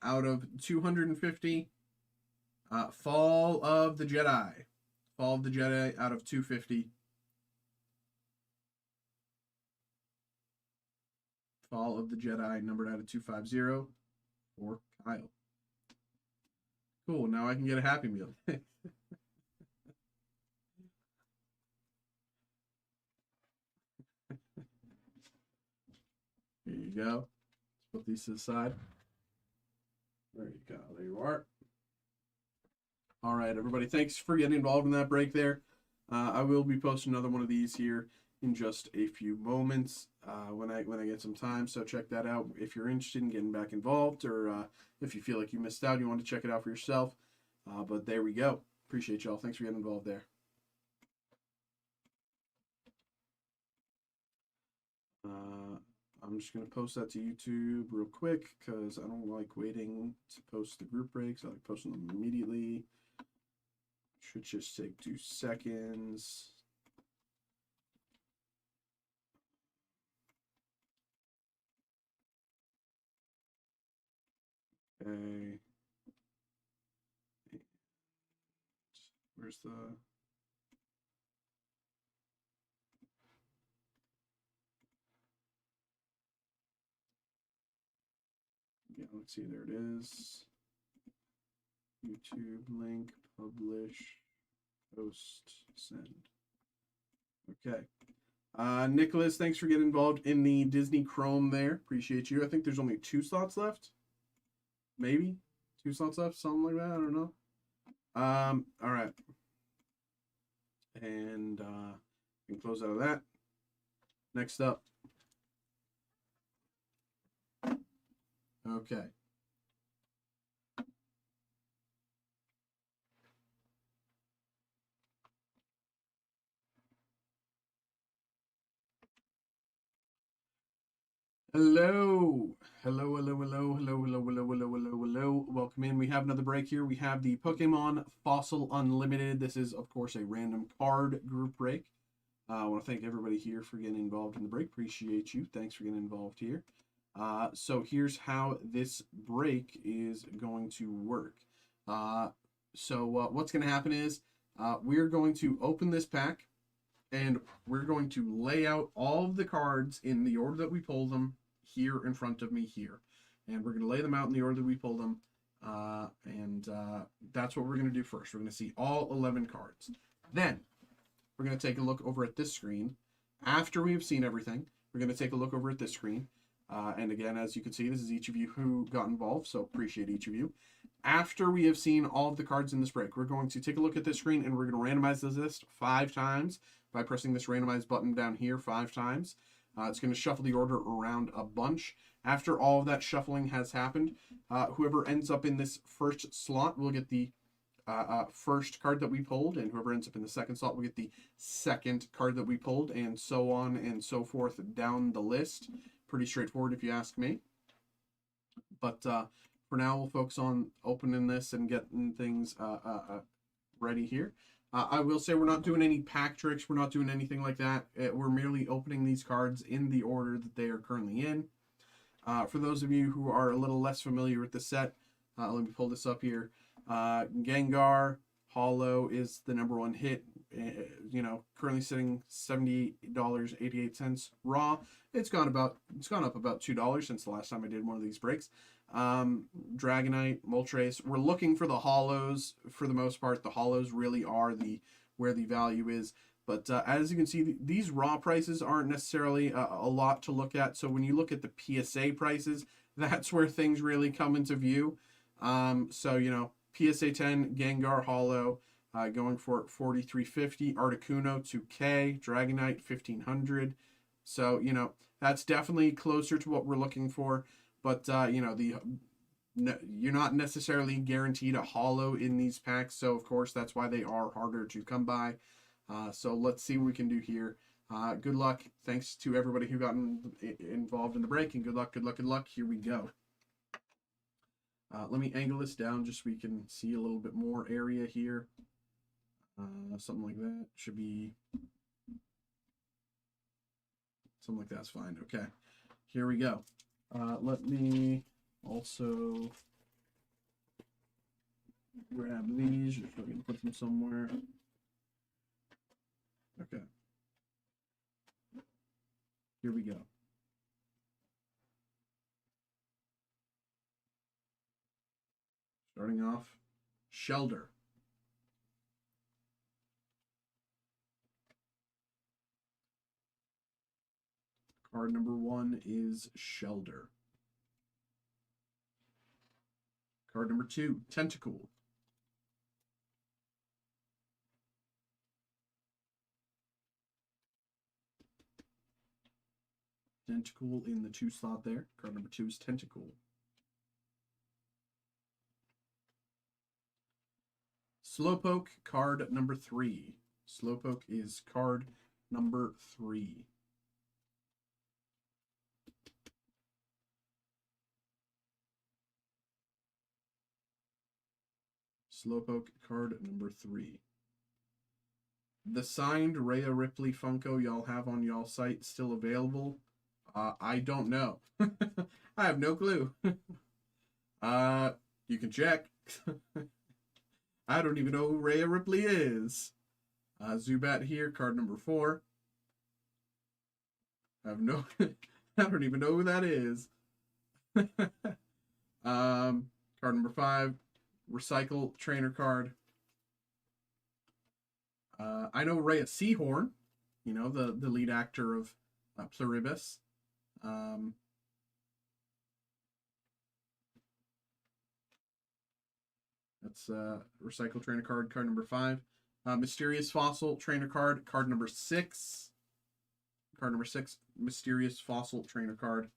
Out of 250, Fall of the Jedi. Fall of the Jedi out of 250. Fall of the Jedi numbered out of 250 for Kyle. Cool, now I can get a Happy Meal. Here you go. Let's put these to the side. There you go. There you are. All right, everybody. Thanks for getting involved in that break there. I will be posting another one of these here in just a few moments when I get some time. So check that out if you're interested in getting back involved, or if you feel like you missed out, you want to check it out for yourself. But there we go. Appreciate y'all. Thanks for getting involved there. I'm just going to post that to YouTube real quick because I don't like waiting to post the group breaks. I like posting them immediately. Should just take 2 seconds. Okay. Where's the... Yeah, let's see, there it is. YouTube link, publish, post, send. Okay. Nicholas, thanks for getting involved in the Disney Chrome there. Appreciate you. I think there's only 2 slots left. Maybe 2 slots left, something like that. I don't know. All right. And we can close out of that. Next up. Okay. Hello. Hello, hello, hello, hello, hello, hello, hello, hello, hello. Welcome in. We have another break here. We have the Pokemon Fossil Unlimited. This is, of course, a random card group break. I want to thank everybody here for getting involved in the break. Appreciate you. Thanks for getting involved here. So here's how this break is going to work. What's going to happen is we're going to open this pack and we're going to lay out all of the cards in the order that we pulled them here in front of me here. And we're going to lay them out in the order that we pulled them. That's what we're going to do first. We're going to see all 11 cards. Then we're going to take a look over at this screen. After we have seen everything, we're going to take a look over at this screen. And again, as you can see, this is each of you who got involved, so appreciate each of you. After we have seen all of the cards in this break, we're going to take a look at this screen and we're going to randomize this list 5 times by pressing this randomize button down here 5 times. It's going to shuffle the order around a bunch. After all of that shuffling has happened, whoever ends up in this first slot will get the first card that we pulled, and whoever ends up in the second slot will get the second card that we pulled, and so on and so forth down the list. Pretty straightforward if you ask me. But for now, we'll focus on opening this and getting things ready here. I will say we're not doing any pack tricks. We're not doing anything like that. We're merely opening these cards in the order that they are currently in. For those of you who are a little less familiar with the set, let me pull this up here. Gengar Hollow is the #1 hit. Currently sitting $78.88 raw. It's gone up about $2 since the last time I did one of these breaks. Dragonite, Moltres. We're looking for the hollows for the most part. The hollows really are where the value is. But as you can see, these raw prices aren't necessarily a lot to look at. So when you look at the PSA prices, that's where things really come into view. PSA 10 Gengar Hollow going for $43.50. Articuno 2K, Dragonite 1500. So that's definitely closer to what we're looking for. But you're not necessarily guaranteed a hollow in these packs. So of course that's why they are harder to come by. So let's see what we can do here. Good luck. Thanks to everybody who got involved in the break, and good luck, good luck, good luck. Here we go. Let me angle this down just so we can see a little bit more area here. Something like that should be. Something like that's fine. Okay, here we go. Let me also grab these. Just going to put them somewhere. Okay. Here we go. Starting off, Shelter. Card #1 is Shelter. Card #2, Tentacool. Tentacool in the 2 slot there. Card #2 is Tentacool. Slowpoke, card #3. Slowpoke is card #3. Slowpoke, card #3. The signed Rhea Ripley Funko y'all have on y'all site still available? I don't know. I have no clue. You can check. I don't even know who Rhea Ripley is. Zubat here, card #4. I have no. I don't even know who that is. Card #5, Recycle Trainer card. I know Rhea Seahorn, the lead actor of Pluribus. That's Recycle Trainer card, card #5. Mysterious Fossil Trainer card, card #6. Card #6, Mysterious Fossil Trainer card.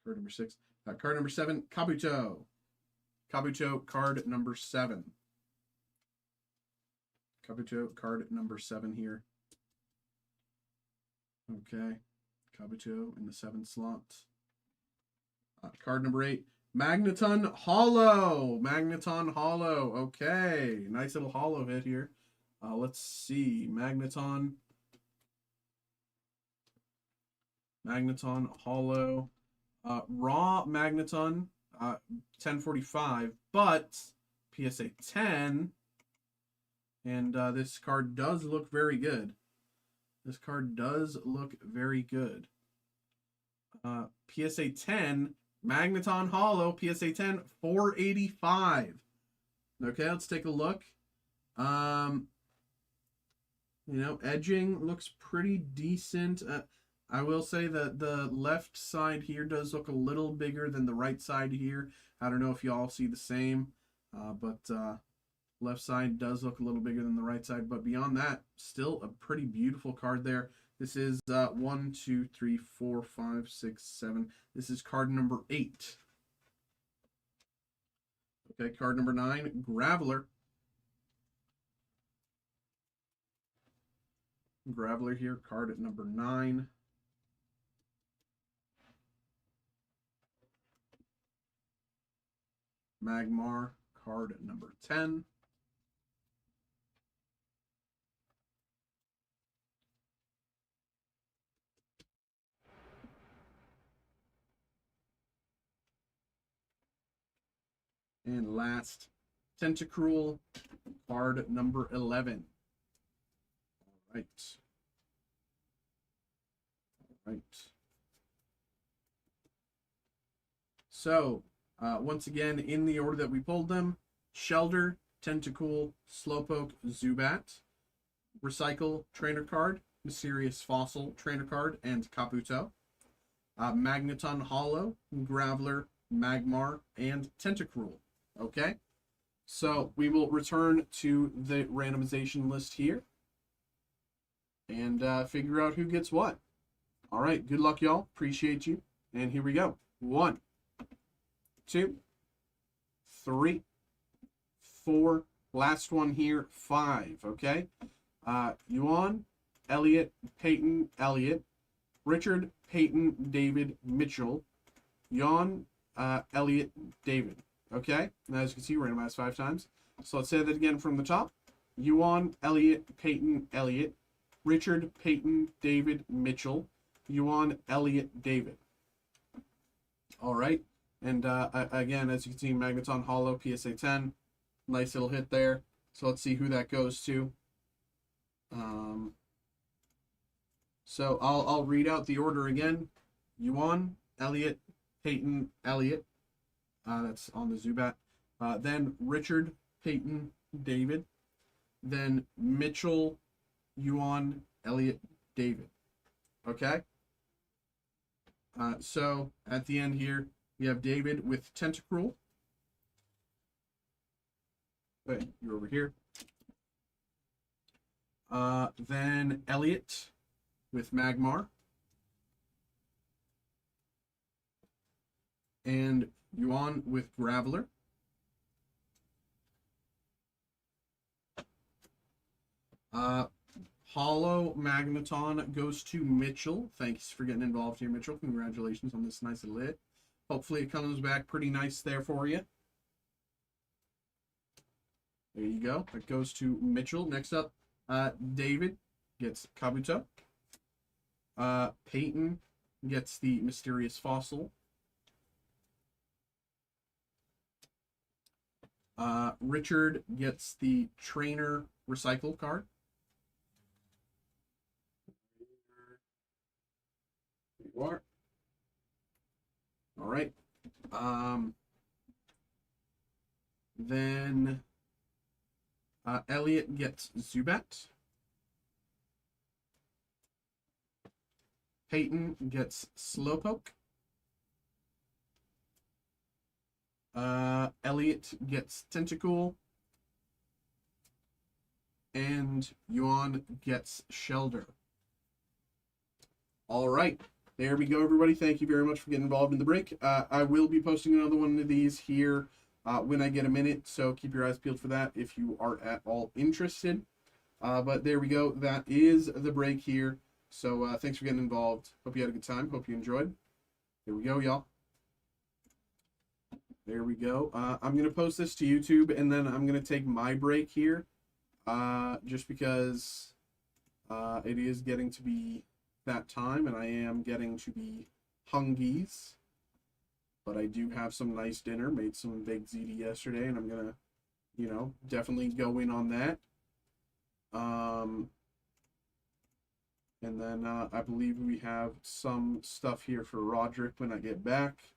Card #6. Card #7, Kabuto. Kabuto, card #7. Kabuto, card #7 here. Okay. Kabuto in the 7th slot. Card number 8. Magneton Hollow. Magneton Hollow. Okay. Nice little hollow hit here. Let's see. Magneton Hollow. Raw Magneton. 1045. But PSA 10. And this card does look very good. This card does look very good. PSA 10. Magneton Hollow, PSA 10, 485. Okay, let's take a look. You know, edging looks pretty decent. I will say that the left side here does look a little bigger than the right side here. I don't know if you all see the same, but left side does look a little bigger than the right side. But beyond that, still a pretty beautiful card there. This is 1, 2, 3, 4, 5, 6, 7. This is card number 8. Okay, card number 9, Graveler. Graveler here, card at number 9. Magmar, card at number 10. And last, Tentacruel, card number 11. All right. All right. So, once again, in the order that we pulled them, Shelter, Tentacool, Slowpoke, Zubat, Recycle, Trainer Card, Mysterious Fossil, Trainer Card, and Kabuto. Magneton Hollow, Graveler, Magmar, and Tentacruel. Okay, so we will return to the randomization list here and figure out who gets what. All right, good luck, y'all. Appreciate you. And here we go. 1, 2, 3, 4. Last one here, 5. Okay, Yuan, Elliot, Peyton, Elliot, Richard, Peyton, David, Mitchell, Yuan, Elliot, David. Okay, now as you can see, randomized 5 times. So let's say that again from the top. Yuan, Elliot, Peyton, Elliot, Richard, Peyton, David, Mitchell, Yuan, Elliot, David. All right, and again, as you can see, Magneton Hollow, PSA 10. Nice little hit there. So let's see who that goes to. So I'll read out the order again. Yuan, Elliot, Peyton, Elliot. That's on the Zubat. Then Richard, Peyton, David. Then Mitchell, Yuan, Elliot, David. Okay? So at the end here, we have David with Tentacruel. Wait, you're over here. Then Elliot with Magmar. And Yuan with Graveler. Hollow Magneton goes to Mitchell. Thanks for getting involved here, Mitchell. Congratulations on this nice little hit. Hopefully it comes back pretty nice there for you. There you go. That goes to Mitchell. Next up, David gets Kabuto. Peyton gets the Mysterious Fossil. Richard gets the Trainer Recycle card. There you are. All right. Then Elliot gets Zubat. Peyton gets Slowpoke. Elliot gets Tentacool. And Yuan gets Shelter. All right. There we go, everybody. Thank you very much for getting involved in the break. I will be posting another one of these here when I get a minute, so keep your eyes peeled for that if you are at all interested. But there we go. That is the break here. So thanks for getting involved. Hope you had a good time. Hope you enjoyed. Here we go, y'all. There we go. I'm going to post this to YouTube, and then I'm going to take my break here, just because it is getting to be that time, and I am getting to be hungies. But I do have some nice dinner. Made some baked ziti yesterday, and I'm going to, you know, definitely go in on that. And then I believe we have some stuff here for Roderick when I get back.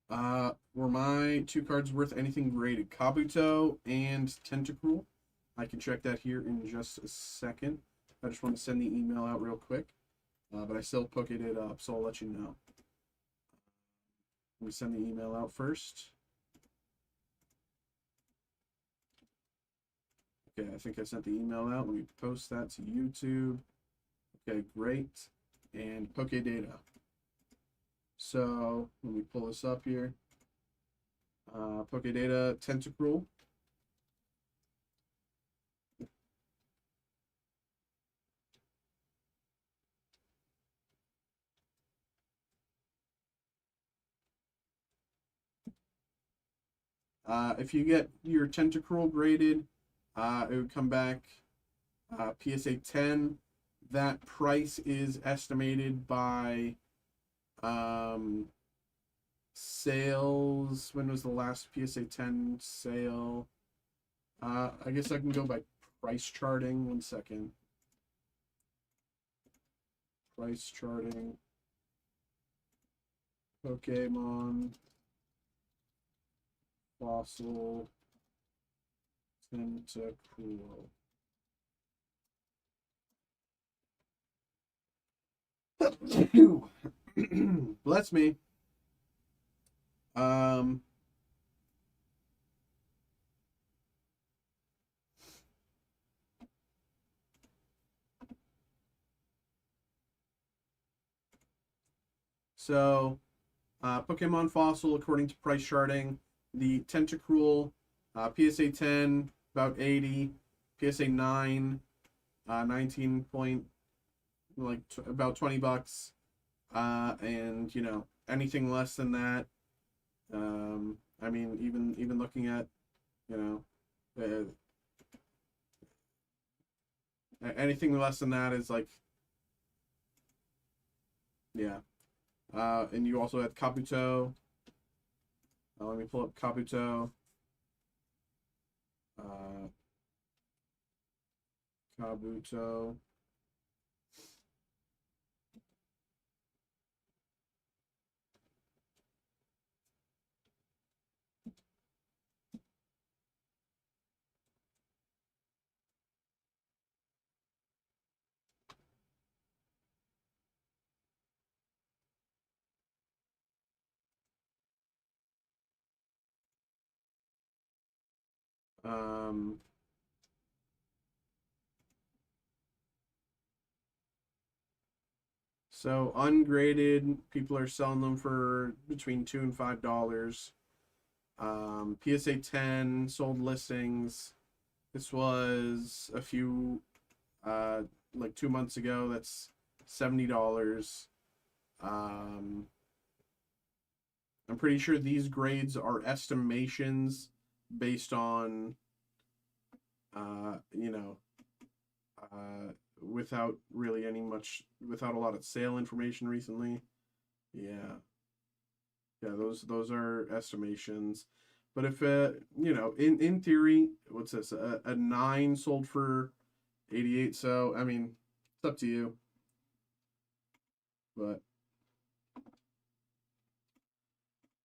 Were my 2 cards worth anything graded? Kabuto and Tentacruel. I can check that here in just a second. I just want to send the email out real quick. But I still poked it up, so I'll let you know. Let me send the email out first. Okay, I think I sent the email out. Let me post that to YouTube. Okay, great. And Pokédata. So let me pull this up here. Pokédata Tentacruel. If you get your Tentacruel graded, it would come back PSA 10. That price is estimated by sales. When was the last PSA 10 sale? I guess I can go by price charting. 1 second. Price charting. Pokemon Fossil Tentacruel. Bless me. So, Pokemon Fossil, according to price charting, the Tentacruel, PSA 10, about 80, PSA 9, 19 point, like about $20, and you know, anything less than that, I mean, even looking at, you know, anything less than that is like, yeah. And you also had Kabuto. Let me pull up Kabuto. Kabuto. So ungraded, people are selling them for between $2 and $5. PSA 10 sold listings. This was a few, like 2 months ago. That's $70. I'm pretty sure these grades are estimations based on, you know, without really without a lot of sale information recently. Yeah, those are estimations. But if you know, in theory, what's this? A 9 sold for 88. So I mean, it's up to you. But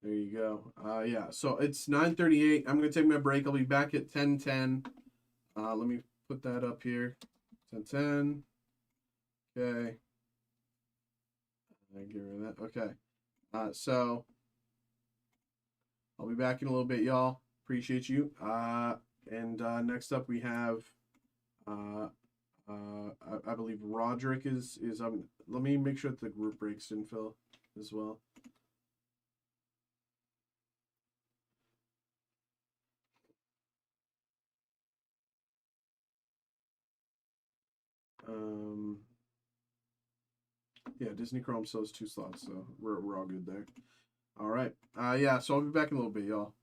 there you go. Yeah. So it's 9:38. I'm gonna take my break. I'll be back at 10:10. Let me put that up here. 10:10. Okay. Get rid of that. Okay. So I'll be back in a little bit, y'all. Appreciate you. And next up we have, I believe Roderick is let me make sure that the group breaks didn't fill as well. Yeah, Disney Chrome sells 2 slots, so we're all good there. All right. Yeah, so I'll be back in a little bit, y'all.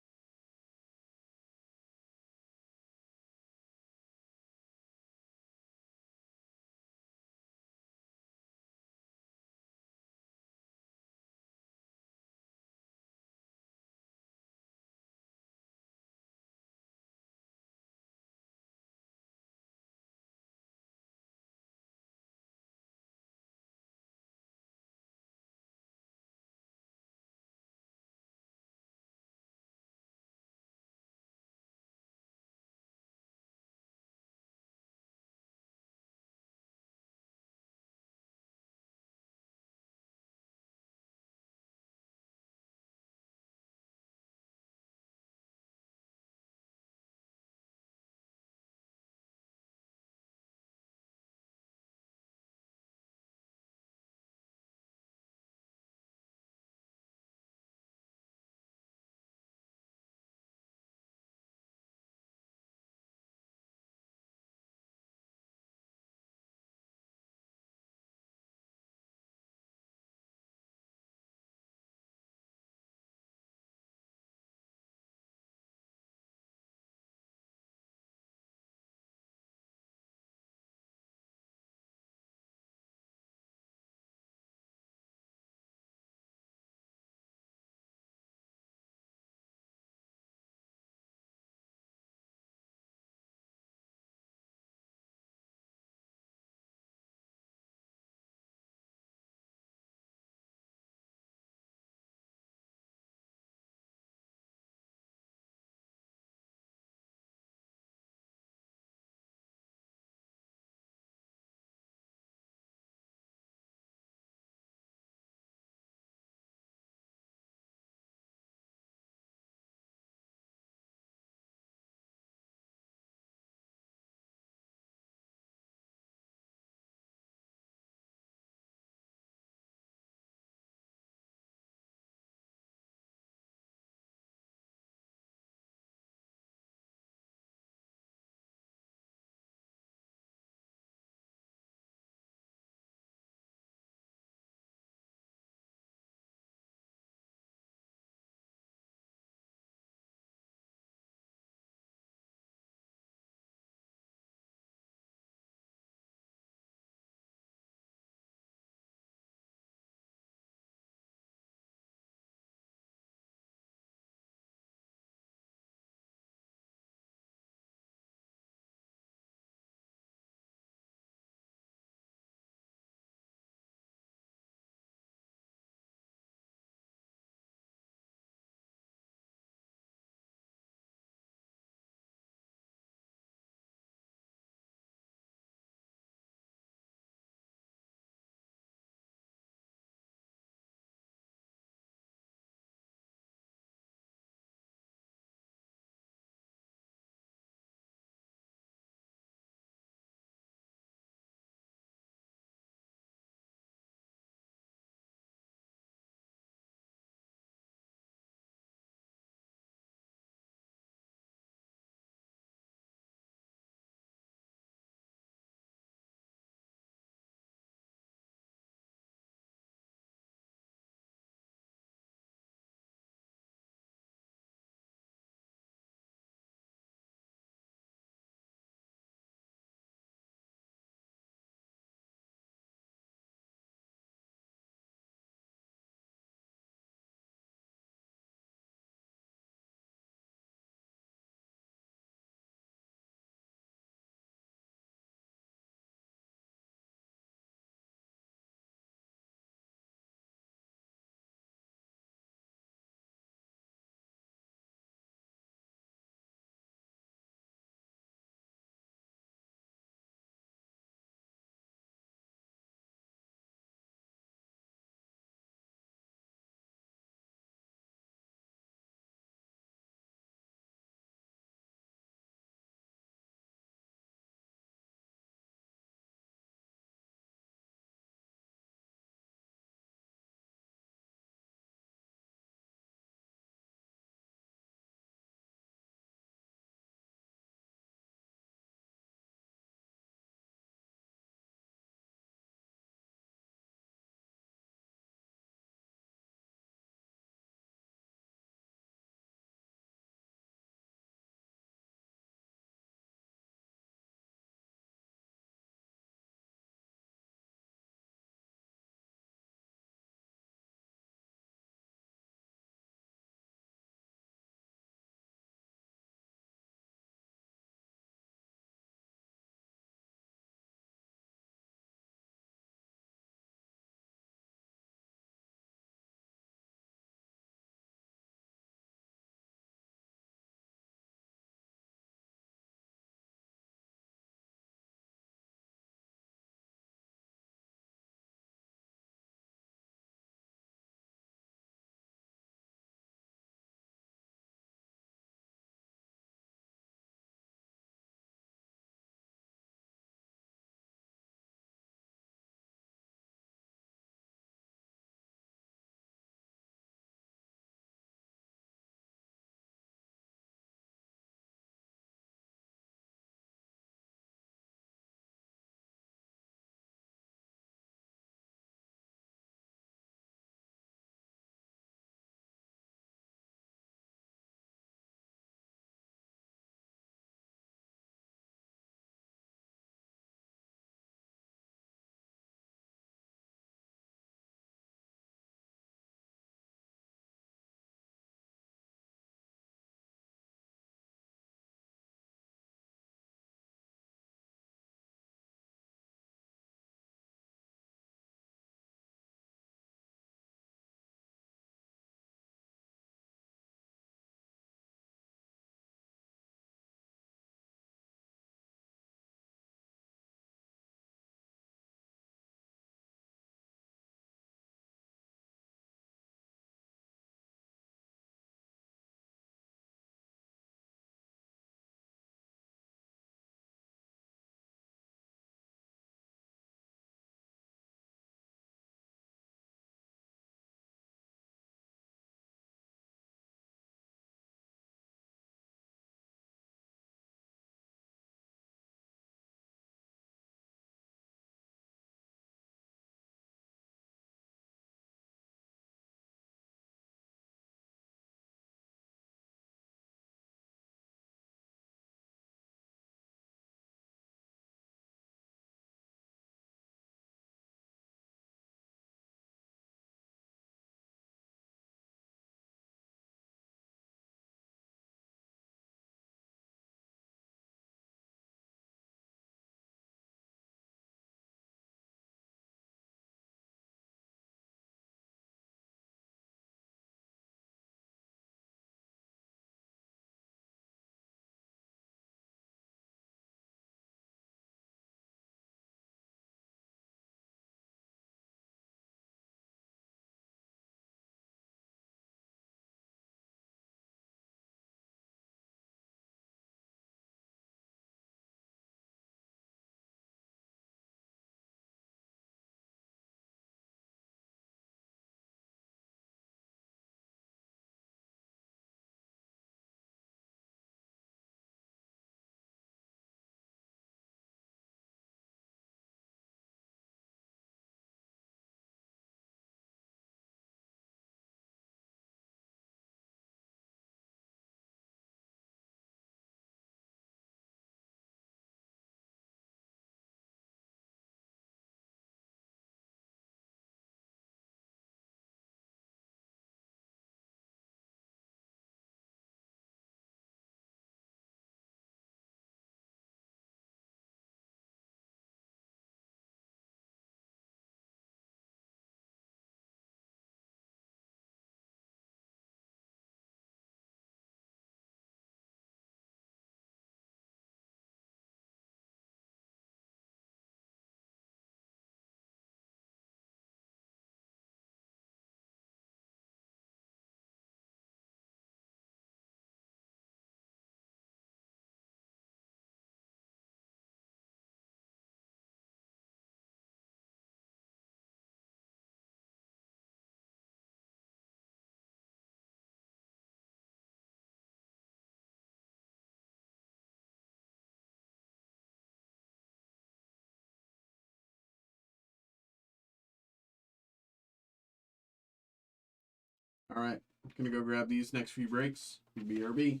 All right, I'm gonna go grab these next few breaks. BRB.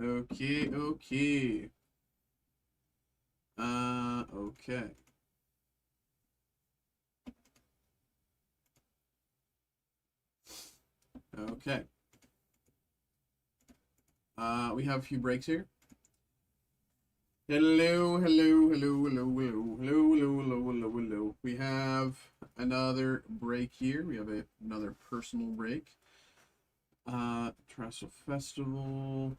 Okay, okay. Okay. Okay. We have a few breaks here. Hello, hello, hello, hello, hello, hello, hello, hello, hello, hello. We have another break here. We have another personal break. Trestle Festival.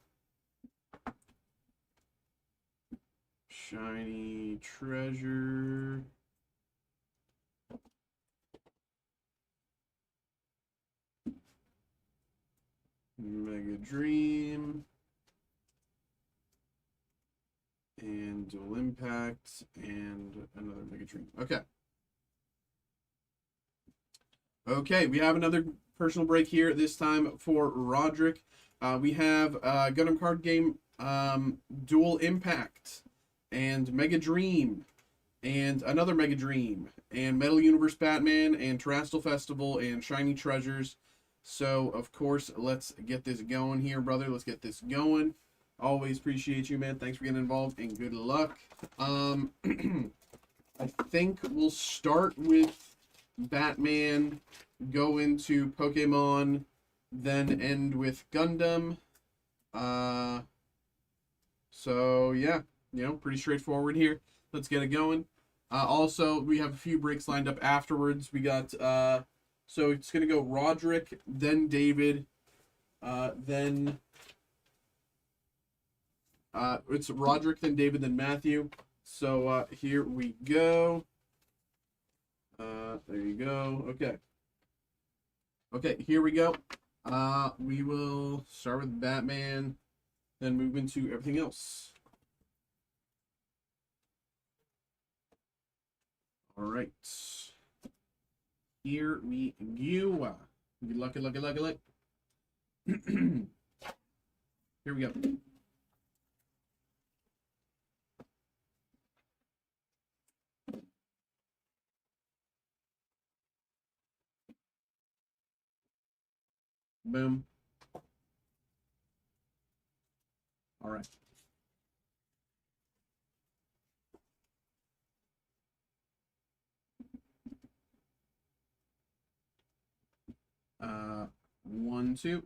Shiny Treasure. Mega Dream. And Dual Impact. And another Mega Dream. Okay. Okay, we have another personal break here, this time for Roderick. We have Gundam card game, Dual Impact, and Mega Dream, and another Mega Dream, and Metal Universe Batman, and Terrestrial Festival, and Shiny Treasures. So, of course, let's get this going here, brother. Let's get this going. Always appreciate you, man. Thanks for getting involved, and good luck. I think we'll start with Batman, go into Pokemon, then end with Gundam. So yeah, pretty straightforward here. Let's get it going. Also, we have a few breaks lined up afterwards. We got so it's gonna go Roderick, then David, then it's Roderick, then David, then Matthew. So here we go. There you go. Okay. Okay, here we go. We will start with Batman, then move into everything else. All right. Here we go. Good luck, good luck, good luck, good luck. Here we go. Boom. All right. One, two.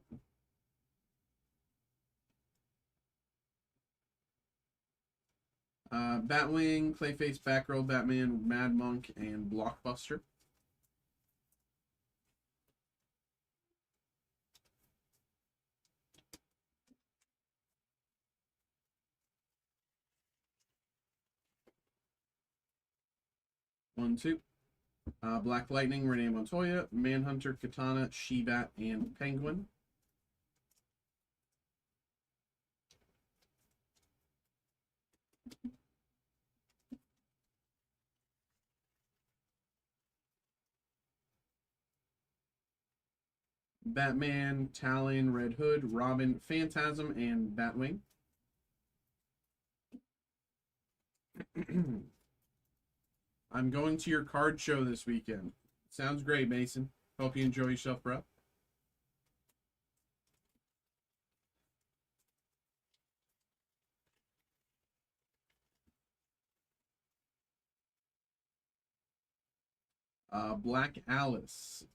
Batwing, Clayface, Batgirl, Batman, Mad Monk, and Blockbuster. One, two. Black Lightning, Renee Montoya, Manhunter, Katana, She-Bat, and Penguin. Batman, Talon, Red Hood, Robin, Phantasm, and Batwing. I'm going to your card show this weekend. Sounds great, Mason. Hope you enjoy yourself, bro. Black Alice,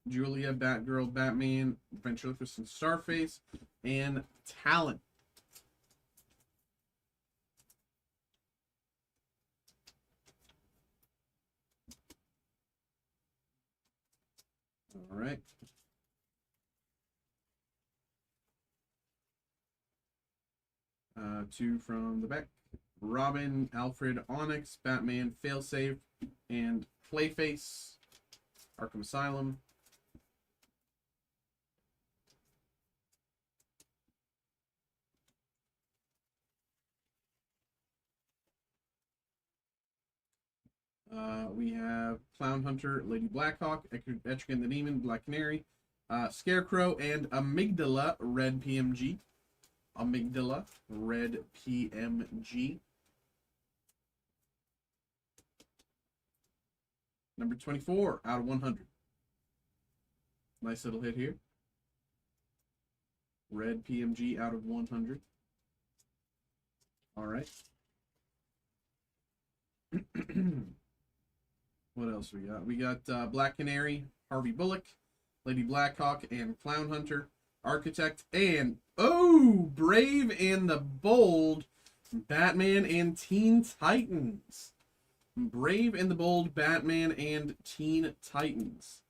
Julia, Batgirl, Batman, Ventriloquist, and Starface, and Talon. All right. Two from the back. Robin, Alfred, Onyx, Batman, Failsafe, and Clayface, Arkham Asylum. We have Clown Hunter, Lady Blackhawk, Etrigan the Demon, Black Canary, Scarecrow, and Amygdala, Red PMG. Amygdala, Red PMG. Number 24 out of 100. Nice little hit here. Red PMG out of 100. All right. What else we got? We got Black Canary, Harvey Bullock, Lady Blackhawk, and Clown Hunter, Architect, and Brave and the Bold, Batman and Teen Titans. Brave and the Bold, Batman and Teen Titans.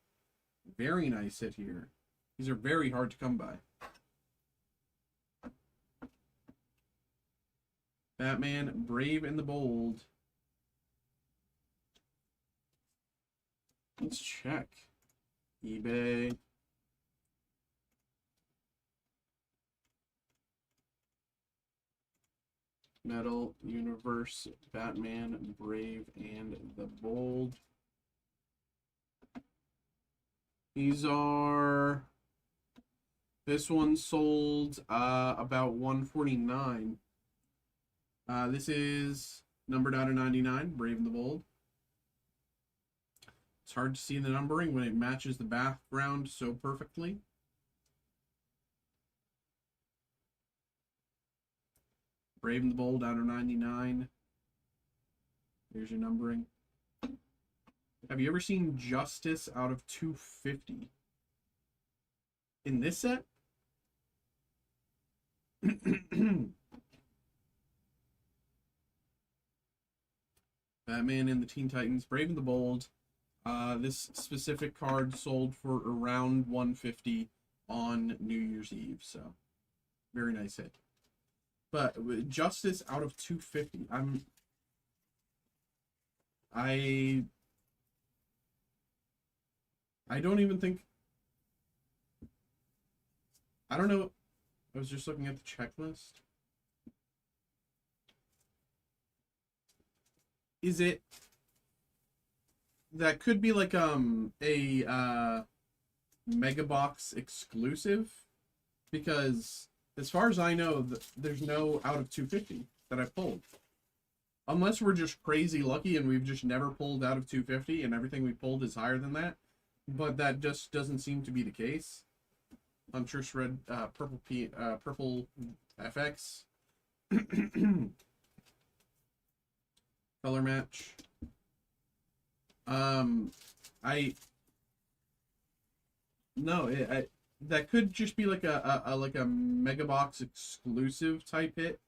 Very nice hit here. These are very hard to come by. Batman, Brave and the Bold. Let's check. eBay. Metal Universe, Batman, Brave and the Bold. These are... This one sold about $149. This is numbered out of 99, Brave and the Bold. It's hard to see the numbering when it matches the background so perfectly. Brave and the Bold out of 99. Here's your numbering. Have you ever seen Justice out of 250? In this set? Batman and the Teen Titans, Brave and the Bold. This specific card sold for around $150 on New Year's Eve, so very nice hit. But Justice out of 250, I don't even think, I don't know. I was just looking at the checklist. Is it, that could be like a Mega Box exclusive, because as far as I know, there's no out of 250 that I pulled. Unless we're just crazy lucky and we've just never pulled out of 250 and everything we pulled is higher than that. But that just doesn't seem to be the case. Huntress Red, Purple FX. Color match. That could just be like a Mega Box exclusive type hit.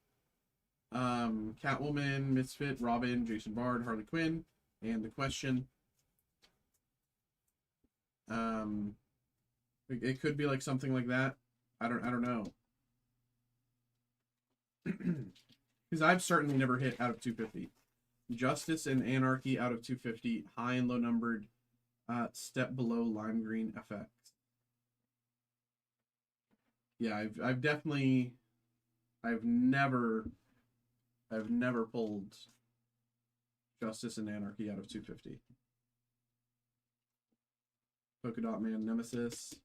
Catwoman, Misfit, Robin, Jason Bard, Harley Quinn, and The Question. It could be like something like that. I don't know. Because I've certainly never hit out of 250. Justice and Anarchy out of 250, high and low numbered, step below lime green FX. Yeah, I've never pulled Justice and Anarchy out of 250. Polka Dot Man Nemesis.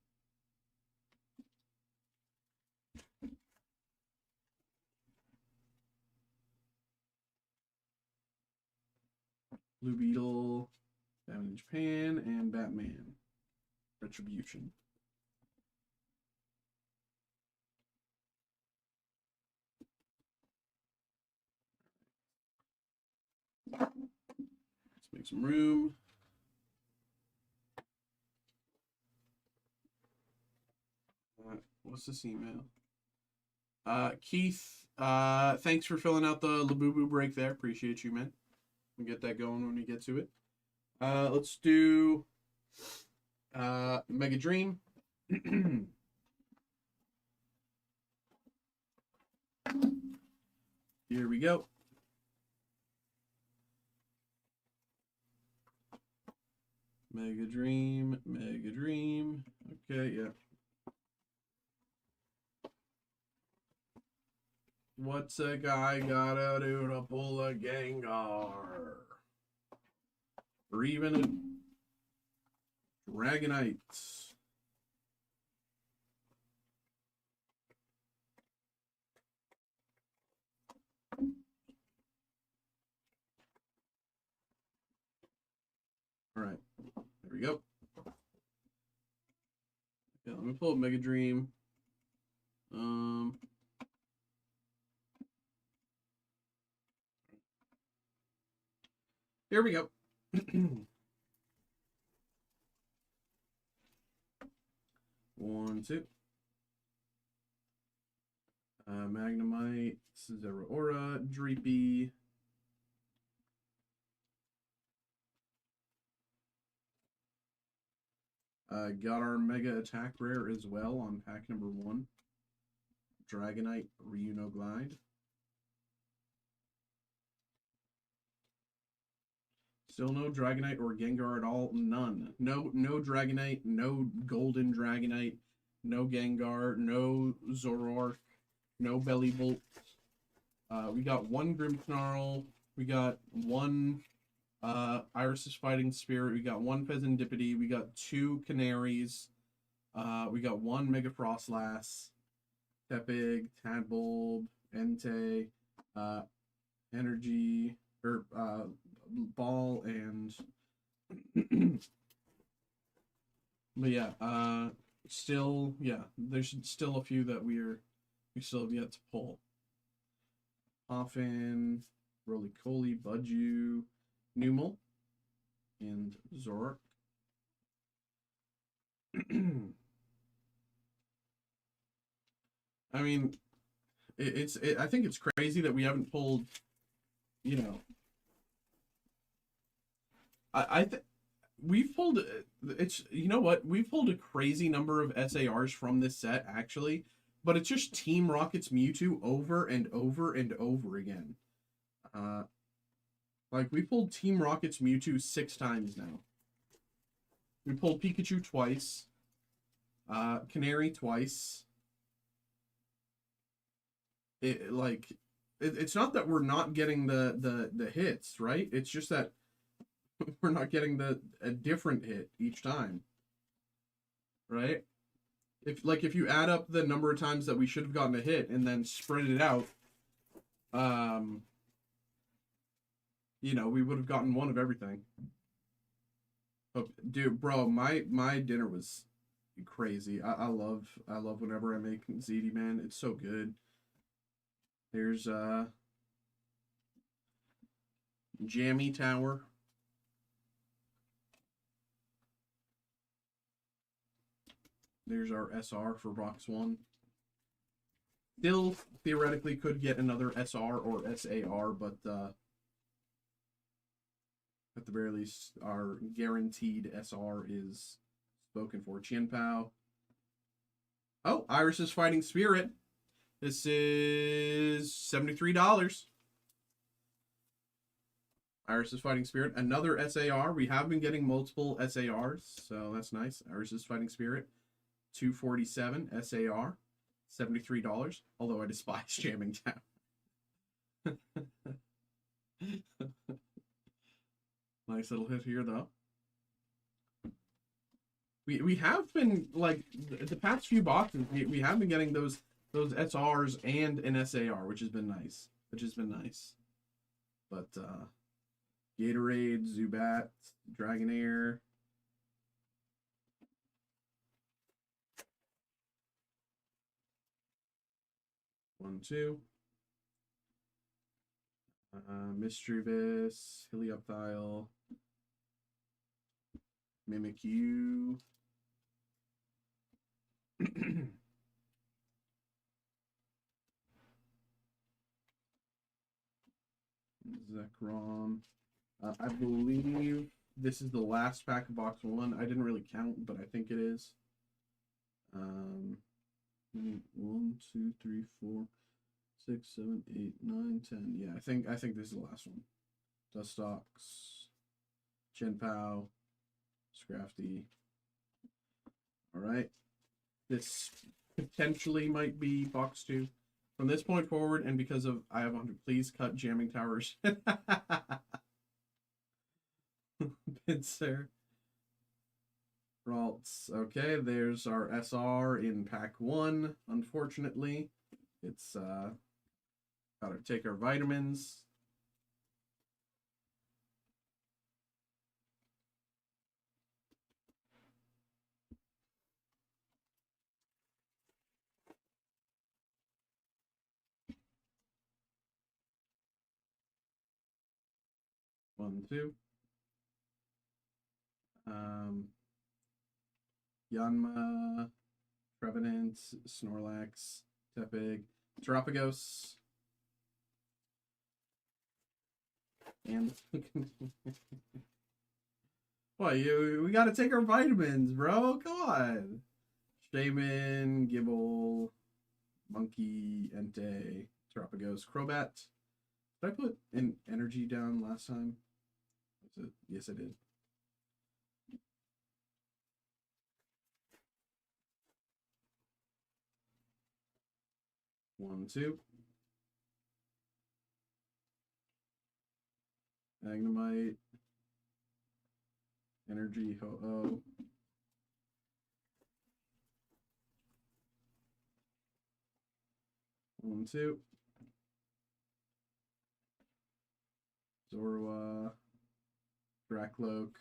Blue Beetle, Batman in Japan, and Batman Retribution. Let's make some room. What's this email? Keith, thanks for filling out the Labubu break there. Appreciate you, man. We'll get that going when we get to it. Let's do Mega Dream. Here we go. Mega Dream, Mega Dream. Okay, yeah. What's a guy gotta do to pull a Gengar? Or even a Dragonite. All right, there we go. Yeah, let me pull up Mega Dream. Here we go. One, two. Magnemite, Zeraora, Dreepy. Got our Mega Attack Rare as well on pack number 1. Dragonite, Glide. Still no Dragonite or Gengar at all. None. No Dragonite, no Golden Dragonite, no Gengar, no Zoroark, no Bellibolt. We got one Grimmsnarl. We got one Iris's Fighting Spirit. We got one Pheasantipity. We got 2 Canaries. We got one Mega Frostlass, Tepig, Tadbulb, Entei, Energy, or Ball, and but yeah, still, yeah, there's still a few that we still have yet to pull. Poffin, Roly-Poly, Budju, Numel, and Zoroark. I mean, I think it's crazy that we haven't pulled, you know, we've pulled, it's, you know what, we've pulled a crazy number of SARs from this set, actually, but it's just Team Rocket's Mewtwo over and over and over again. Like, we pulled Team Rocket's Mewtwo 6 times now. We pulled Pikachu twice, Canary twice. It's not that we're not getting the hits, right? It's just that we're not getting a different hit each time, right? If you add up the number of times that we should have gotten a hit and then spread it out, you know, we would have gotten one of everything. Oh, dude, bro, my dinner was crazy. I love whenever I make ziti, man. It's so good. There's Jammy Tower. There's our SR for box 1. Still theoretically could get another SR or SAR, but at the very least, our guaranteed SR is spoken for. Chien-Pao. Oh, Iris's Fighting Spirit. This is $73. Iris's Fighting Spirit. Another SAR. We have been getting multiple SARs, so that's nice. Iris's Fighting Spirit. $247 SAR. $73. Although I despise jamming down. Nice little hit here, though. We have been, like, the past few boxes, we have been getting those SRs and an SAR, which has been nice. But Gatorade, Zubat, Dragonair. One, two. Mischievous, Helioptile, Mimikyu. Zekrom. I believe this is the last pack of box 1. I didn't really count, but I think it is. 1, 2, 3, 4, 6, 7, 8, 9, 10. Yeah, I think this is the last one. Dustox, Chien-Pao, Scrafty. All right. This potentially might be box 2. From this point forward, and because of I have 100, please cut jamming towers. Pinsir. Ralts. Okay, there's our SR in pack 1. Unfortunately, it's gotta take our vitamins. 1, 2. Yanma, Trevenant, Snorlax, Tepig, Terapagos, and what, we gotta take our vitamins, bro. Come on. Shaman, Gibble, Monkey, Entei, Terapagos, Crobat. Did I put an energy down last time? Yes, I did. One, two. Magnemite. Energy, Ho-Oh. One, two. Zorua. Drakloak.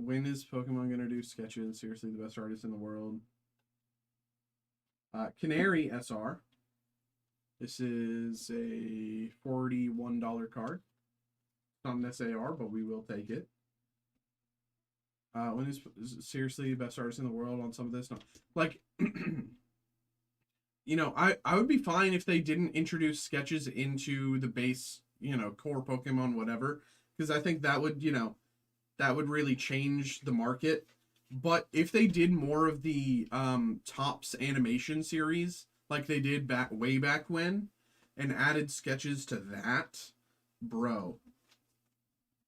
When is Pokemon gonna do sketches? Seriously, the best artist in the world. Canary SR. This is a $41 card. It's not an SAR, but we will take it. When is seriously the best artist in the world on some of this? No, like, you know, I would be fine if they didn't introduce sketches into the base, you know, core Pokemon, whatever, because I think that would, you know, that would really change the market. But if they did more of the Topps animation series, like they did way back when, and added sketches to that, bro,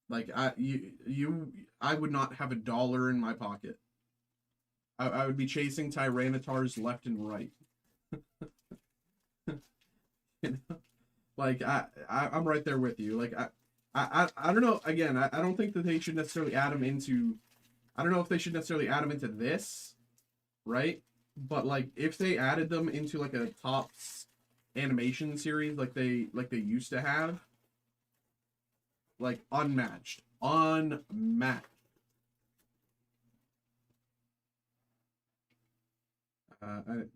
like I would not have $1 in my pocket. I would be chasing Tyrannitars left and right. You know? Like I'm right there with you. Like I don't know. Again, I don't think that they should necessarily add them into. I don't know if they should necessarily add them into this, right? But like if they added them into like a Topps animation series, like they used to have, like unmatched.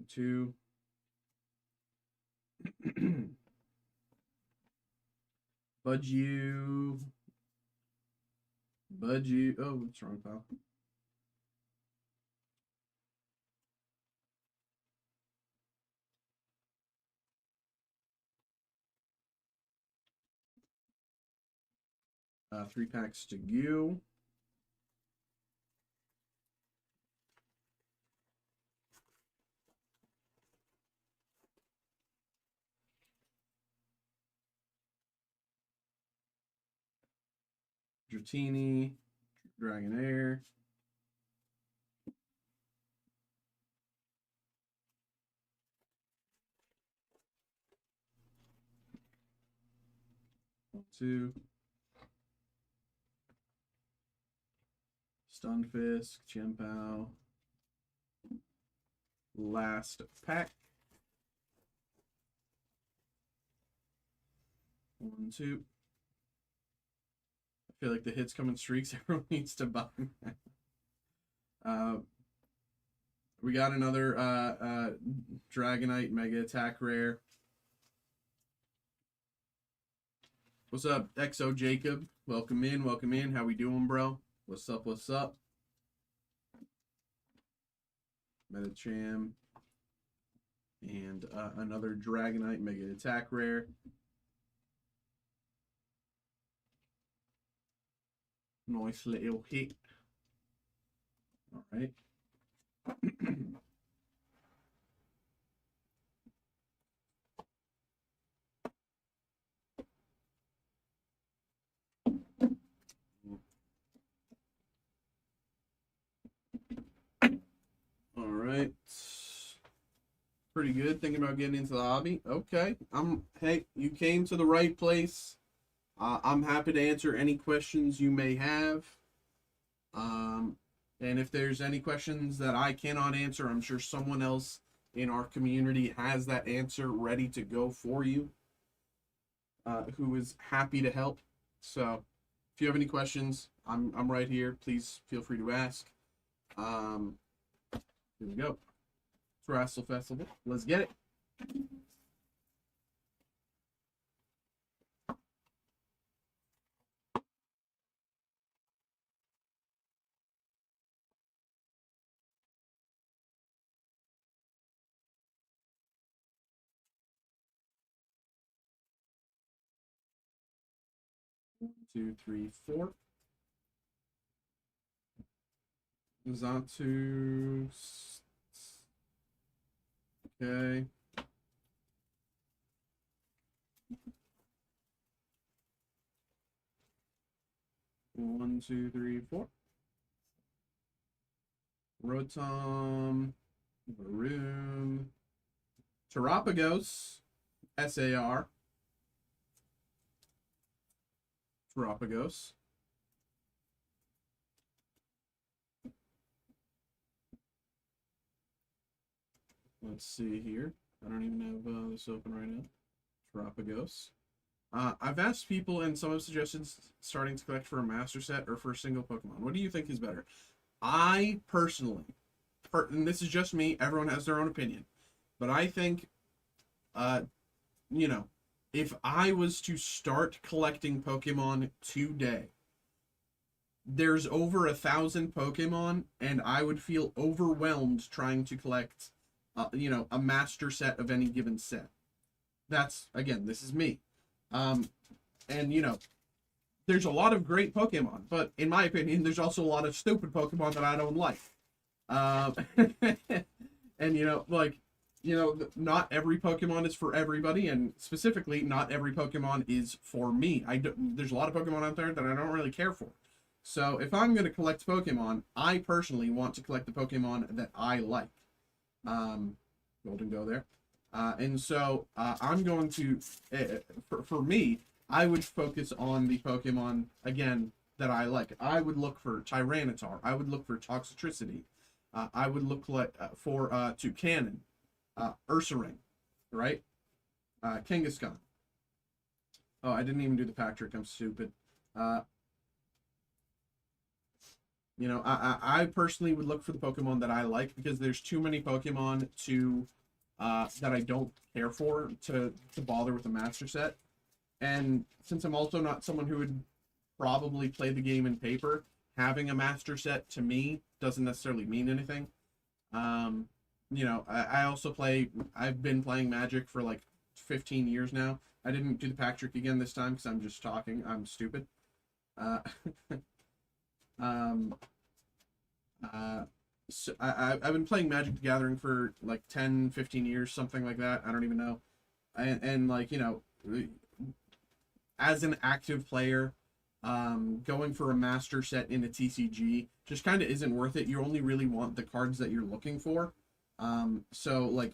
2. Bud you. Oh, what's wrong, pal? Three packs to you. Dratini, Dragonair. One, two. Stunfisk, Chien-Pao. Last pack. 1, 2. I feel like the hits come in streaks. Everyone needs to buy. We got another Dragonite Mega Attack Rare. What's up, XO Jacob? Welcome in, welcome in. How we doing, bro? What's up, what's up? Metacham. And another Dragonite Mega Attack Rare. Nice little hit. All right. All right. Pretty good. Thinking about getting into the hobby. Okay. Hey, you came to the right place. I'm happy to answer any questions you may have. And if there's any questions that I cannot answer, I'm sure someone else in our community has that answer ready to go for you, who is happy to help. So if you have any questions, I'm right here. Please feel free to ask. Here we go. Terrestrial Festival. Let's get it. Two, three, four. Zatu. Okay. One, two, three, four. Rotom. Varoom. Terapagos. SAR. Terapagos. Let's see here. I don't even have this open right now. Terapagos. I've asked people, and some have suggested starting to collect for a master set or for a single Pokemon. What do you think is better? I personally, and this is just me, everyone has their own opinion, but I think, you know, if I was to start collecting Pokemon today, there's over 1,000 Pokemon, and I would feel overwhelmed trying to collect, you know, a master set of any given set. That's, again, this is me. And, you know, there's a lot of great Pokemon, but in my opinion, there's also a lot of stupid Pokemon that I don't like. And, you know, like, you know, not every Pokemon is for everybody, and specifically, not every Pokemon is for me. There's a lot of Pokemon out there that I don't really care for. So if I'm going to collect Pokemon, I personally want to collect the Pokemon that I like. Golden Go there. And so I'm going to, for me, I would focus on the Pokemon, again, that I like. I would look for Tyranitar. I would look for Toxtricity. I would look for Toucannon, Ursaring, right? Kangaskhan. Oh, I didn't even do the pack trick. I'm stupid. You know, I personally would look for the Pokemon that I like, because there's too many Pokemon to that I don't care for to bother with a master set. And since I'm also not someone who would probably play the game in paper, having a master set to me doesn't necessarily mean anything. You know, I also I've been playing Magic for like 15 years now. I didn't do the pack trick again this time because I'm just talking. I'm stupid. So I've been playing Magic the Gathering for like 10, 15 years, something like that. I don't even know. And like, you know, as an active player, going for a master set in a TCG just kind of isn't worth it. You only really want the cards that you're looking for. So like,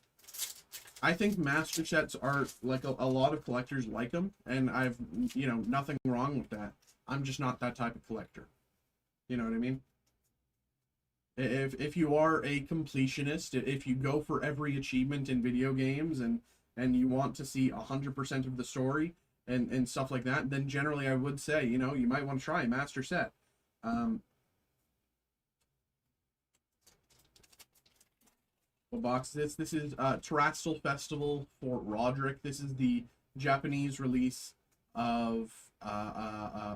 I think master sets are like a lot of collectors like them, and I've, you know, nothing wrong with that. I'm just not that type of collector. You know what I mean? If you are a completionist, if you go for every achievement in video games and you want to see 100% of the story and stuff like that, then generally I would say, you know, you might want to try a master set. What box is this? This is Terrestrial Festival for Roderick. This is the Japanese release of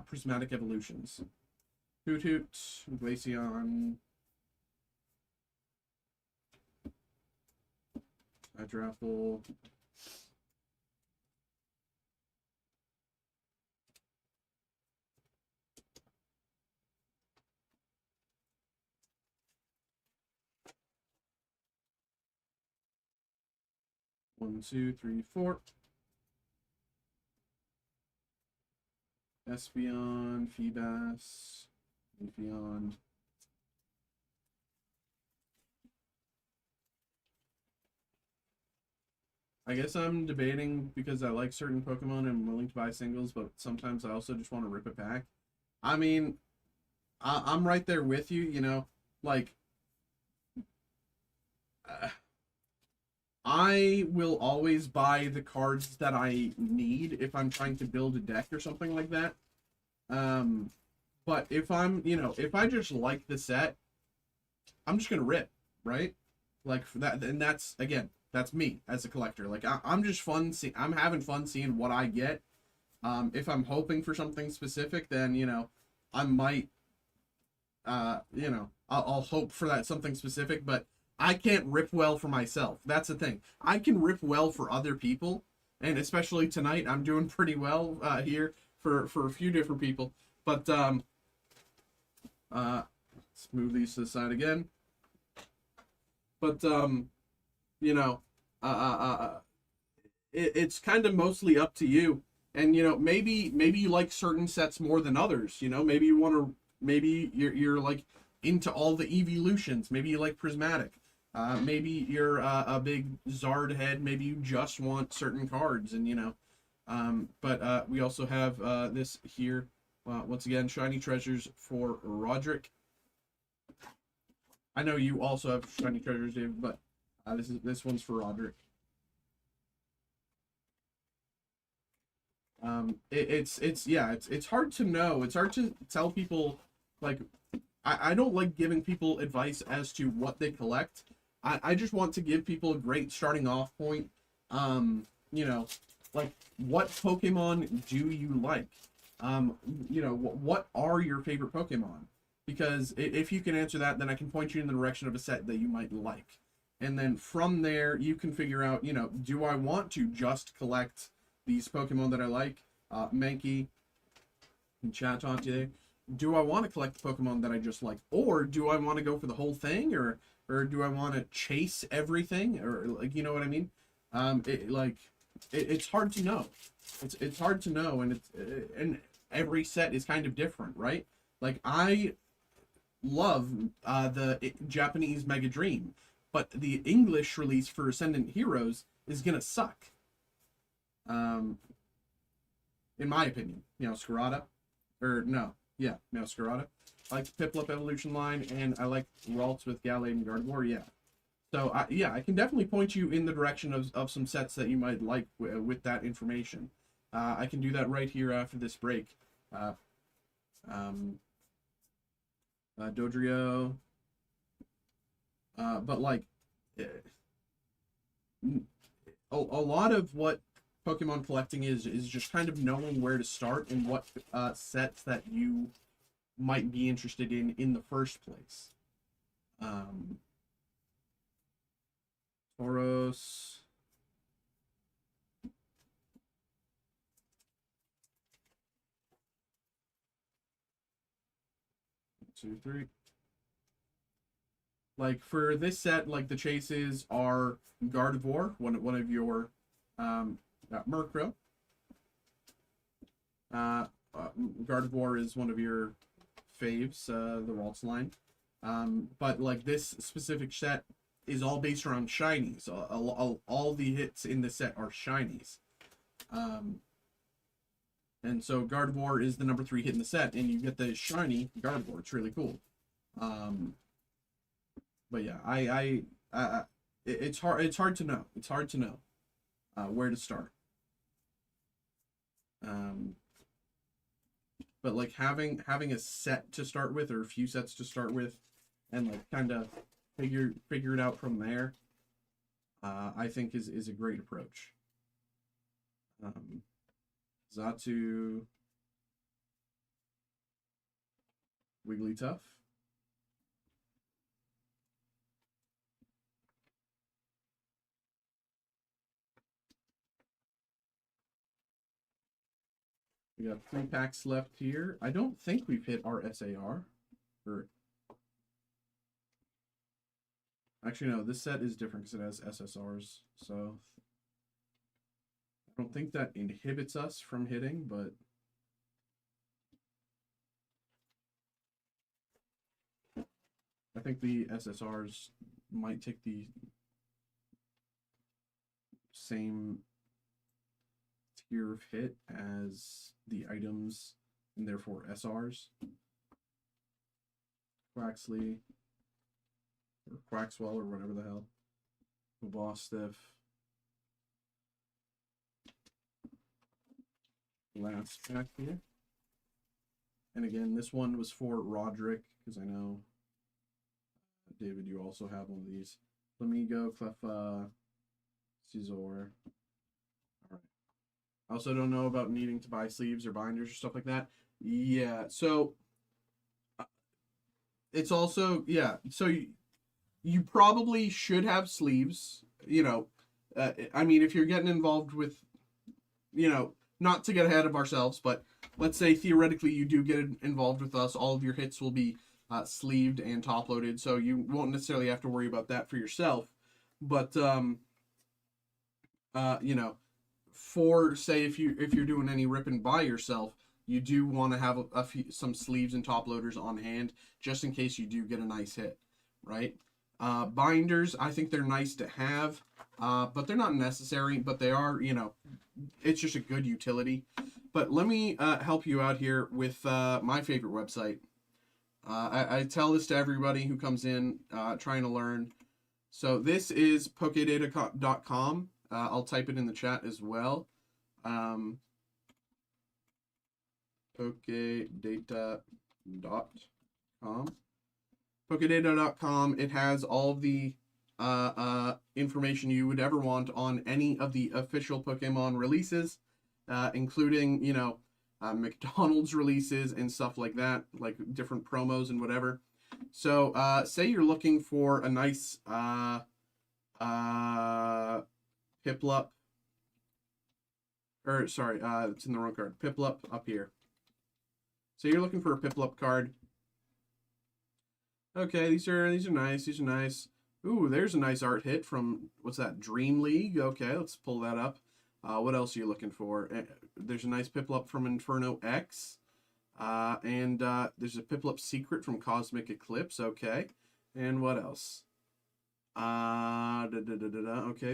Prismatic Evolutions. Hoot Hoot, Glaceon, Hydrapple, one, two, three, four. Espeon, Feebas, Leafeon. I guess I'm debating because I like certain Pokemon and I'm willing to buy singles, but sometimes I also just want to rip it back. I mean, I'm right there with you, you know. like, uh, I will always buy the cards that I need if I'm trying to build a deck or something like that. But if I'm, if I just like the set, I'm just gonna rip, right? Like for that, and that's again, that's me as a collector. Like I'm just I'm having fun seeing what I get. If I'm hoping for something specific, then I might, I'll hope for that something specific. But I can't rip well for myself. That's the thing. I can rip well for other people, and especially tonight, I'm doing pretty well here for a few different people. But let's move these to the side again. But you know, uh, uh, uh, it's kind of mostly up to you. And maybe you like certain sets more than others. Maybe you want to, maybe you're like into all the evolutions. Maybe you like prismatic. Maybe you're a big Zard head. Maybe you just want certain cards, and but we also have this here. Once again, shiny treasures for Roderick. I know you also have shiny treasures, Dave, but this one's for Roderick. It's hard to know. It's hard to tell people, like, I don't like giving people advice as to what they collect. I just want to give people a great starting off point. Like, what Pokemon do you like? What are your favorite Pokemon? Because if you can answer that, then I can point you in the direction of a set that you might like. And then from there, you can figure out, do I want to just collect these Pokemon that I like? Mikey and chat on today. Do I want to collect the Pokemon that I just like? Or do I want to go for the whole thing? Or do I want to chase everything? Or, like, you know what I mean? It's hard to know. It's hard to know, and every set is kind of different, right? Like, I love the Japanese Mega Dream, but the English release for Ascendant Heroes is gonna suck. In my opinion, Scarada, or no, yeah, Scarada. I like the Piplup Evolution line, and I like Ralts with Gallade and Gardevoir. Yeah, so I can definitely point you in the direction of some sets that you might like with that information. I can do that right here after this break. Dodrio. But like, a lot of what Pokemon collecting is just kind of knowing where to start and what sets that you might be interested in the first place. Tauros. Two, three. Like, for this set, like, the chases are Gardevoir, one of your Murkrow. Gardevoir is one of your faves, the Ralts line. But like, this specific set is all based around shinies. All the hits in the set are shinies. And so Gardevoir is the number 3 hit in the set, and you get the shiny Gardevoir. It's really cool. But yeah, it's hard to know. It's hard to know where to start. But like, having a set to start with, or a few sets to start with, and like kind of figure it out from there, I think is a great approach. Xatu, Wigglytuff. We got 3 packs left here. I don't think we've hit our SAR. Or actually, no, this set is different because it has SSRs. So I don't think that inhibits us from hitting, but I think the SSRs might take the same tier of hit as the items, and therefore SRs. Quaxley, Quaxwell or whatever the hell. Boss Stiff. Last pack here. And again, this one was for Roderick, because I know, David, you also have one of these. Flamigo, Cleffa, Caesar. Alright. I also don't know about needing to buy sleeves or binders or stuff like that. Yeah, so it's also, yeah, so you probably should have sleeves, you know. I mean, if you're getting involved with, you know, not to get ahead of ourselves, but let's say theoretically you do get involved with us, all of your hits will be sleeved and top loaded, so you won't necessarily have to worry about that for yourself. But you know, for say if you're doing any ripping by yourself, you do want to have some sleeves and top loaders on hand just in case you do get a nice hit, right? Binders, I think they're nice to have, but they're not necessary, but they are, you know, it's just a good utility. But let me help you out here with my favorite website. I tell this to everybody who comes in trying to learn. So this is pokedata.com. I'll type it in the chat as well. Pokedata.com. Pokedata.com. It has all of the information you would ever want on any of the official Pokemon releases, including, you know, McDonald's releases and stuff like that, like different promos and whatever. So say you're looking for a nice Piplup, or sorry, it's in the wrong card. Piplup up here. So you're looking for a Piplup card. Okay, these are nice. These are nice. Ooh, there's a nice art hit from, what's that, Dream League? Okay, let's pull that up. What else are you looking for? There's a nice Piplup from Inferno X. And there's a Piplup Secret from Cosmic Eclipse. Okay. And what else? Okay,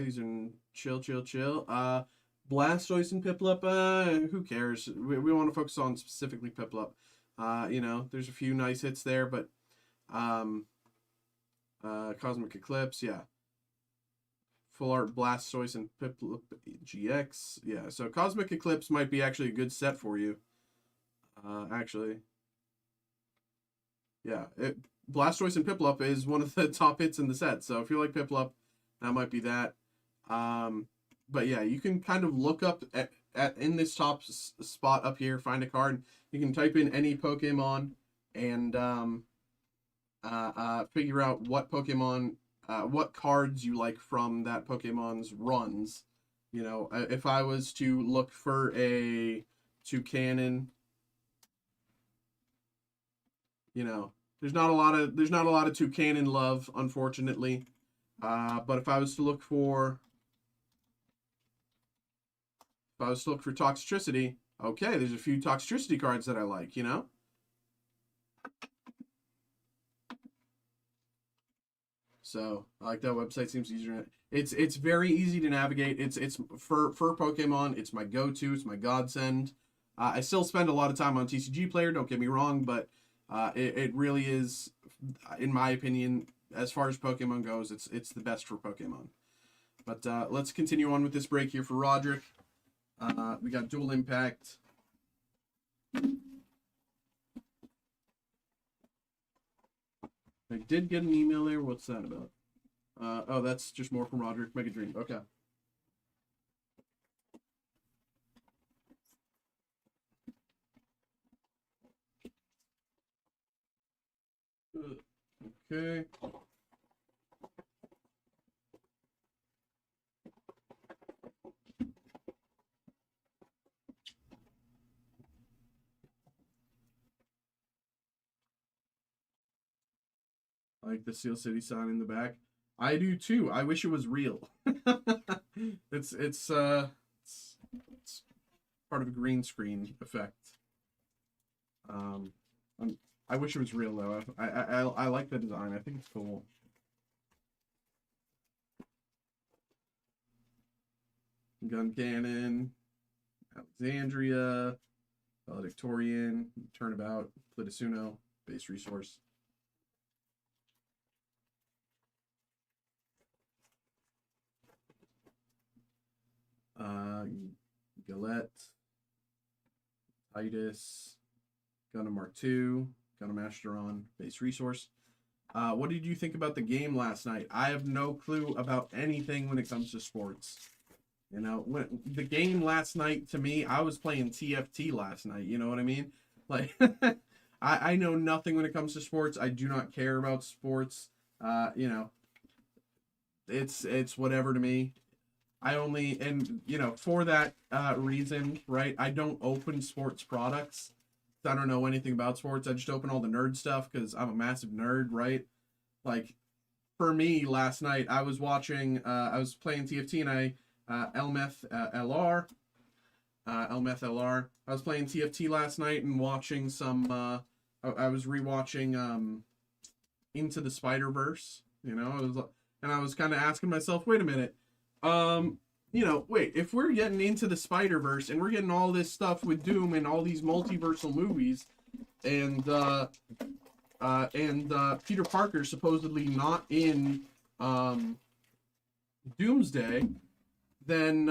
these are chill. Blastoise and Piplup, who cares? We want to focus on specifically Piplup. You know, there's a few nice hits there, but Cosmic Eclipse, yeah. Full art Blastoise and Piplup GX. Yeah, so Cosmic Eclipse might be actually a good set for you. Actually. Yeah, Blastoise and Piplup is one of the top hits in the set. So if you like Piplup, that might be that. But yeah, you can kind of look up at in this top spot up here, find a card. You can type in any Pokemon and figure out what Pokemon, what cards you like from that Pokemon's runs. You know, if I was to look for a Toucanon, you know, there's not a lot of Toucanon love, unfortunately. But if I was to look for Toxtricity, okay, there's a few Toxtricity cards that I like, you know? So I like that website. Seems easier. It's very easy to navigate. It's for Pokemon. It's my go-to. It's my godsend. I still spend a lot of time on TCG Player. Don't get me wrong, but it really is, in my opinion, as far as Pokemon goes, it's the best for Pokemon. But let's continue on with this break here for Roderick. We got Dual Impact. I did get an email there. What's that about? Oh, that's just more from Roderick. Mega Dream. Okay. Okay. I like the Steel City sign in the back. I do too. I wish it was real. it's part of a green screen effect. I wish it was real though. I like the design. I think it's cool. Gun Cannon, Alexandria, Valedictorian, Turnabout, Plitasuno, Base Resource. Galette, Titus, Gundam Mark II, Gundam Asteron, base resource. What did you think about the game last night? I have no clue about anything when it comes to sports. You know, when the game last night, to me, I was playing TFT last night. You know what I mean? Like, I know nothing when it comes to sports. I do not care about sports. You know, it's whatever to me. I only, and you know, for that reason, right? I don't open sports products. I don't know anything about sports. I just open all the nerd stuff because I'm a massive nerd, right? Like, for me, last night I was watching, I was playing TFT and Elmeth LR. Elmeth LR. I was playing TFT last night and watching some. I was rewatching Into the Spider-Verse. You know, I was kind of asking myself, wait a minute, you know, wait, if we're getting Into the Spider-Verse and we're getting all this stuff with Doom and all these multiversal movies, and Peter Parker supposedly not in Doomsday, then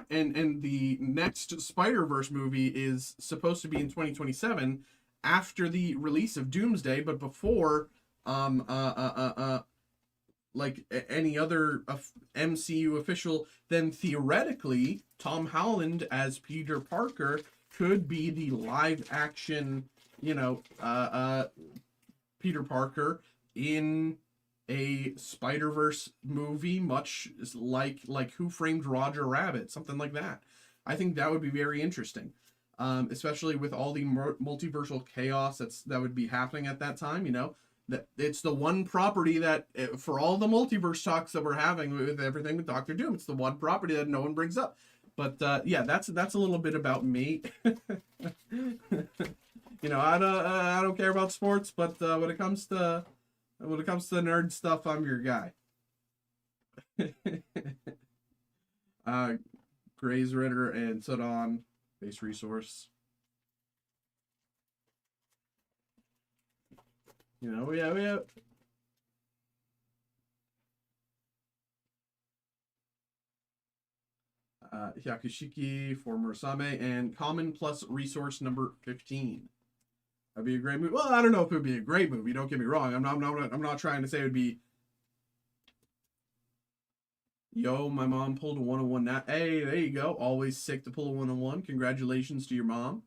and the next Spider-Verse movie is supposed to be in 2027 after the release of Doomsday, but before like any other MCU official, then theoretically Tom Holland as Peter Parker could be the live action, you know, Peter Parker in a Spider-Verse movie, much like Who Framed Roger Rabbit, something like that. I think that would be very interesting, especially with all the multiversal chaos that would be happening at that time. You know, that it's the one property that, for all the multiverse talks that we're having with everything with Doctor Doom, it's the one property that no one brings up. But yeah, that's a little bit about me. You know, I don't care about sports, but when it comes to nerd stuff, I'm your guy. Grays Ritter and Sodon, base resource. You know, we have Hyakushiki for Murasame and common plus resource number 15. That'd be a great movie. Well, I don't know if it would be a great movie. Don't get me wrong. I'm not trying to say it would be. Yo, my mom pulled a 101 now. Hey, there you go. Always sick to pull a 101. Congratulations to your mom.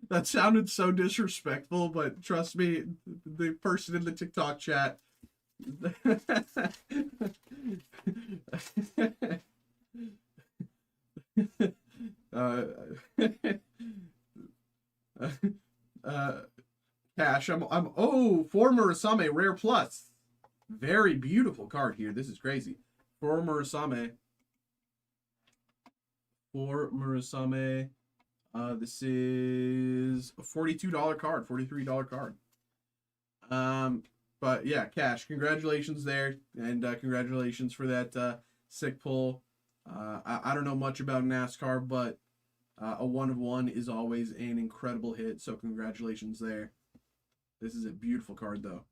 That sounded so disrespectful, but trust me, the person in the TikTok chat. Cash. For Murasame, rare plus. Very beautiful card here. This is crazy. For Murasame. This is a $42 card, $43 card. But yeah, Cash, congratulations there, and congratulations for that sick pull. I don't know much about NASCAR, but a 1 of 1 is always an incredible hit, so congratulations there. This is a beautiful card, though.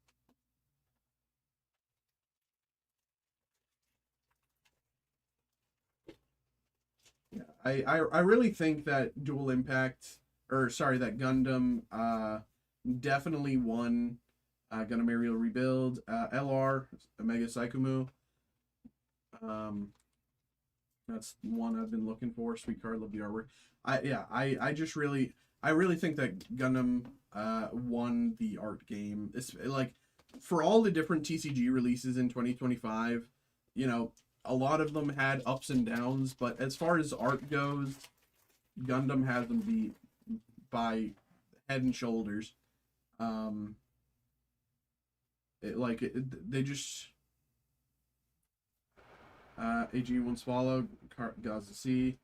Yeah, I really think that Dual Impact, or sorry, that Gundam definitely won Gundam Aerial Rebuild, LR, Omega Psychomu. That's one I've been looking for. Sweet card, love the artwork. I really think that Gundam won the art game. It's like, for all the different TCG releases in 2025, you know, a lot of them had ups and downs, but as far as art goes, Gundam has them beat by head and shoulders. They just AG1 Swallow, Gaza C.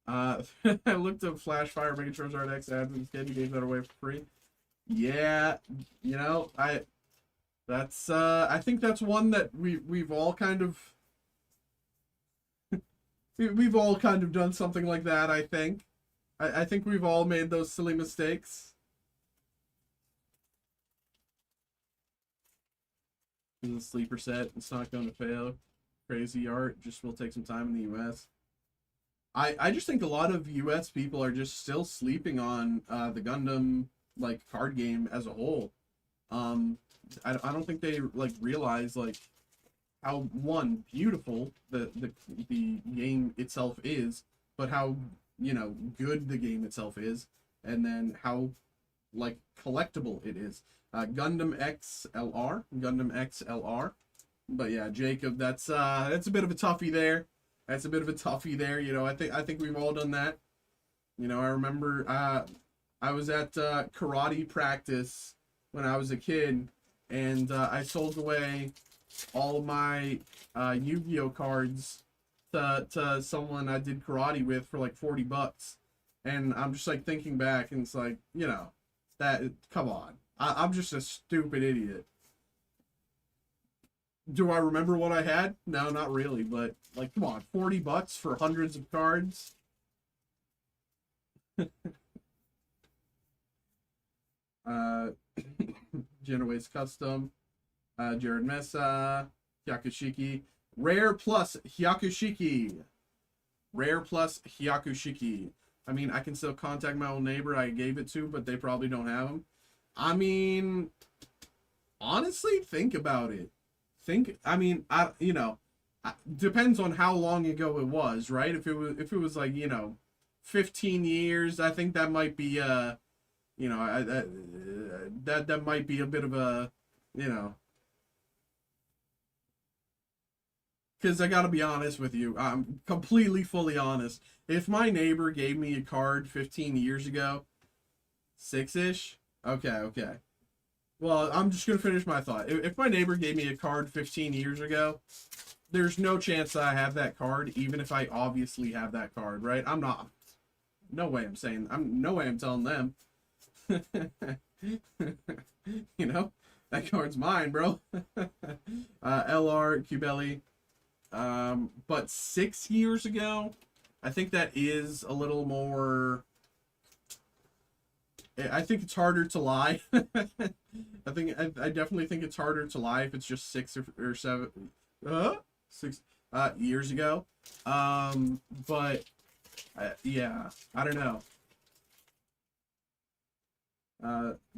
I looked up Flashfire, Mega Charizard X ads and Candy gave that away for free. Yeah, you know, I think that's one that we've all kind of we've all kind of done something like that. I think we've all made those silly mistakes. This is a sleeper set. It's not going to fail. Crazy art. Just will take some time in the US. I just think a lot of US people are just still sleeping on the Gundam like card game as a whole. Um, I don't think they like realize like how one beautiful the game itself is, but how good the game itself is, and then how like collectible it is. Gundam XLR. But yeah, Jacob, that's a bit of a toughie there. That's a bit of a toughie there. I think we've all done that. I remember I was at karate practice when I was a kid, and I sold away all of my Yu-Gi-Oh cards to someone I did karate with for like $40. And I'm just like thinking back, and it's like, that come on. I'm just a stupid idiot. Do I remember what I had? No, not really, but like come on, $40 for hundreds of cards. Uh Genoese Custom, Jared Mesa, Hyakushiki. Rare plus Hyakushiki. Rare plus Hyakushiki. I mean, I can still contact my old neighbor I gave it to, but they probably don't have them. I mean, honestly, think about it. I mean, depends on how long ago it was, right? If it was like, 15 years, I think that might be that might be a bit of a, you know, because I gotta be honest with you. I'm completely, fully honest. If my neighbor gave me a card 15 years ago, six-ish, okay, okay. Well, I'm just gonna finish my thought. If my neighbor gave me a card 15 years ago, there's no chance that I have that card, even if I obviously have that card, right? I'm not. No way I'm saying. No way I'm telling them. you know, that card's mine, bro. LR Cubelli. But 6 years ago, I think that is a little more. I think it's harder to lie. I definitely think it's harder to lie if it's just 6 or 7, 6 years ago. But yeah, I don't know.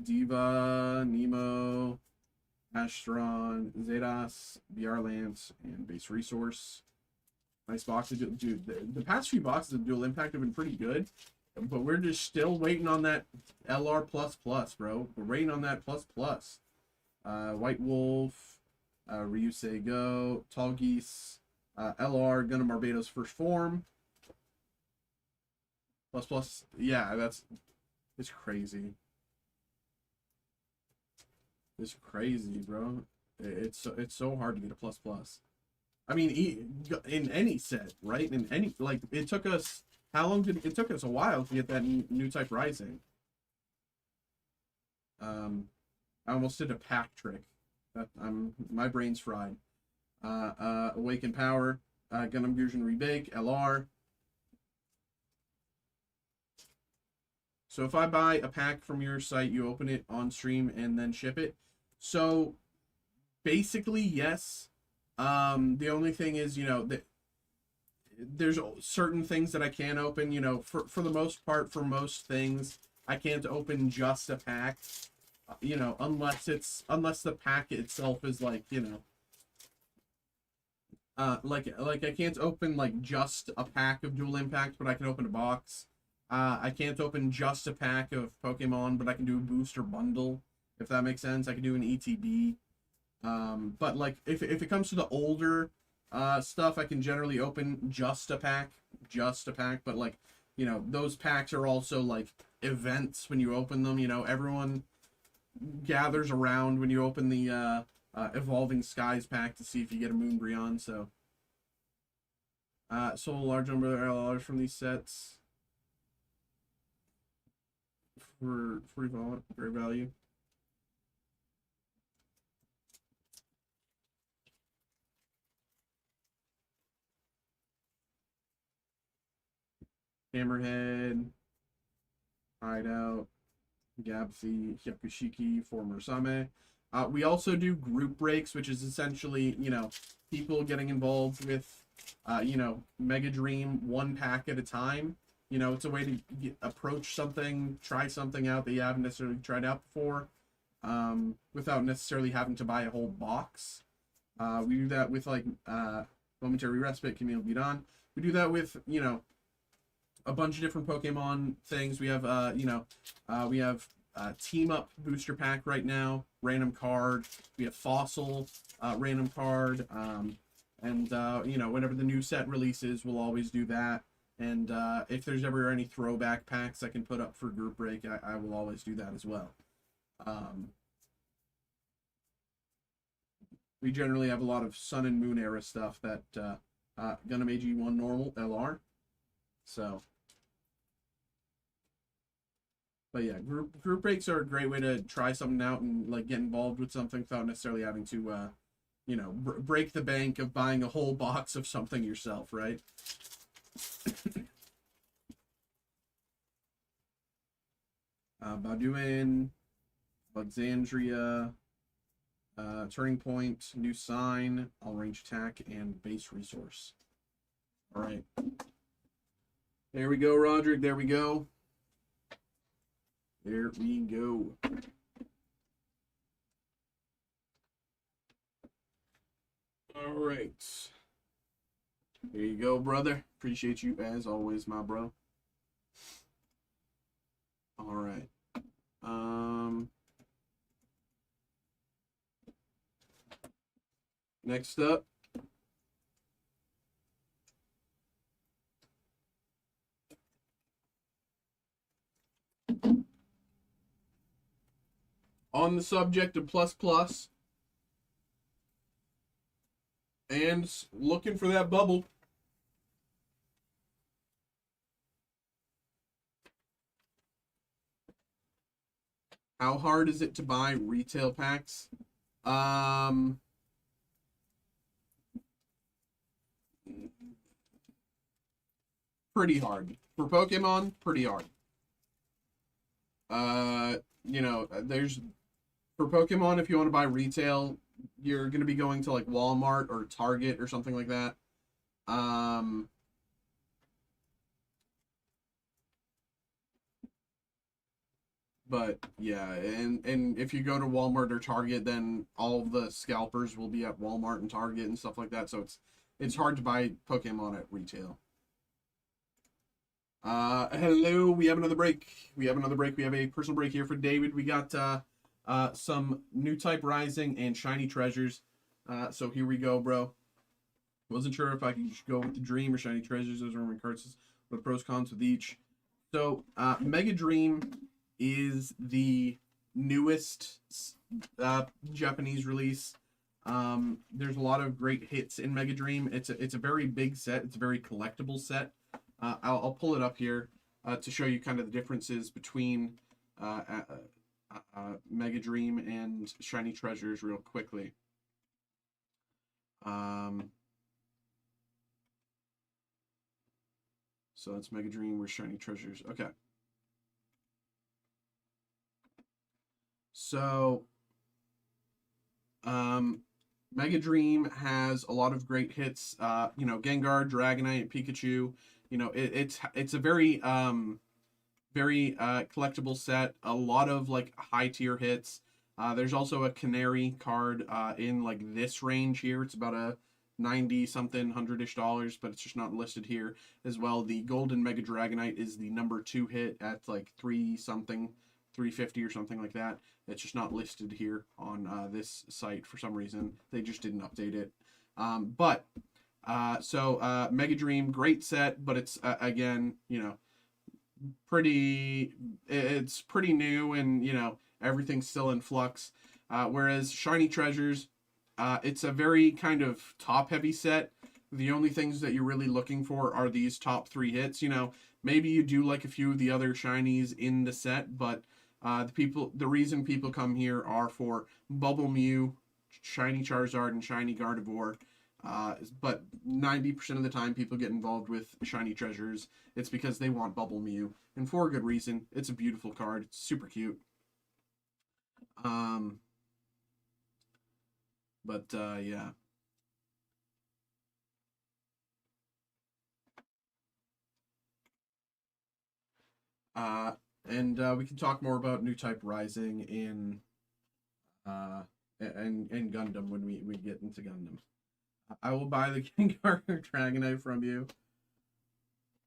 Diva, Nemo, Astron, Zetas, BR Lance, and Base Resource. Nice boxes, dude. The past few boxes of Dual Impact have been pretty good, but we're just still waiting on that LR bro. We're waiting on that plus. White Wolf, Ryusei Go, Tall Geese, LR, Gundam Barbados First Form. Plus. Yeah, it's crazy. It's crazy, bro. It's so hard to get a plus. I mean, in any set, right? In any, like, it took us, how long did it took us a while to get that new type Rising. I almost did a pack trick. My brain's fried. Awaken Power, Gundam Fusion Rebake, LR. So if I buy a pack from your site, you open it on stream and then ship it. So basically, yes. The only thing is, that there's certain things that I can open, for the most part, for most things, I can't open just a pack, unless the pack itself is like, like I can't open like just a pack of Dual Impact, but I can open a box. I can't open just a pack of Pokemon, but I can do a booster bundle, if that makes sense. I can do an ETB. But like if it comes to the older stuff, I can generally open just a pack, but like, those packs are also like events when you open them. Everyone gathers around when you open the Evolving Skies pack to see if you get a Moonbryon. So sold a large number of LRs from these sets for free great value. Hammerhead, Hideout, Gabsy, Hyakushiki, former Same. We also do group breaks, which is essentially, people getting involved with you know, Mega Dream one pack at a time. You know, it's a way to approach something, try something out that you haven't necessarily tried out before, without necessarily having to buy a whole box. We do that with like Momentary Respite, Camille Bidon. We do that with, you know, a bunch of different Pokemon things. We have, we have Team Up booster pack right now, random card. We have Fossil, random card. And you know, whenever the new set releases, we'll always do that. And if there's ever any throwback packs I can put up for group break, I will always do that as well. We generally have a lot of Sun and Moon era stuff that Gundam AG1 normal LR. So, but yeah, group breaks are a great way to try something out and like get involved with something without necessarily having to you know, break the bank of buying a whole box of something yourself, right? Bowdoin, Alexandria, Turning Point, New Sign, All Range Attack, and Base Resource. All right. There we go, Roderick. There we go. There we go. All right. There you go, brother. Appreciate you as always, my bro. All right. Next up. On the subject of plus plus and looking for that bubble. How hard is it to buy retail packs? Pretty hard. For Pokemon, pretty hard. You know, there's for Pokemon, if you want to buy retail, you're going to be going to like Walmart or Target or something like that. But yeah, and if you go to Walmart or Target, then all the scalpers will be at Walmart and Target and stuff like that. So it's hard to buy Pokemon at retail. Hello, we have another break. We have a personal break here for David. We got some new type rising and shiny treasures. So here we go, bro. Wasn't sure if I could go with the dream or shiny treasures. Those are my cards. The pros cons with each. So Mega Dream is the newest Japanese release. There's a lot of great hits in Mega Dream. It's a very big set. It's a very collectible set. I'll pull it up here to show you kind of the differences between Mega Dream and Shiny Treasures real quickly. So that's Mega Dream with Shiny Treasures. Okay. So, Mega Dream has a lot of great hits. You know, Gengar, Dragonite, Pikachu. You know, it's a very very collectible set. A lot of like high tier hits. There's also a Canary card in like this range here. It's about a 90 something $100-ish, but it's just not listed here as well. The Golden Mega Dragonite is the number 2 hit at like 3 something, 350 or something like that. It's just not listed here on this site for some reason. They just didn't update it. So Mega Dream, great set, but it's again, you know, it's pretty new, and you know, everything's still in flux. Whereas Shiny Treasures, it's a very kind of top heavy set. The only things that you're really looking for are these top 3 hits. You know, maybe you do like a few of the other shinies in the set, but the reason people come here are for Bubble Mew, Shiny Charizard, and Shiny Gardevoir. But 90% of the time people get involved with Shiny Treasures, it's because they want Bubble Mew, and for a good reason. It's a beautiful card. It's super cute. Yeah. And we can talk more about new type rising in and Gundam when we get into Gundam. I will buy the Gengar Dragonite from you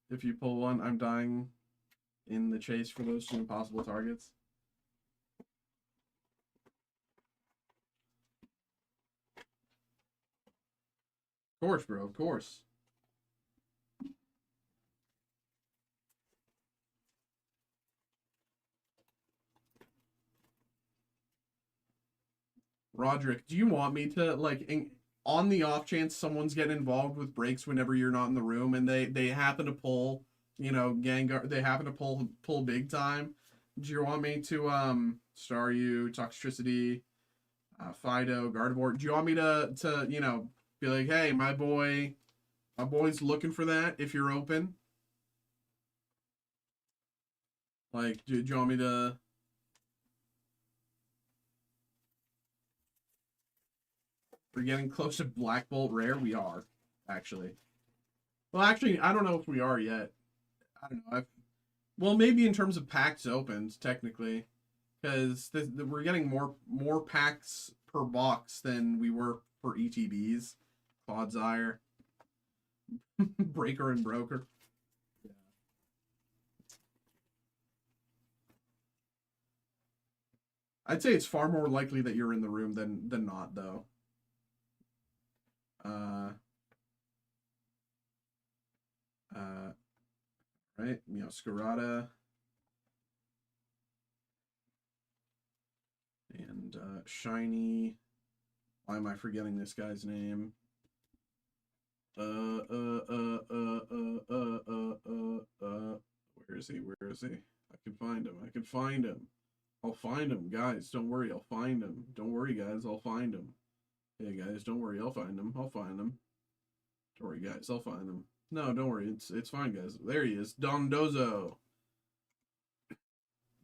if you pull one. I'm dying in the chase for those two impossible targets. Of course, bro. Of course. Roderick, do you want me to on the off chance someone's getting involved with breaks whenever you're not in the room and they happen to pull, Gengar, they happen to pull big time? Do you want me to star you, Toxtricity, Fido, Gardevoir? Do you want me to be like, hey, my boy's looking for that if you're open? Like, do you want me to? We're getting close to Black Bolt Rare. We are, actually. Well, actually, I don't know if we are yet. I don't know. Well, maybe in terms of packs opened, technically, because we're getting more packs per box than we were for ETBs. Clodsire, Breaker, and Broker. Yeah. I'd say it's far more likely that you're in the room than not, though. Right, Meowscarada. And Shiny. Why am I forgetting this guy's name? Where is he? Where is he? I can find him. I can find him. I'll find him, guys. Don't worry, I'll find him. Don't worry, guys, I'll find him. Hey, guys, don't worry, I'll find him. I'll find him. Don't worry, guys, I'll find him. No, don't worry, it's fine, guys. There he is, Dondozo.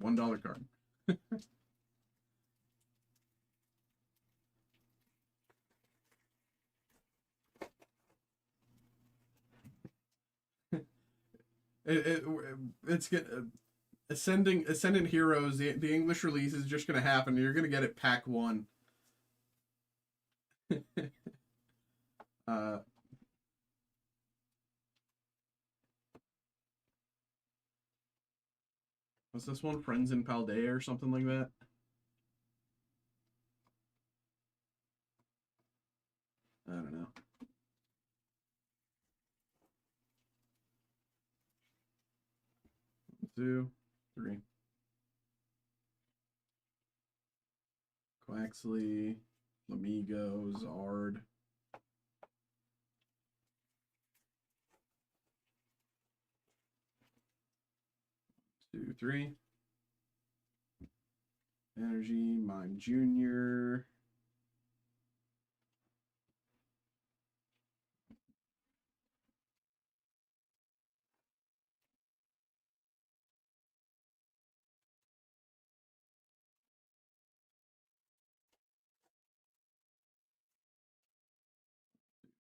$1 card. It's good. Ascendant Heroes. The English release is just gonna happen. You're gonna get it pack 1. What's this one? Friends in Paldea or something like that? I don't know. 1, 2, 3. Quaxley, Lamigo, Zard. Two, 3. Energy, Mime Jr.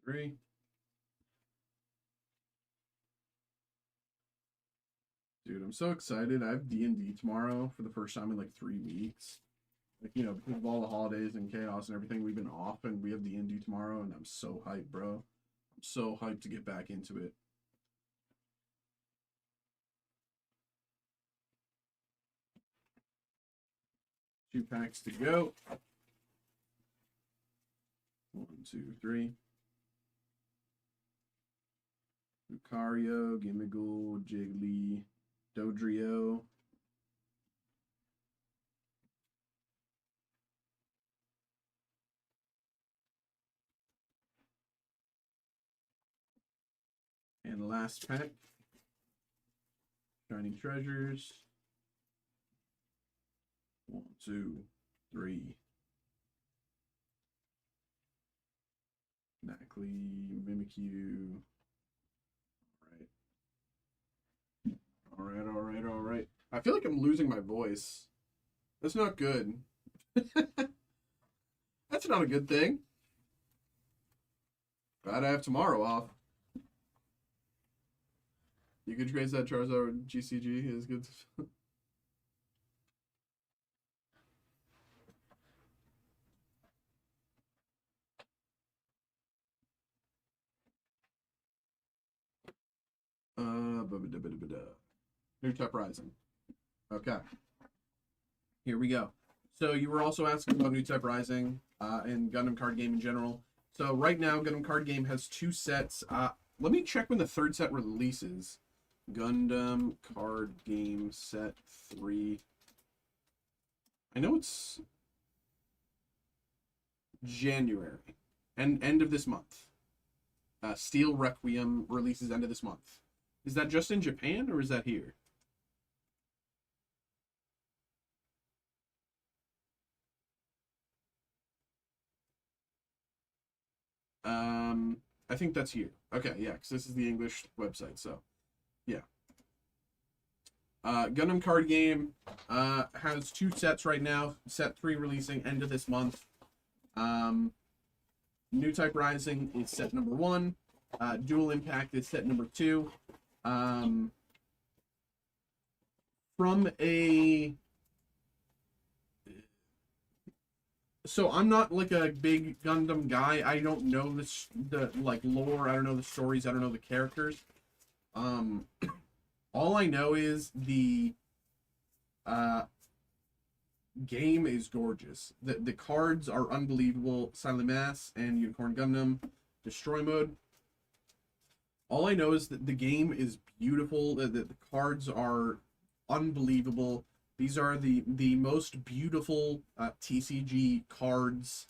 Three. Dude, I'm so excited. I have D&D tomorrow for the first time in like 3 weeks. Like, because of all the holidays and chaos and everything, we've been off and we have D&D tomorrow and I'm so hyped, bro. I'm so hyped to get back into it. Two packs to go. 1, 2, 3. Lucario, Gimmighoul, Jiggly, Dodrio. And last pack. Shiny Treasures. 1, 2, 3. Knackley, Mimikyu. All right. I feel like I'm losing my voice. That's not good. That's not a good thing. Glad I have tomorrow off. You could trace that Charizard GCG is good. New Type Rising. Okay. Here we go. So you were also asking about New Type Rising and Gundam card game in general. So right now, Gundam card game has 2 sets. Let me check when the 3rd set releases. Gundam card game set 3. I know it's January. And end of this month. Steel Requiem releases end of this month. Is that just in Japan or is that here? I think that's here. Okay, yeah, because this is the English website, so yeah. Gundam card game has 2 sets right now. Set 3 releasing end of this month. New Type Rising is set number 1. Dual Impact is set number 2. From a... So I'm not like a big Gundam guy. I don't know the like lore. I don't know the stories. I don't know the characters. All I know is the game is gorgeous. The cards are unbelievable. Silent Mass and Unicorn Gundam Destroy Mode. All I know is that the game is beautiful. The cards are unbelievable. These are the most beautiful TCG cards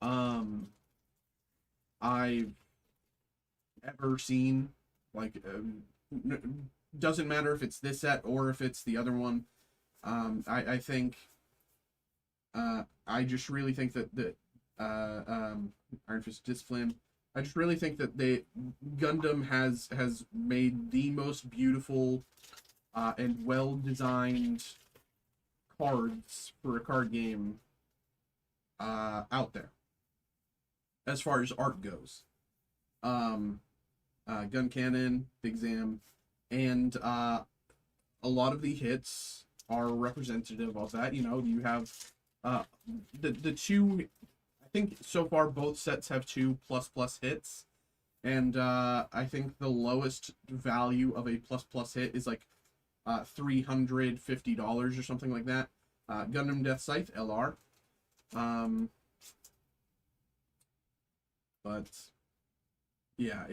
I've ever seen. Like, doesn't matter if it's this set or if it's the other one. I think I just really think that Iron Fist Discipline. I just really think that Gundam has made the most beautiful and well designed cards for a card game out there as far as art goes. Gun Cannon, Big Zam, and a lot of the hits are representative of that. You know, you have the 2, I think so far both sets have 2 ++ hits, and I think the lowest value of a ++ hit is like $350 or something like that. Gundam Death Scythe LR. But yeah,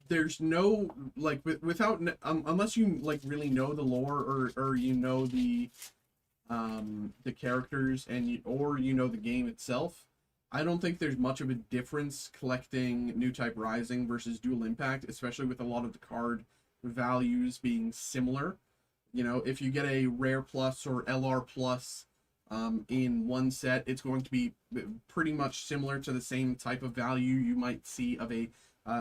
there's no like without unless you like really know the lore or you know the characters and or you know the game itself. I don't think there's much of a difference collecting New Type Rising versus Dual Impact, especially with a lot of the card values being similar. You know, if you get a Rare Plus or LR Plus in one set, it's going to be pretty much similar to the same type of value you might see of a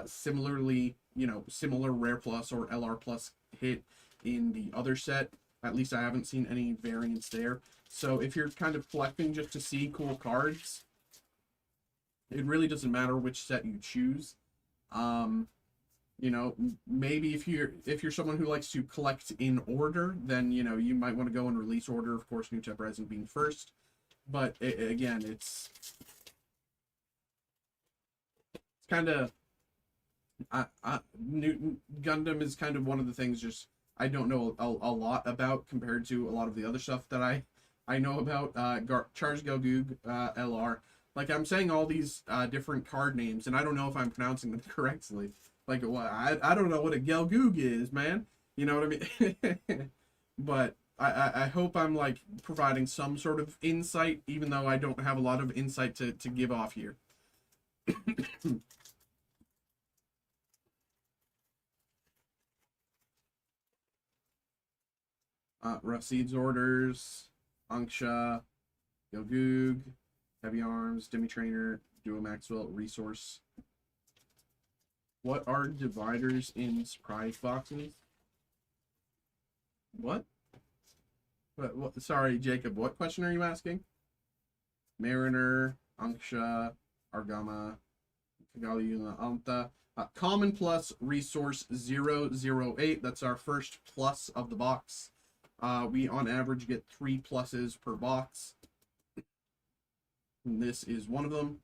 similarly, you know, similar Rare Plus or LR Plus hit in the other set. At least I haven't seen any variance there. So if you're kind of collecting just to see cool cards, it really doesn't matter which set you choose. You know, maybe if you're someone who likes to collect in order, then you know you might want to go in release order. Of course, New Type Rising being first, but again, it's kind of New Gundam is kind of one of the things just I don't know a lot about compared to a lot of the other stuff that I know about. Charge Gelgoog LR. Like I'm saying all these different card names, and I don't know if I'm pronouncing them correctly. Like, well, I don't know what a Gelgoog is, man. You know what I mean? But I hope I'm, like, providing some sort of insight, even though I don't have a lot of insight to give off here. Rough Seeds Orders, Anksha, Gelgoog, Heavy Arms, Demi Trainer, Duo Maxwell, Resource. What are dividers in surprise boxes? What? What? Sorry, Jacob. What question are you asking? Mariner, Anksha, Argama, Tagaliuna Anta. Common plus resource 008. That's our first plus of the box. We on average get 3 pluses per box. And this is one of them.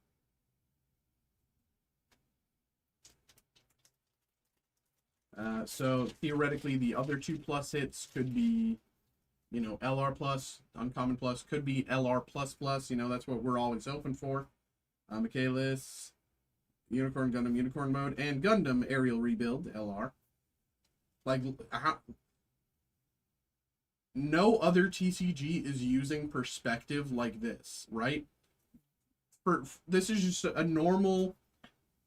So theoretically, the other 2 plus hits could be, you know, LR plus, uncommon plus, could be LR plus plus. You know, that's what we're always hoping for. Michaelis, Unicorn Gundam Unicorn Mode, and Gundam Aerial Rebuild LR. Like, no other TCG is using perspective like this, right? This is just a normal,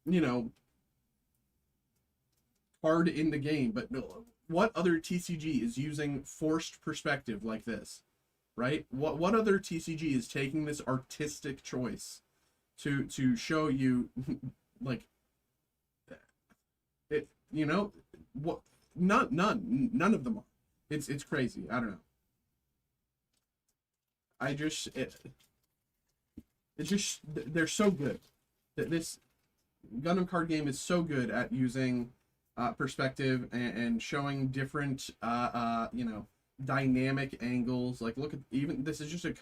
you know, card in the game, but what other TCG is using forced perspective like this, right? What other TCG is taking this artistic choice to show you, like, it, you know, what? None of them are. It's crazy. I don't know. It's just they're so good. This Gundam card game is so good at using perspective and showing different you know, dynamic angles. Like, look at, even this is just a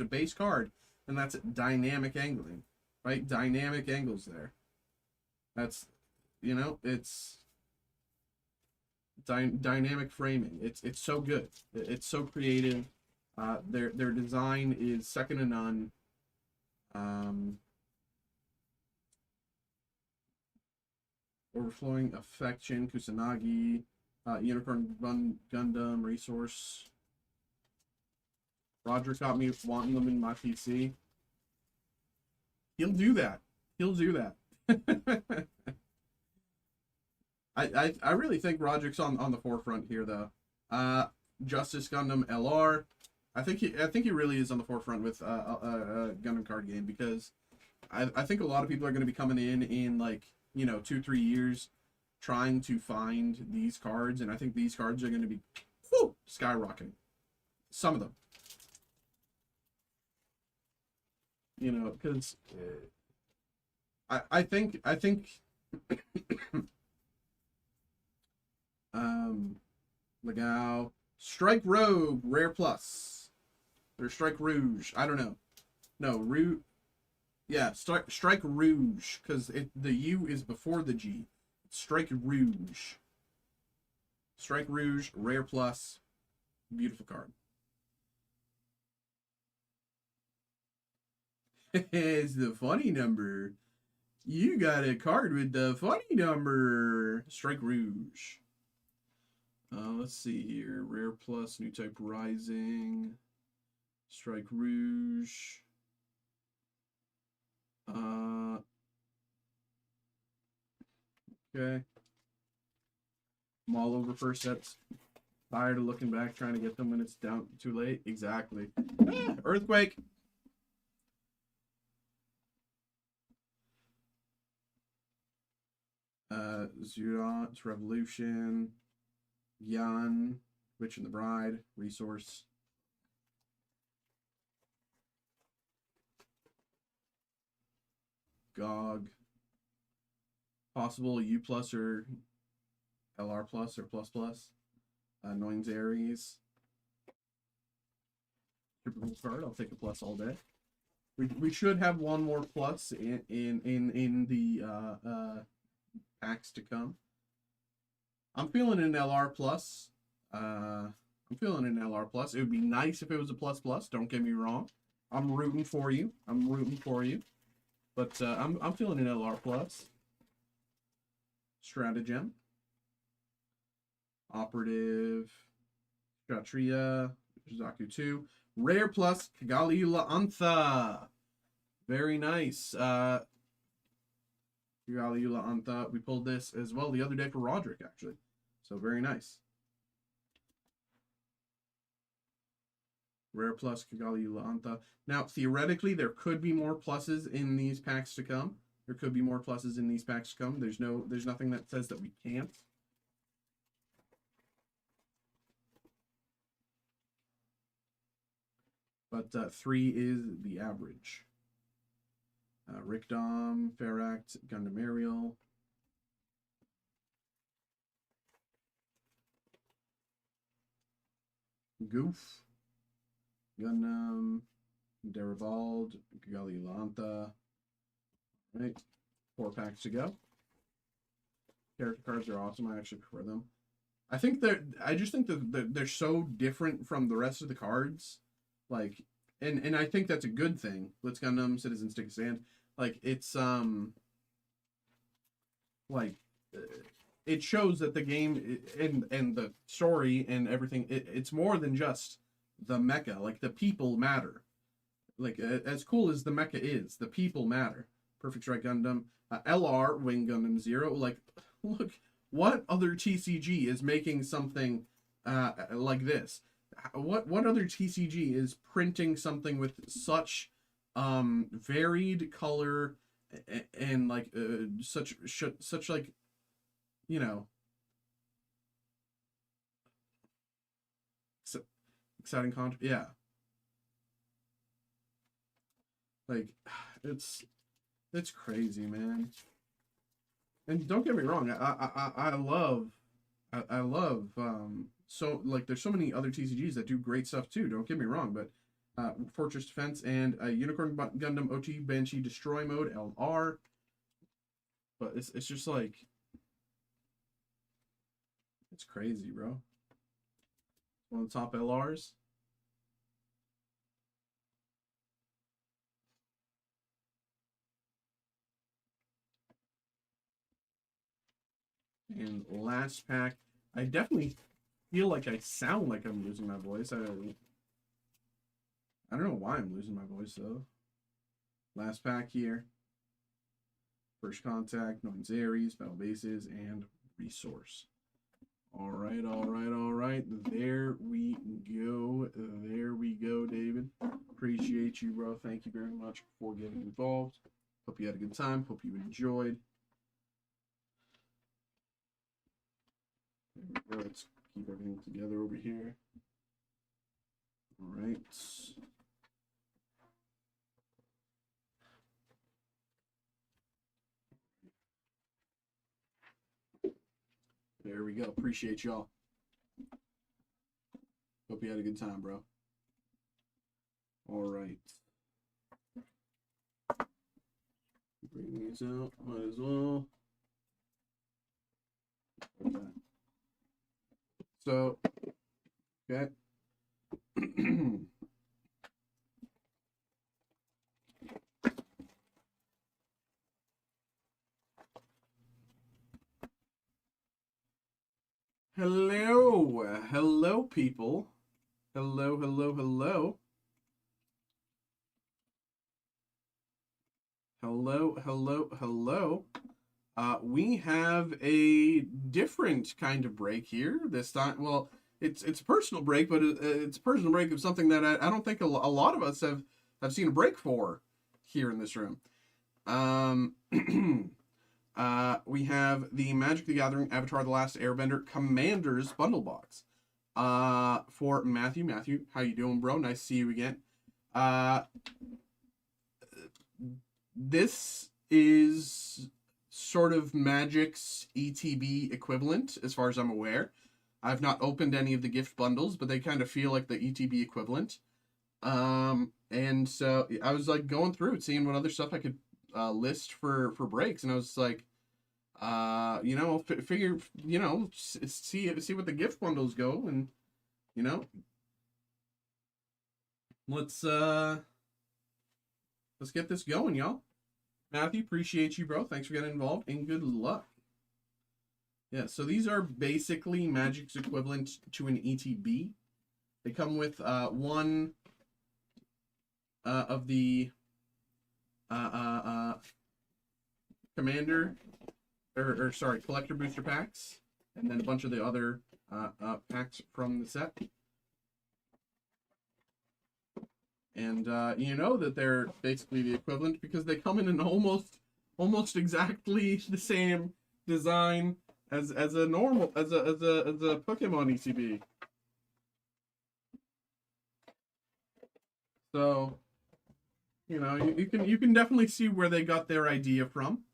base card, and that's dynamic angling, right? Dynamic angles there. That's, you know, it's dynamic framing. It's so good. It's so creative. Their design is second to none. Overflowing Affection, Kusanagi, Unicorn Gundam, Resource. Roger got me wanting them in my PC. He'll do that. He'll do that. I really think Roderick's on the forefront here, though. Justice Gundam LR. I think he really is on the forefront with Gundam card game, because I think a lot of people are going to be coming in like, you know, 2-3 years trying to find these cards, and I think these cards are going to be, whew, skyrocketing. Some of them, you know, because I think Legao, Strike Rogue, Rare Plus, or Strike Rouge. I don't know. No, Rouge. Yeah, Strike Rouge, because the U is before the G. Strike Rouge. Strike Rouge, Rare Plus, beautiful card. It's the funny number. You got a card with the funny number. Strike Rouge. Let's see here. Rare Plus, New Type Rising. Strike Rouge. Okay. I'm all over first sets. Tired of looking back, trying to get them when it's down too late. Exactly. Earthquake. Zudon's Revolution. Yan, Witch and the Bride, Resource. GOG. Possible U plus or LR plus or plus plus. Noins Aries. Typical card. I'll take a plus all day. We should have one more plus in the packs to come. I'm feeling an LR plus. I'm feeling an LR plus. It would be nice if it was a plus plus. Don't get me wrong. I'm rooting for you. I'm rooting for you. But I'm feeling an LR plus. Stratagem. Operative. Kshatriya. Zaku 2. Rare plus Kagaliula Antha. Very nice. Kagaliula Antha. We pulled this as well the other day for Roderick, actually. So very nice. Rare plus Kagaliula Antha. Now, theoretically, there could be more pluses in these packs to come. There could be more pluses in these packs to come. There's nothing that says that we can't. But 3 is the average. Rickdom, Ferract, Gundam Aerial. Goof, Gundam, Derivald, Galilantha. Right, 4 packs to go. Character cards are awesome. I actually prefer them. I just think that they're so different from the rest of the cards. Like, and I think that's a good thing. Blitz Gundam, Citizen Stick of Sand. Like, it's, like, it shows that the game and the story and everything, it's more than just the mecha. Like, the people matter. Like, as cool as the mecha is, the people matter. Perfect Strike Gundam, LR, Wing Gundam Zero. Like, look, what other TCG is making something like this? What other TCG is printing something with such varied color and like such like, you know, exciting content? Yeah, like it's crazy, man. And don't get me wrong, I love so like there's so many other TCGs that do great stuff too. Don't get me wrong, but Fortress Defense and Unicorn Gundam OT Banshee Destroy Mode LR. But it's just like it's crazy, bro. One of the top LRs. And last pack, I definitely feel like I sound like I'm losing my voice. I don't know why I'm losing my voice though. Last pack here. First Contact, Noins Ares, Battle Bases, and Resource. All right. There we go. There we go, David. Appreciate you, bro. Thank you very much for getting involved. Hope you had a good time. Hope you enjoyed. There we go. Let's keep everything together over here. All right. There we go. Appreciate y'all. Hope you had a good time, bro. All right. Bring these out. Might as well. Okay. So, okay. Hello, people. Hello. We have a different kind of break here this time. Well, it's a personal break, but it's a personal break of something that I don't think a lot of us have seen a break for here in this room. We have the Magic the Gathering Avatar: The Last Airbender Commander's Bundle Box. For Matthew. Matthew, how you doing, bro? Nice to see you again. This is sort of Magic's ETB equivalent, as far as I'm aware. I've not opened any of the gift bundles, but they kind of feel like the ETB equivalent. And so I was like going through it, seeing what other stuff I could list for breaks, and I was like, figure, see what the gift bundles go, and let's get this going, y'all. Matthew, appreciate you, bro. Thanks for getting involved, and good luck. Yeah, so these are basically Magic's equivalent to an ETB. They come with one of the collector booster packs, and then a bunch of the other packs from the set. And you know that they're basically the equivalent because they come in an almost exactly the same design as a normal as a Pokemon ECB. So, you can definitely see where they got their idea from.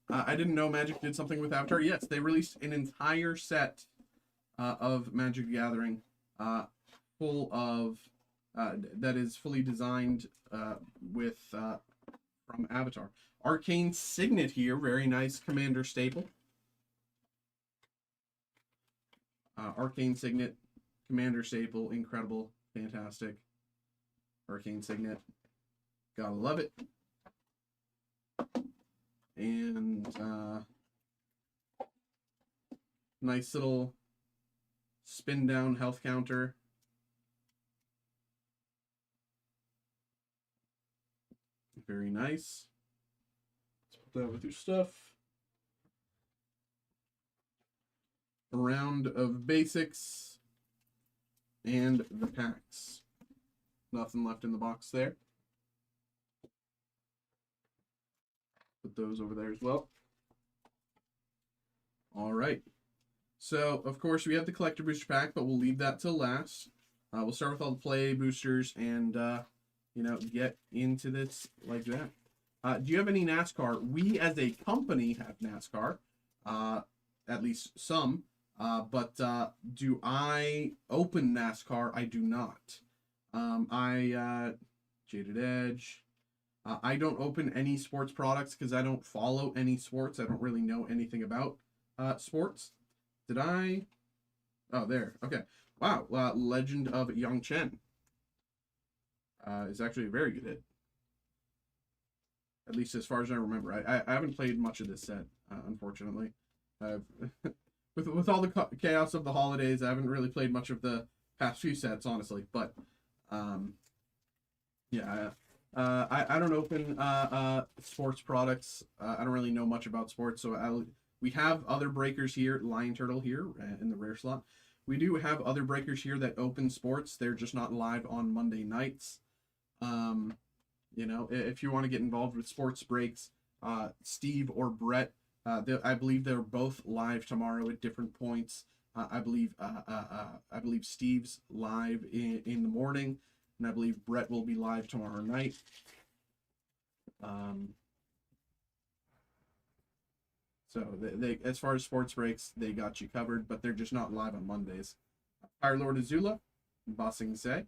I didn't know Magic did something with Avatar. Yes, they released an entire set of Magic Gathering full of that is fully designed with from Avatar. Arcane Signet here, very nice Commander staple. Arcane Signet, Commander staple, incredible, fantastic. Arcane Signet, gotta love it. And nice little spin down health counter. Very nice. Let's put that with your stuff. A round of basics and the packs. Nothing left in the box there. Put those over there as well. All right. So, of course, we have the collector booster pack, but we'll leave that till last. We'll start with all the play boosters and, you know, get into this like that. Do you have any NASCAR? We, as a company, have NASCAR. At least some. But do I open NASCAR? I do not. Jaded Edge. I don't open any sports products because I don't follow any sports. I don't really know anything about sports. Did I? Oh, there. Okay. Wow. Legend of Yang Chen is actually a very good hit. At least as far as I remember. I haven't played much of this set, unfortunately. With all the chaos of the holidays, I haven't really played much of the past few sets, honestly. But, yeah, I don't open sports products. I don't really know much about sports, so we have other breakers here. Lion Turtle here in the rare slot. We do have other breakers here that open sports. They're just not live on Monday nights. You know, if you want to get involved with sports breaks, Steve or Brett, I believe they're both live tomorrow at different points. I believe Steve's live in the morning, and I believe Brett will be live tomorrow night. So they as far as sports breaks, they got you covered, but they're just not live on Mondays. Fire Lord Azula, Bossing Say.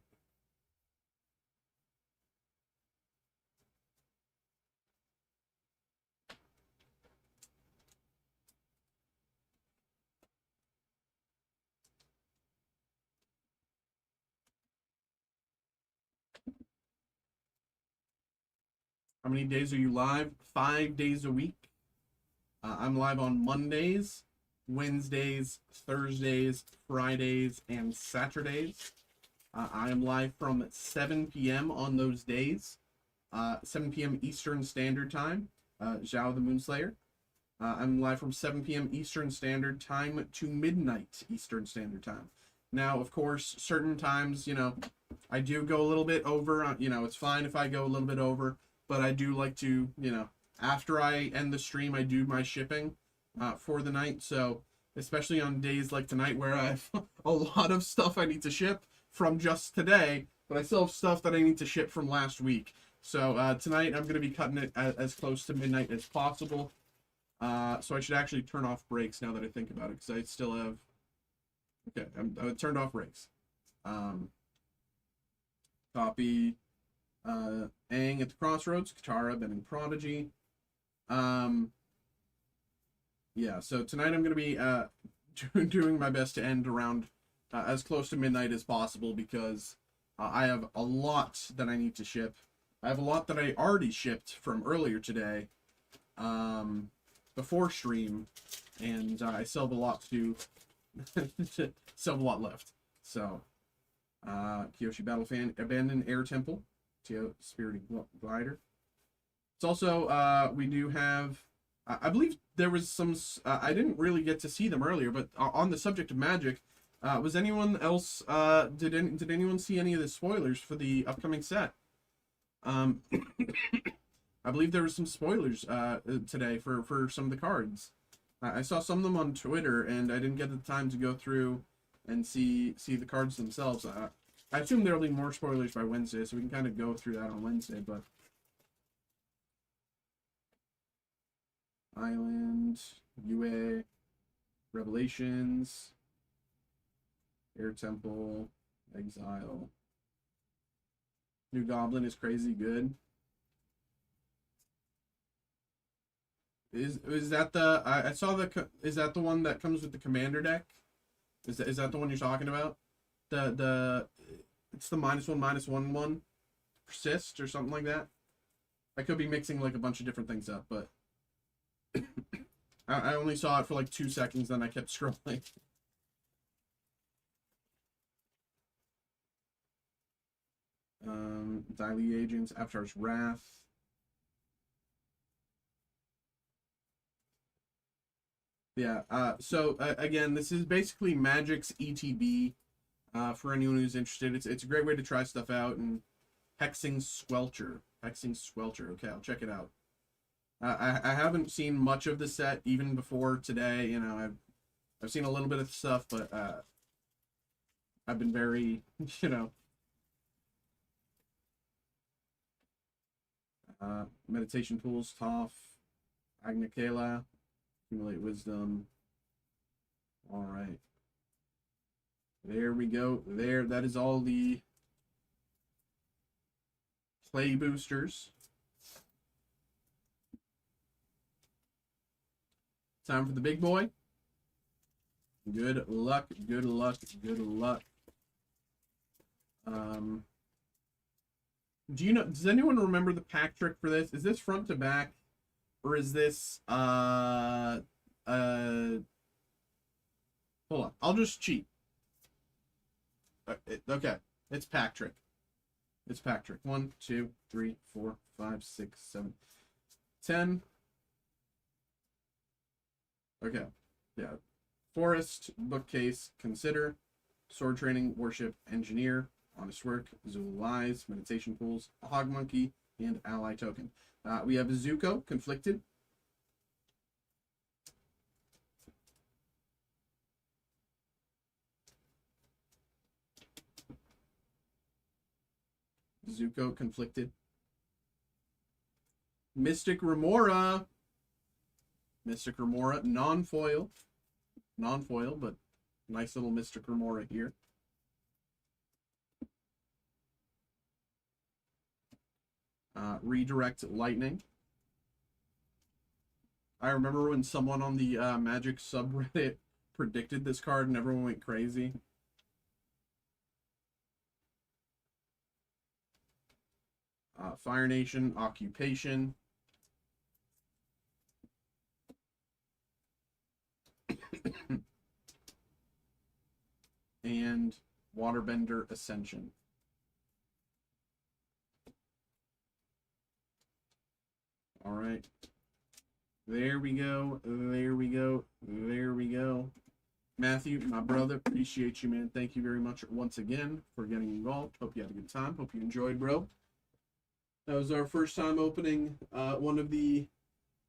How many days are you live? 5 days a week. I'm live on Mondays, Wednesdays, Thursdays, Fridays, and Saturdays. I am live from 7 p.m. on those days. 7 p.m. Eastern Standard Time, Zhao the Moonslayer. I'm live from 7 p.m. Eastern Standard Time to midnight Eastern Standard Time. Now, of course, certain times, you know, I do go a little bit over. You know, it's fine if I go a little bit over, but I do like to, you know, after I end the stream, I do my shipping for the night. So, especially on days like tonight where I have a lot of stuff I need to ship from just today, but I still have stuff that I need to ship from last week. So, tonight I'm going to be cutting it as close to midnight as possible. So I should actually turn off breaks now that I think about it, because I still have... Okay, I turned off breaks. Copy Aang at the Crossroads, Katara, Bending Prodigy. Yeah, so tonight I'm going to be doing my best to end around as close to midnight as possible, because I have a lot that I need to ship. I have a lot that I already shipped from earlier today before stream, and I still have a lot to do. Still have a lot left. So, Kyoshi Battle Fan, Abandoned Air Temple, Teo Spirited Glider. It's also, we do have, I believe there was some, I didn't really get to see them earlier, but on the subject of Magic, was anyone else, did anyone see any of the spoilers for the upcoming set? I believe there were some spoilers today for some of the cards. I saw some of them on Twitter, and I didn't get the time to go through and see the cards themselves. I assume there'll be more spoilers by Wednesday, so we can kind of go through that on Wednesday, but... Island, UA, Revelations, Air Temple, Exile. New Goblin is crazy good. Is that the I saw is that the one that comes with the commander deck? Is that the one you're talking about? The it's the -1/-1/1 persist or something like that. I could be mixing like a bunch of different things up, but I only saw it for like 2 seconds, then I kept scrolling. Diley Agents, Avatar's Wrath. Yeah, so again, this is basically Magic's ETB. For anyone who's interested, it's a great way to try stuff out. And Hexing Squelcher. Okay, I'll check it out. I haven't seen much of the set even before today. You know, I've seen a little bit of stuff, but I've been very, you know, meditation tools, Toph, Agnikela, accumulate wisdom. All right, there we go. There, that is all the play boosters. Time for the big boy. Good luck, good luck, good luck. Do you know, does anyone remember the pack trick for this? Is this front to back, or is this hold on, I'll just cheat. Okay, it's pack trick. It's pack trick. 1, 2, 3, 4, 5, 6, 7, 10. Okay, yeah. Forest, Bookcase, Consider, Sword Training, Worship, Engineer, Honest Work, Zulu Lies, Meditation Pools, Hog Monkey, and Ally Token. We have Zuko, Conflicted. Zuko, Conflicted. Mystic Remora. Mystic Remora, non-foil. Non-foil, but nice little Mystic Remora here. Redirect Lightning. I remember when someone on the Magic subreddit predicted this card and everyone went crazy. Fire Nation, Occupation. And Waterbender Ascension. All right. There we go. There we go. There we go. Matthew, my brother, appreciate you, man. Thank you very much once again for getting involved. Hope you had a good time. Hope you enjoyed, bro. That was our first time opening one of the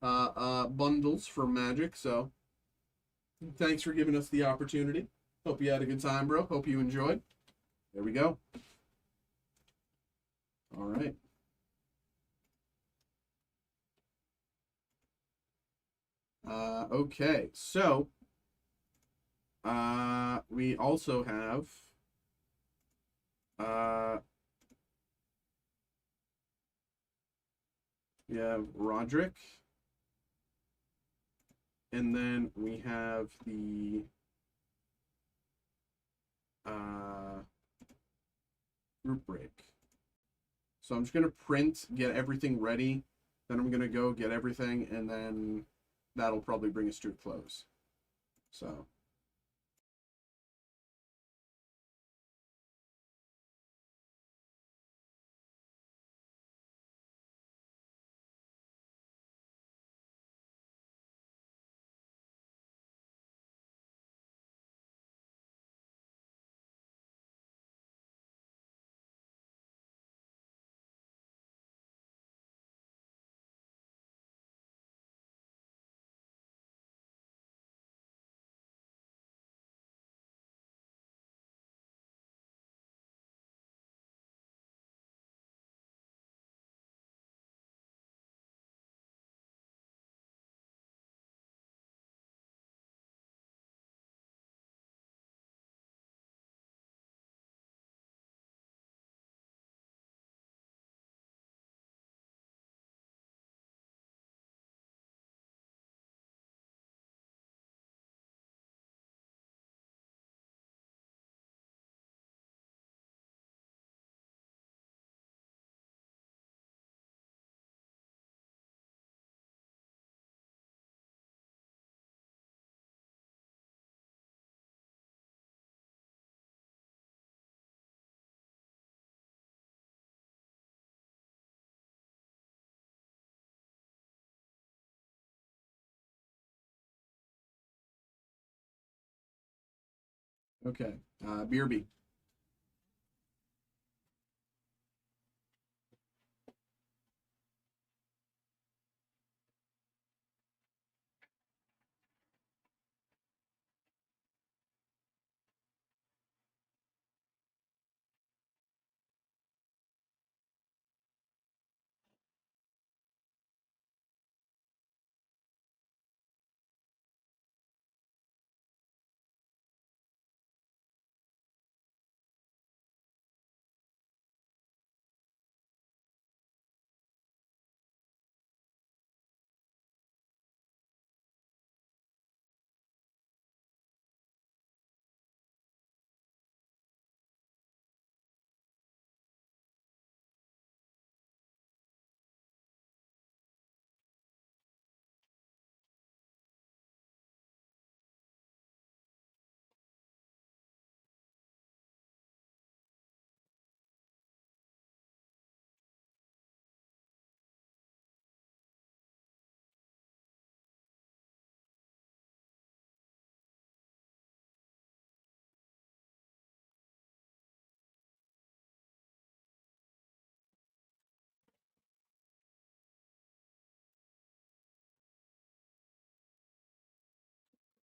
bundles for Magic, so thanks for giving us the opportunity. Hope you had a good time, bro. Hope you enjoyed. There we go. All right. Okay, so we also have we have Roderick, and then we have the group break. So I'm just gonna print, get everything ready, then I'm gonna go get everything, and then that'll probably bring us to a close. So Okay. BRB.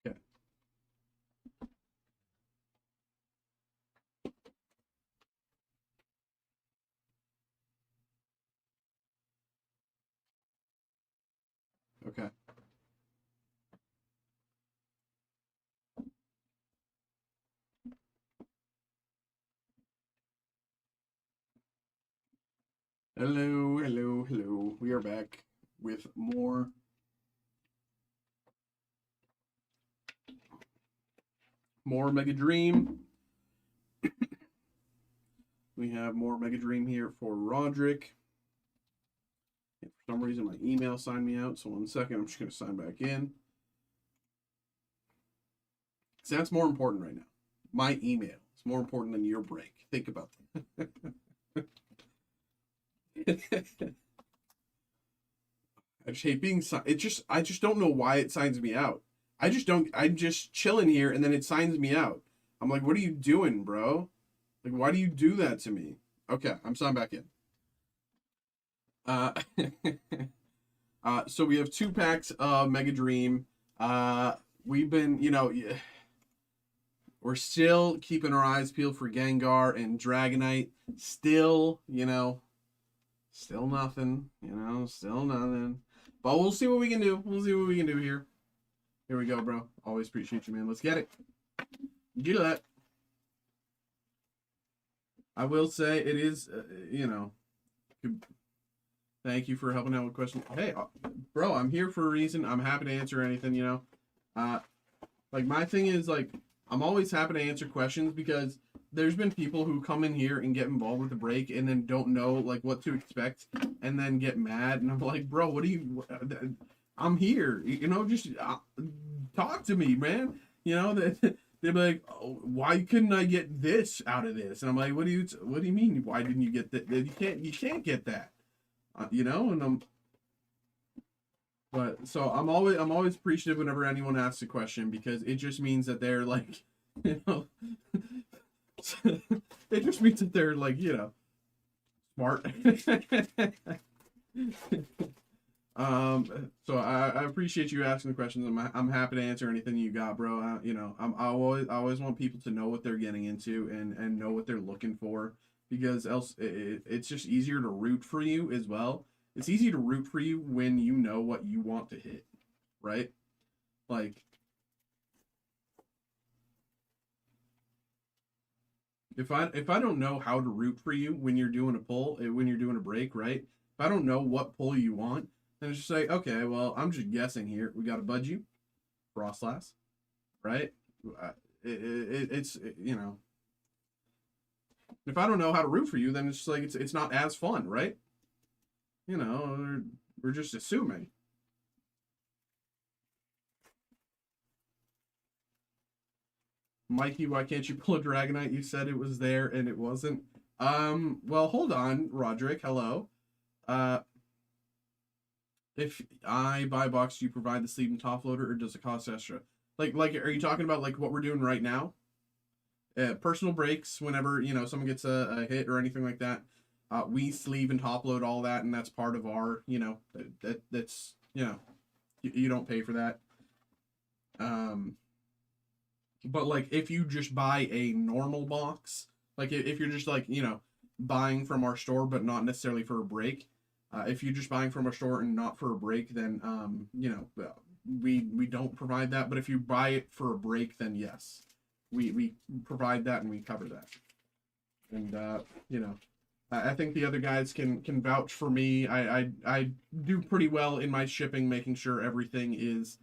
Okay. Okay. Hello, hello, hello. We are back with more Mega Dream. We have more Mega Dream here for Roderick. And for some reason, my email signed me out. So 1 second, I'm just going to sign back in. So that's more important right now. My email is more important than your break. Think about that. I just hate being I just don't know why it signs me out. I just don't. I'm just chilling here, and then it signs me out. I'm like, what are you doing, bro? Like, why do you do that to me? Okay, I'm signed back in. Uh, so we have 2 packs of Mega Dream. We've been, we're still keeping our eyes peeled for Gengar and Dragonite. Still, still nothing. Still nothing. But we'll see what we can do. We'll see what we can do here. Here we go, bro. Always appreciate you, man. Let's get it. Do that. I will say it is, thank you for helping out with questions. Hey, bro, I'm here for a reason. I'm happy to answer anything, Like, my thing is, like, I'm always happy to answer questions because there's been people who come in here and get involved with the break and then don't know, like, what to expect and then get mad. And I'm like, bro, what do you... I'm here, just talk to me, man. They'd be like, oh, why couldn't I get this out of this? And I'm like, what do you mean? Why didn't you get that? You can't get that, and but so I'm always appreciative whenever anyone asks a question because it just means that they're like, you know, it just means that they're like, smart. So I appreciate you asking the questions. I'm happy to answer anything you got, bro. I always want people to know what they're getting into and know what they're looking for because else it's just easier to root for you as well. It's easy to root for you when you know what you want to hit, right? Like if I don't know how to root for you when you're doing a pull, when you're doing a break, right? If I don't know what pull you want, then it's just like, okay, well, I'm just guessing here. We got a Budgie, Frostlass, right? It's if I don't know how to root for you, then it's just like it's not as fun, right? We're just assuming. Mikey, why can't you pull a Dragonite? You said it was there and it wasn't. Well, hold on, Roderick. Hello. Uh, if I buy a box, do you provide the sleeve and top loader, or does it cost extra? Like, are you talking about like what we're doing right now? personal breaks whenever, you know, someone gets a hit or anything like that. We sleeve and top load all that, and that's part of our, you know, that's, you know, you don't pay for that. But like if you just buy a normal box, like if you're just like, you know, buying from our store but not necessarily for a break, if you're just buying from our store and not for a break, then you know, we don't provide that. But if you buy it for a break, then yes, we provide that and we cover that. And you know, I think the other guys can vouch for me. I do pretty well in my shipping, making sure everything is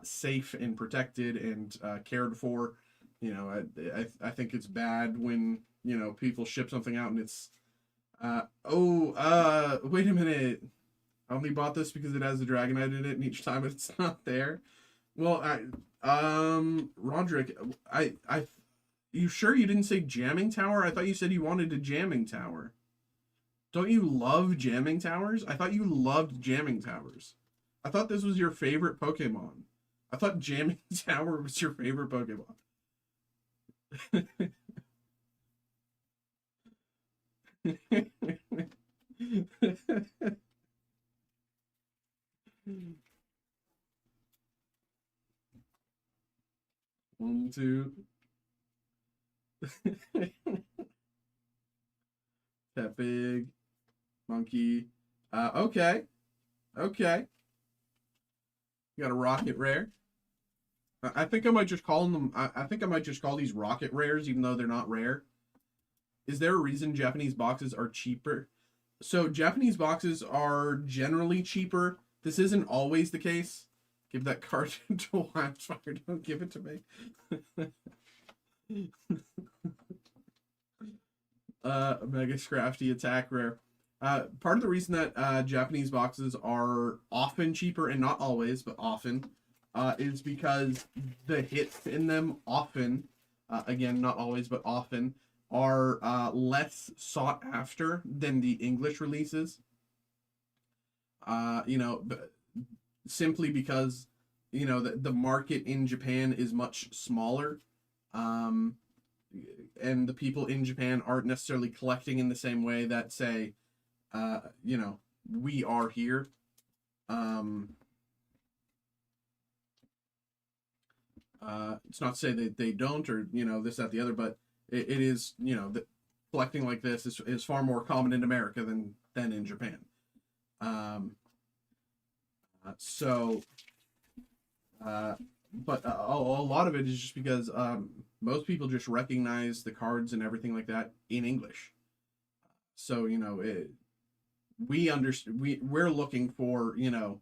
safe and protected and cared for. You know, I think it's bad when, you know, people ship something out and it's wait a minute. I only bought this because it has a Dragonite in it, and each time it's not there. Well, Roderick, you sure you didn't say jamming tower? I thought you said you wanted a jamming tower. Don't you love jamming towers? I thought you loved jamming towers. I thought this was your favorite Pokemon. I thought jamming tower was your favorite Pokemon. 1, 2. That big monkey. Okay. Okay. You got a rocket rare. I think I might just call them. I think I might just call these rocket rares, even though they're not rare. Is there a reason Japanese boxes are cheaper? So Japanese boxes are generally cheaper. This isn't always the case. Give that card to Wildfire. Don't give it to me. Mega Scrafty attack rare. Part of the reason that Japanese boxes are often cheaper, and not always, but often, is because the hits in them often, again, not always, but often, are less sought after than the English releases. You know, simply because, you know, the market in Japan is much smaller. And the people in Japan aren't necessarily collecting in the same way that, say, you know, we are here. It's not to say that they don't, or, you know, this, that, the other, but it is, you know, that collecting like this is far more common in America than in Japan. But a lot of it is just because most people just recognize the cards and everything like that in English. So, you know, we're looking for, you know,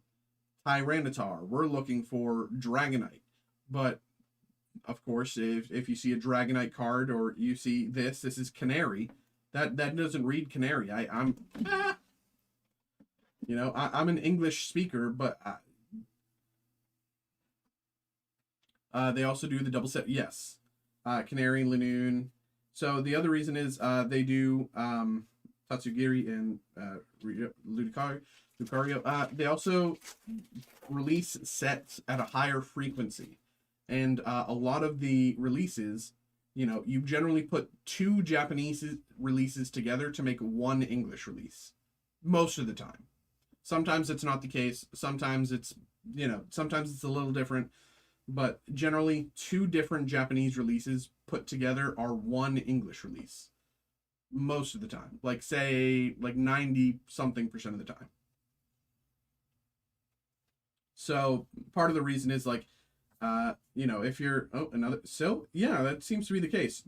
Tyranitar. We're looking for Dragonite. But of course, if you see a Dragonite card, or you see this is Canary, that doesn't read Canary. I'm you know, I'm an English speaker, but they also do the double set. Yes. Canary, Lanoon. So the other reason is they do Tatsugiri and Lucario. They also release sets at a higher frequency. And a lot of the releases, you know, you generally put 2 Japanese releases together to make 1 English release. Most of the time. Sometimes it's not the case. Sometimes it's, you know, sometimes it's a little different. But generally, 2 different Japanese releases put together are 1 English release. Most of the time. Like, say, like 90-something% of the time. So, part of the reason is, like, you know, if you're... Oh, another... So, yeah, that seems to be the case.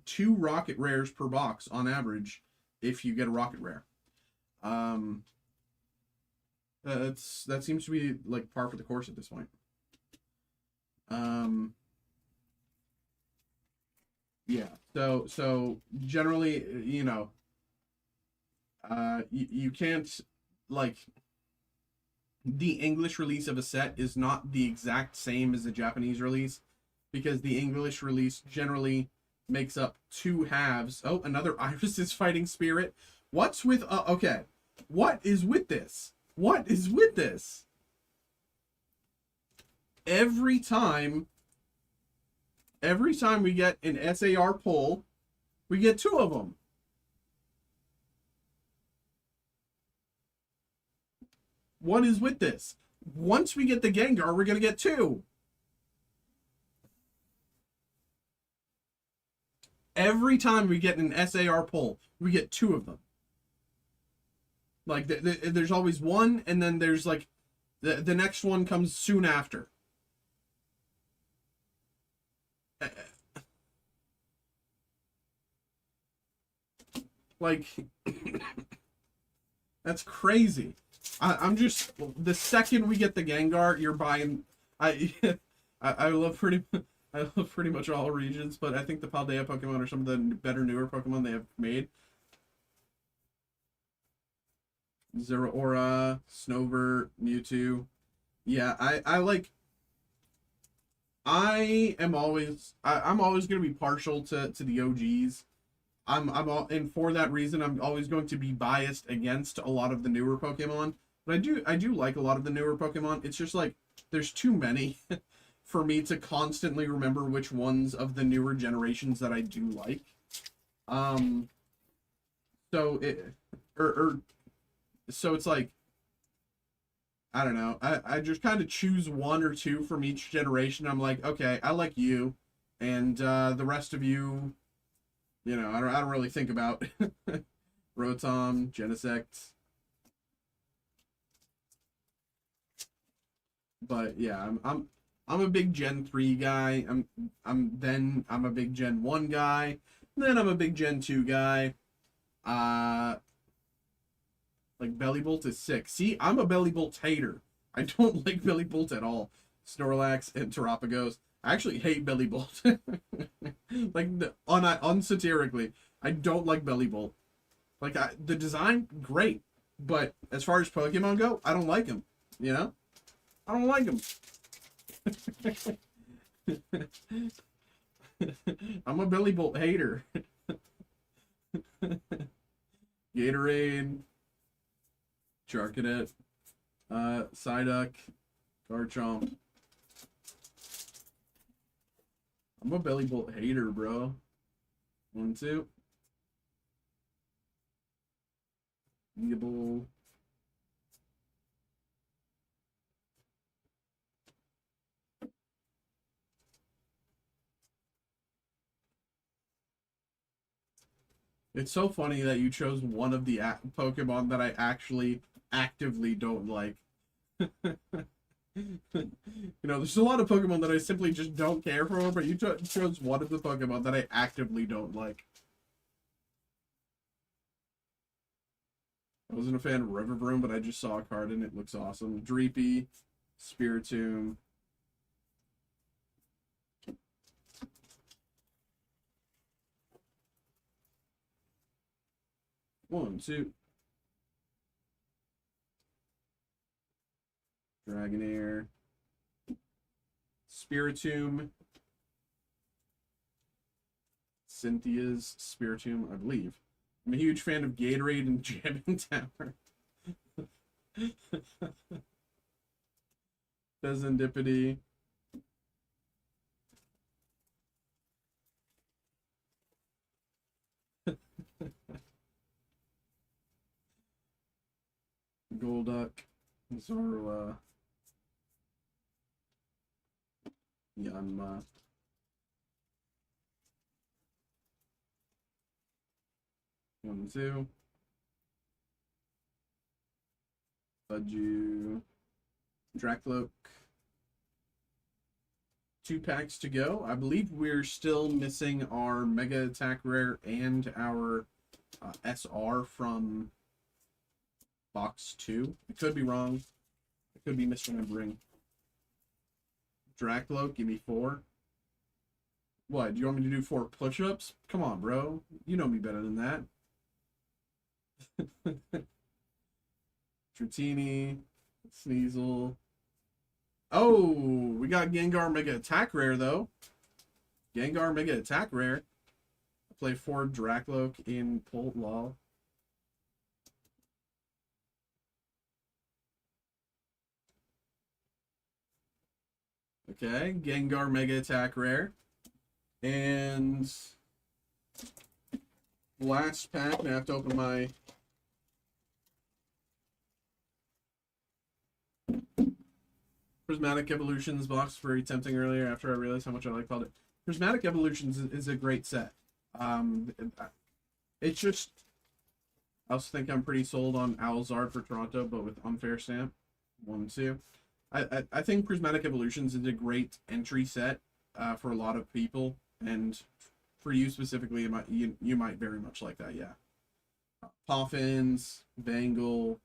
2 rocket rares per box, on average, if you get a rocket rare. That seems to be, like, par for the course at this point. Yeah, so generally, you know, you can't, like, the English release of a set is not the exact same as the Japanese release, because the English release generally makes up 2 halves. Oh, another Iris's Fighting Spirit. What's with, okay, what is with this? What is with this? Every time Every time we get an SAR pull, we get 2 of them. What is with this? Once we get the Gengar, we're going to get 2. Every time we get an SAR pull, we get 2 of them. Like, there's always one, and then there's, like, the next one comes soon after. Like, that's crazy. I'm just, the second we get the Gengar, you're buying. I I love pretty much all regions, but I think the Paldea Pokemon are some of the better, newer Pokemon they have made. Zeraora, Snover, Mewtwo. Yeah, I'm always going to be partial to the OGs. And for that reason, I'm always going to be biased against a lot of the newer Pokemon. But I do like a lot of the newer Pokemon. It's just like there's too many for me to constantly remember which ones of the newer generations that I do like. So it so it's like, I don't know. I just kind of choose 1 or 2 from each generation. I'm like, okay, I like you, and the rest of you, you know, I don't really think about. Rotom, Genesect. But yeah, I'm a big Gen 3 guy. I'm a big Gen 1 guy. Then I'm a big Gen 2 guy. Like Bellibolt is sick. See, I'm a Bellibolt hater. I don't like Bellibolt at all. Snorlax and Terapagos. I actually hate Bellibolt. Like, unsatirically, I don't like Bellibolt. Like, the design, great. But as far as Pokemon go, I don't like him. You know? I don't like him. I'm a Bellibolt hater. Gatorade. Charcadet. Psyduck. Garchomp. I'm a Bellibolt hater, bro. 1, 2. Eatable. It's so funny that you chose one of the Pokemon that I actually actively don't like. You know, there's a lot of Pokemon that I simply just don't care for, but you chose one of the Pokemon that I actively don't like. I wasn't a fan of Riverbroom, but I just saw a card and it looks awesome. Dreepy, Spiritomb. One, two. Dragonair. Spiritomb. Cynthia's Spiritomb, I believe. I'm a huge fan of Gatorade and Jamming Tower. Serendipity. Golduck. Zorua. Yanma. One, two. Budju. Dracloak. 2 packs to go. I believe we're still missing our Mega Attack Rare and our SR from box 2. I could be wrong. I could be misremembering. Dracloak, give me 4. What, do you want me to do 4 push-ups? Come on, bro. You know me better than that. Dratini, Sneasel. Oh, we got Gengar Mega Attack Rare, though. Gengar Mega Attack Rare. I play 4 Dracloak in Pult Law. Okay, Gengar Mega Attack Rare. And last pack, I have to open my Prismatic Evolutions box. Very tempting earlier after I realized how much I liked it. Prismatic Evolutions is a great set. It's just, I also think I'm pretty sold on Owlzard for Toronto, but with unfair stamp. 1, 2. I think Prismatic Evolutions is a great entry set for a lot of people, and for you specifically, you might very much like that, yeah. Poffins, Bangle.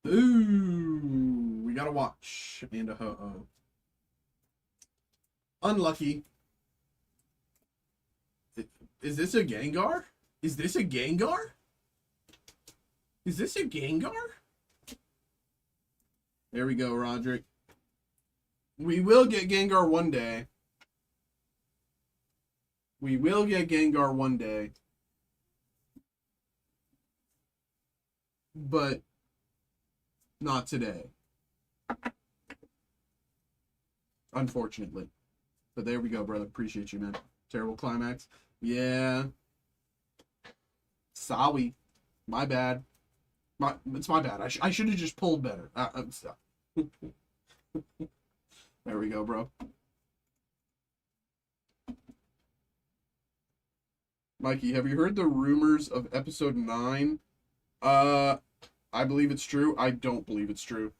Ooh, we got a watch and a ho-oh. Unlucky. Is this a Gengar? Is this a Gengar? Is this a Gengar? There we go, Roderick. We will get Gengar one day. We will get Gengar one day. But not today. Unfortunately. But there we go, brother. Appreciate you, man. Terrible climax. Yeah. Sorry. My bad. It's my bad. I should have just pulled better. There we go, bro. Mikey, have you heard the rumors of episode 9? I believe it's true. I don't believe it's true.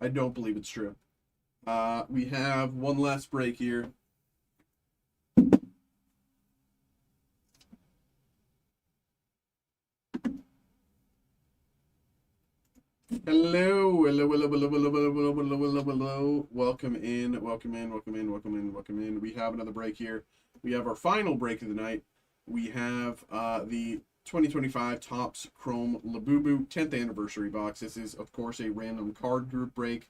I don't believe it's true. We have one last break here. Hello, hello, hello, hello, hello, hello, hello, hello, hello. Welcome in, welcome in, welcome in, welcome in, welcome in. We have another break here. We have our final break of the night. We have the 2025 Topps Chrome Labubu 10th anniversary box. This is, of course, a random card group break.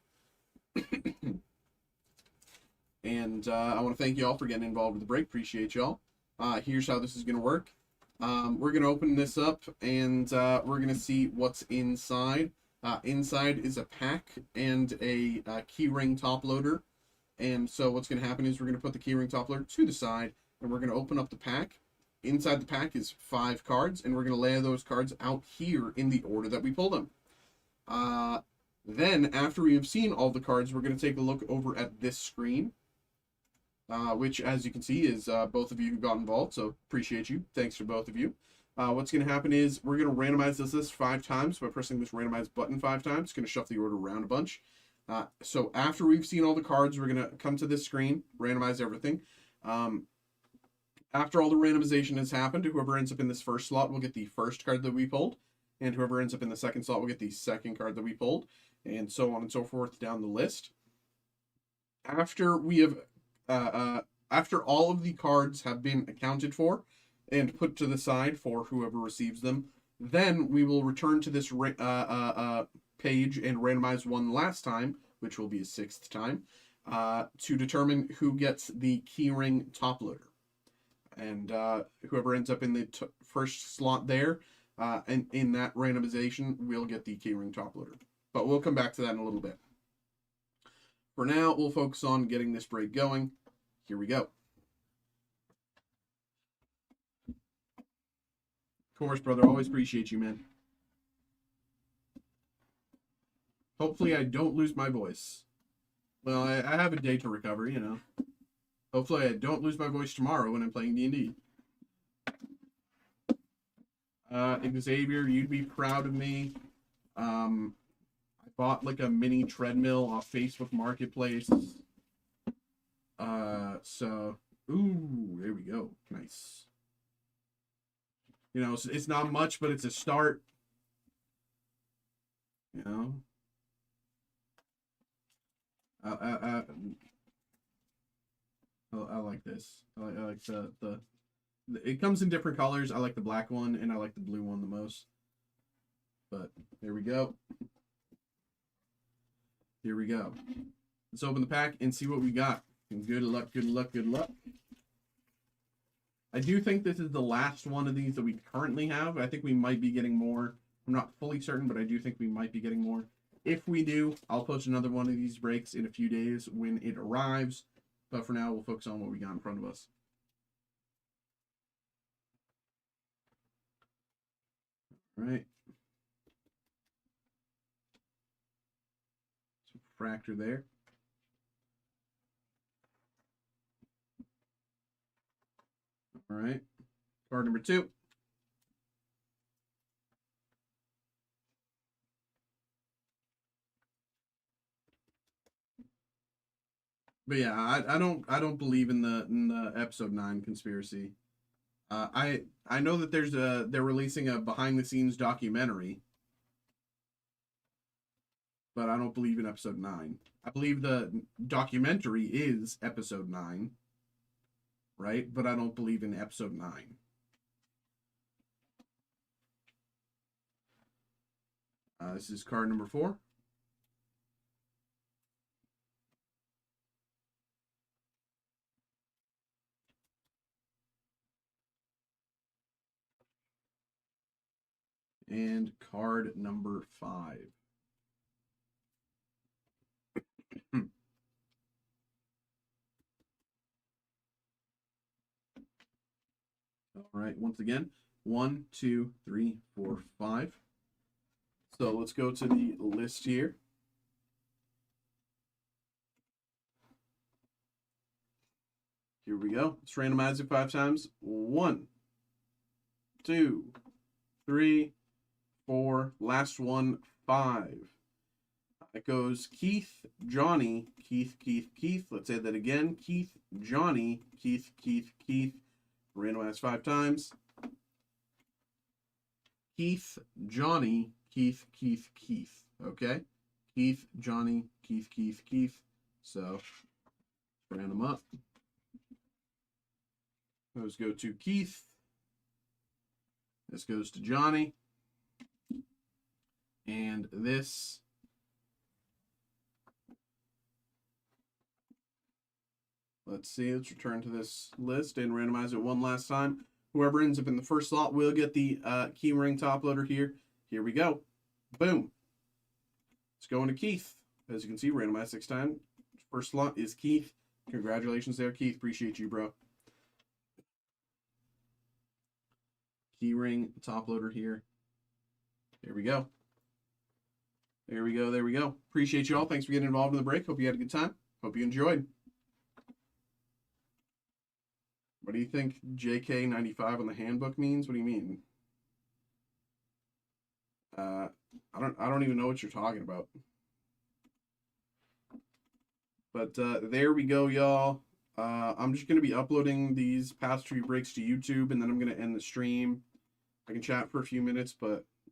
And I want to thank you all for getting involved with the break. Appreciate y'all. Here's how this is going to work. We're going to open this up, and we're going to see what's inside. Inside is a pack and a keyring top loader. And so what's going to happen is we're going to put the keyring top loader to the side, and we're going to open up the pack. Inside the pack is 5 cards, and we're going to lay those cards out here in the order that we pull them. Then, after we have seen all the cards, we're going to take a look over at this screen, which, as you can see, is both of you who got involved, so appreciate you. Thanks to both of you. What's going to happen is we're going to randomize this list 5 times by pressing this randomize button 5 times. It's going to shuffle the order around a bunch. So after we've seen all the cards, we're going to come to this screen, randomize everything. After all the randomization has happened, whoever ends up in this first slot will get the first card that we pulled, and whoever ends up in the second slot will get the second card that we pulled, and so on and so forth down the list. After we have, after all of the cards have been accounted for and put to the side for whoever receives them, then we will return to this page and randomize one last time, which will be a 6th time, to determine who gets the keyring top loader. And whoever ends up in the first slot there, and in that randomization, will get the keyring top loader. But we'll come back to that in a little bit. For now, we'll focus on getting this break going. Here we go. Of course, brother. Always appreciate you, man. Hopefully, I don't lose my voice. Well, I have a day to recover, you know. Hopefully, I don't lose my voice tomorrow when I'm playing D&D. Xavier, you'd be proud of me. I bought like a mini treadmill off Facebook Marketplace. So, ooh, there we go. Nice. You know, it's not much, but it's a start. You know. I like this. I like the it comes in different colors. I like the black one, and I like the blue one the most. But there we go. Here we go. Let's open the pack and see what we got. And good luck, good luck, good luck. I do think this is the last one of these that we currently have. I think we might be getting more. I'm not fully certain, but I do think we might be getting more. If we do, I'll post another one of these breaks in a few days when it arrives. But for now, we'll focus on what we got in front of us. All right. So fractor there. All right. Card number 2. But yeah, I don't believe in the episode 9 conspiracy. I know that they're releasing a behind the scenes documentary, but I don't believe in episode 9. I believe the documentary is episode 9, right? But I don't believe in episode 9. This is card number 4. And card number 5. All right, once again, 1, 2, 3, 4, 5. So let's go to the list here. Here we go. Let's randomize it 5 times. 1, 2, 3, 4. Last one, 5. It goes Keith, Johnny, Keith, Keith, Keith. Let's say that again. Keith, Johnny, Keith, Keith, Keith. Randomize 5 times. Keith, Johnny, Keith, Keith, Keith. Okay? Keith, Johnny, Keith, Keith, Keith. So, round them up. Those go to Keith. This goes to Johnny. And this let's see, let's return to this list and randomize it one last time. Whoever ends up in the first slot will get the keyring top loader here. Here we go. Boom. It's going to Keith. As you can see, randomized 6 times. First slot is Keith. Congratulations there, Keith. Appreciate you, bro. Keyring top loader here. Here we go. There we go. There we go. Appreciate you all. Thanks for getting involved in the break. Hope you had a good time. Hope you enjoyed. What do you think JK95 on the handbook means? What do you mean? I don't even know what you're talking about. But there we go, y'all. I'm just going to be uploading these past 3 breaks to YouTube, and then I'm going to end the stream. I can chat for a few minutes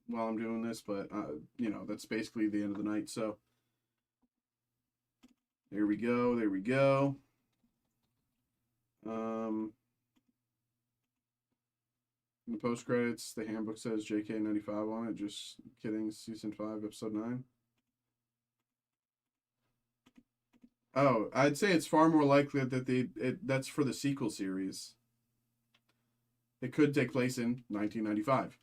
while I'm doing this, but, you know, that's basically the end of the night. So there we go. There we go. In the post credits, the handbook says JK95 on it. Just kidding. Season 5, episode 9. Oh, I'd say it's far more likely that that's for the sequel series. It could take place in 1995.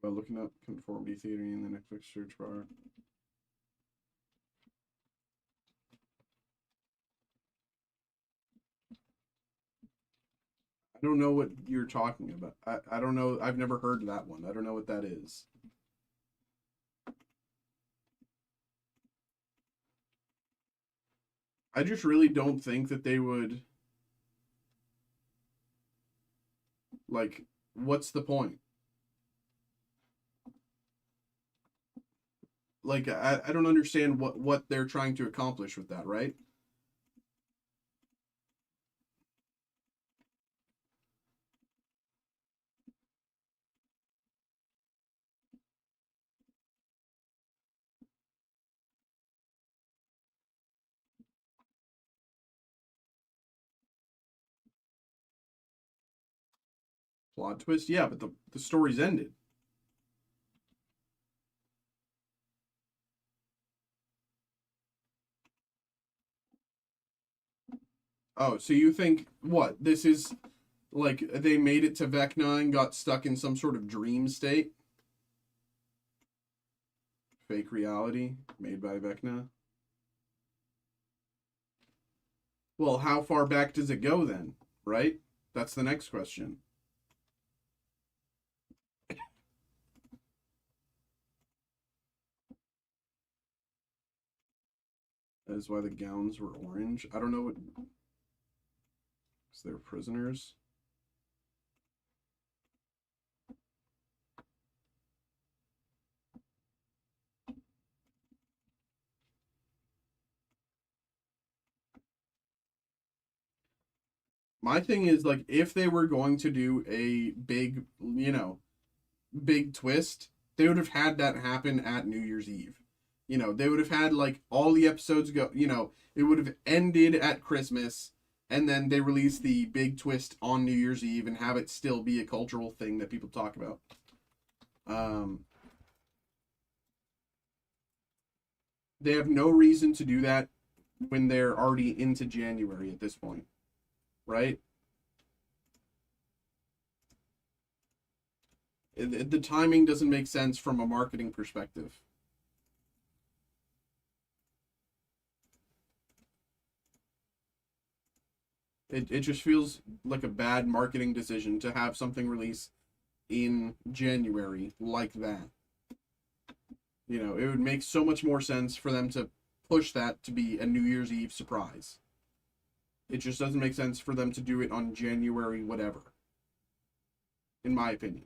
By looking up conformity theory in the Netflix search bar. I don't know what you're talking about. I don't know. I've never heard that one. I don't know what that is. I just really don't think that they would. Like, what's the point? Like, I don't understand what they're trying to accomplish with that, right? Plot twist, yeah, but the story's ended. Oh, so you think what? This is like they made it to Vecna and got stuck in some sort of dream state? Fake reality made by Vecna? Well, how far back does it go then, right? That's the next question. That is why the gowns were orange. I don't know what. Because they were prisoners. My thing is, like, if they were going to do a big, big twist, they would have had that happen at New Year's Eve. They would have had, like, all the episodes go, it would have ended at Christmas, and then they release the big twist on New Year's Eve and have it still be a cultural thing that people talk about. They have no reason to do that when they're already into January at this point, right? The timing doesn't make sense from a marketing perspective. It just feels like a bad marketing decision to have something release in January like that. It would make so much more sense for them to push that to be a New Year's Eve surprise. It just doesn't make sense for them to do it on January whatever, in my opinion.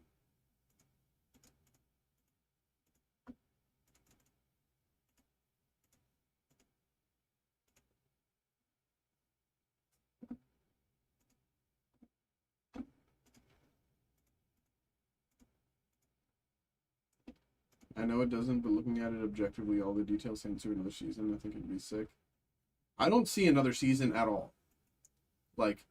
I know it doesn't, but looking at it objectively, all the details hint to another season. I think it'd be sick. I don't see another season at all. Like,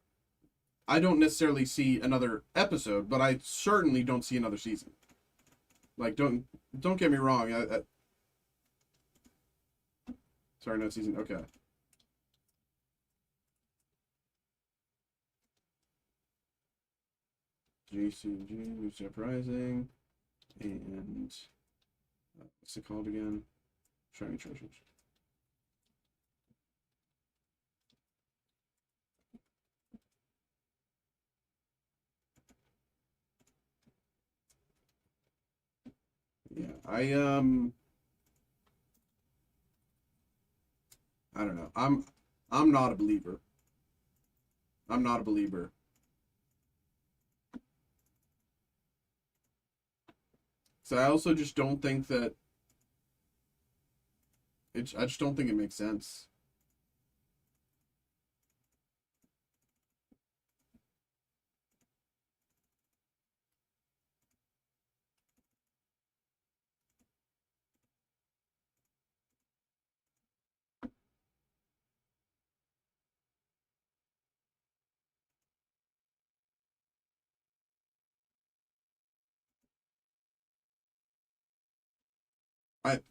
I don't necessarily see another episode, but I certainly don't see another season. Like, don't get me wrong. Sorry, no season. Okay. GCG, New Uprising, and what's it called again? Shiny Treasures. Yeah, I don't know. I'm not a believer. I'm not a believer. So I also just don't think that I just don't think it makes sense.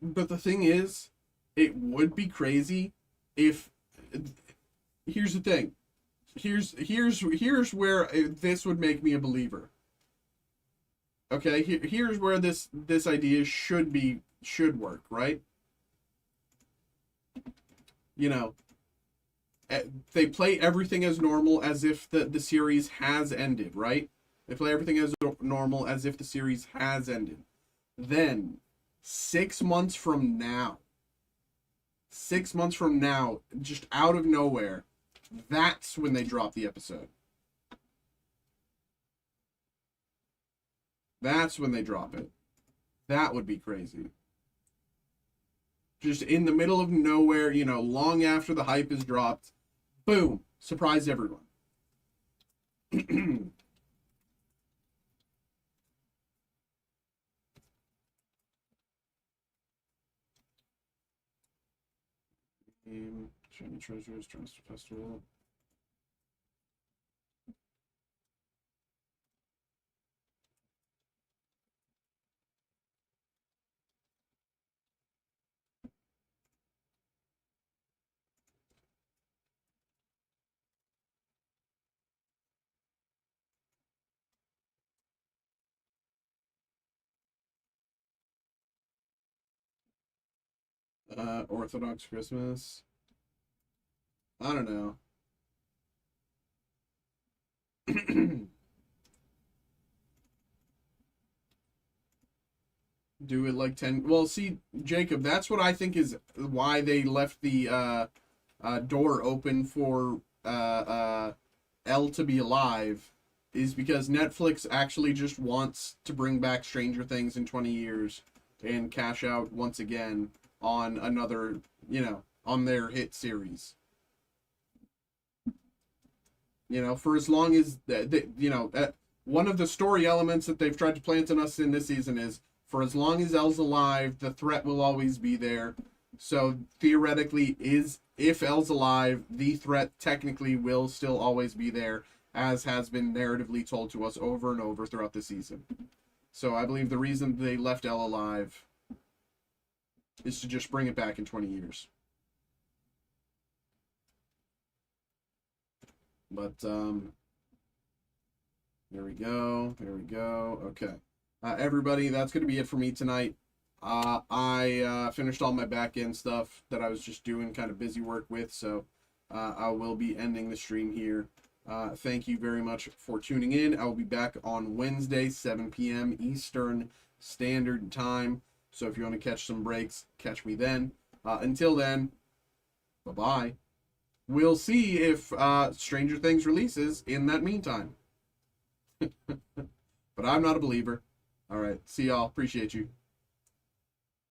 But the thing is, it would be crazy if here's the thing. Here's where this would make me a believer. Okay, here's where this idea should work, right? You know, they play everything as normal as if the series has ended, right? They play everything as normal as if the series has ended. Then 6 months from now, 6 months from now, just out of nowhere, that's when they drop the episode. That's when they drop it. That would be crazy. just in the middle of nowhere, you know, long after the hype is dropped. Boom. Surprise everyone. Shiny Treasures, Transfer Festival. Orthodox Christmas. I don't know. Do it like 10. Well, see, Jacob, that's what I think is why they left the door open for L to be alive, is because Netflix actually just wants to bring back Stranger Things in 20 years and cash out once again on another, you know, on their hit series. You know, for as long as, one of the story elements that they've tried to plant in us in this season is, for as long as Elle's alive, the threat will always be there. So theoretically, if Elle's alive, the threat technically will still always be there, as has been narratively told to us over and over throughout the season. So I believe the reason they left Elle alive is to just bring it back in 20 years. But there we go. There we go. Okay. Everybody, that's going to be it for me tonight. I finished all my back end stuff that I was just doing kind of busy work with, so I will be ending the stream here. Thank you very much for tuning in. I will be back on Wednesday, 7 p.m. Eastern Standard Time. So if you want to catch some breaks, catch me then. Until then, bye-bye. We'll see if Stranger Things releases in that meantime. But I'm not a believer. All right. See y'all. Appreciate you.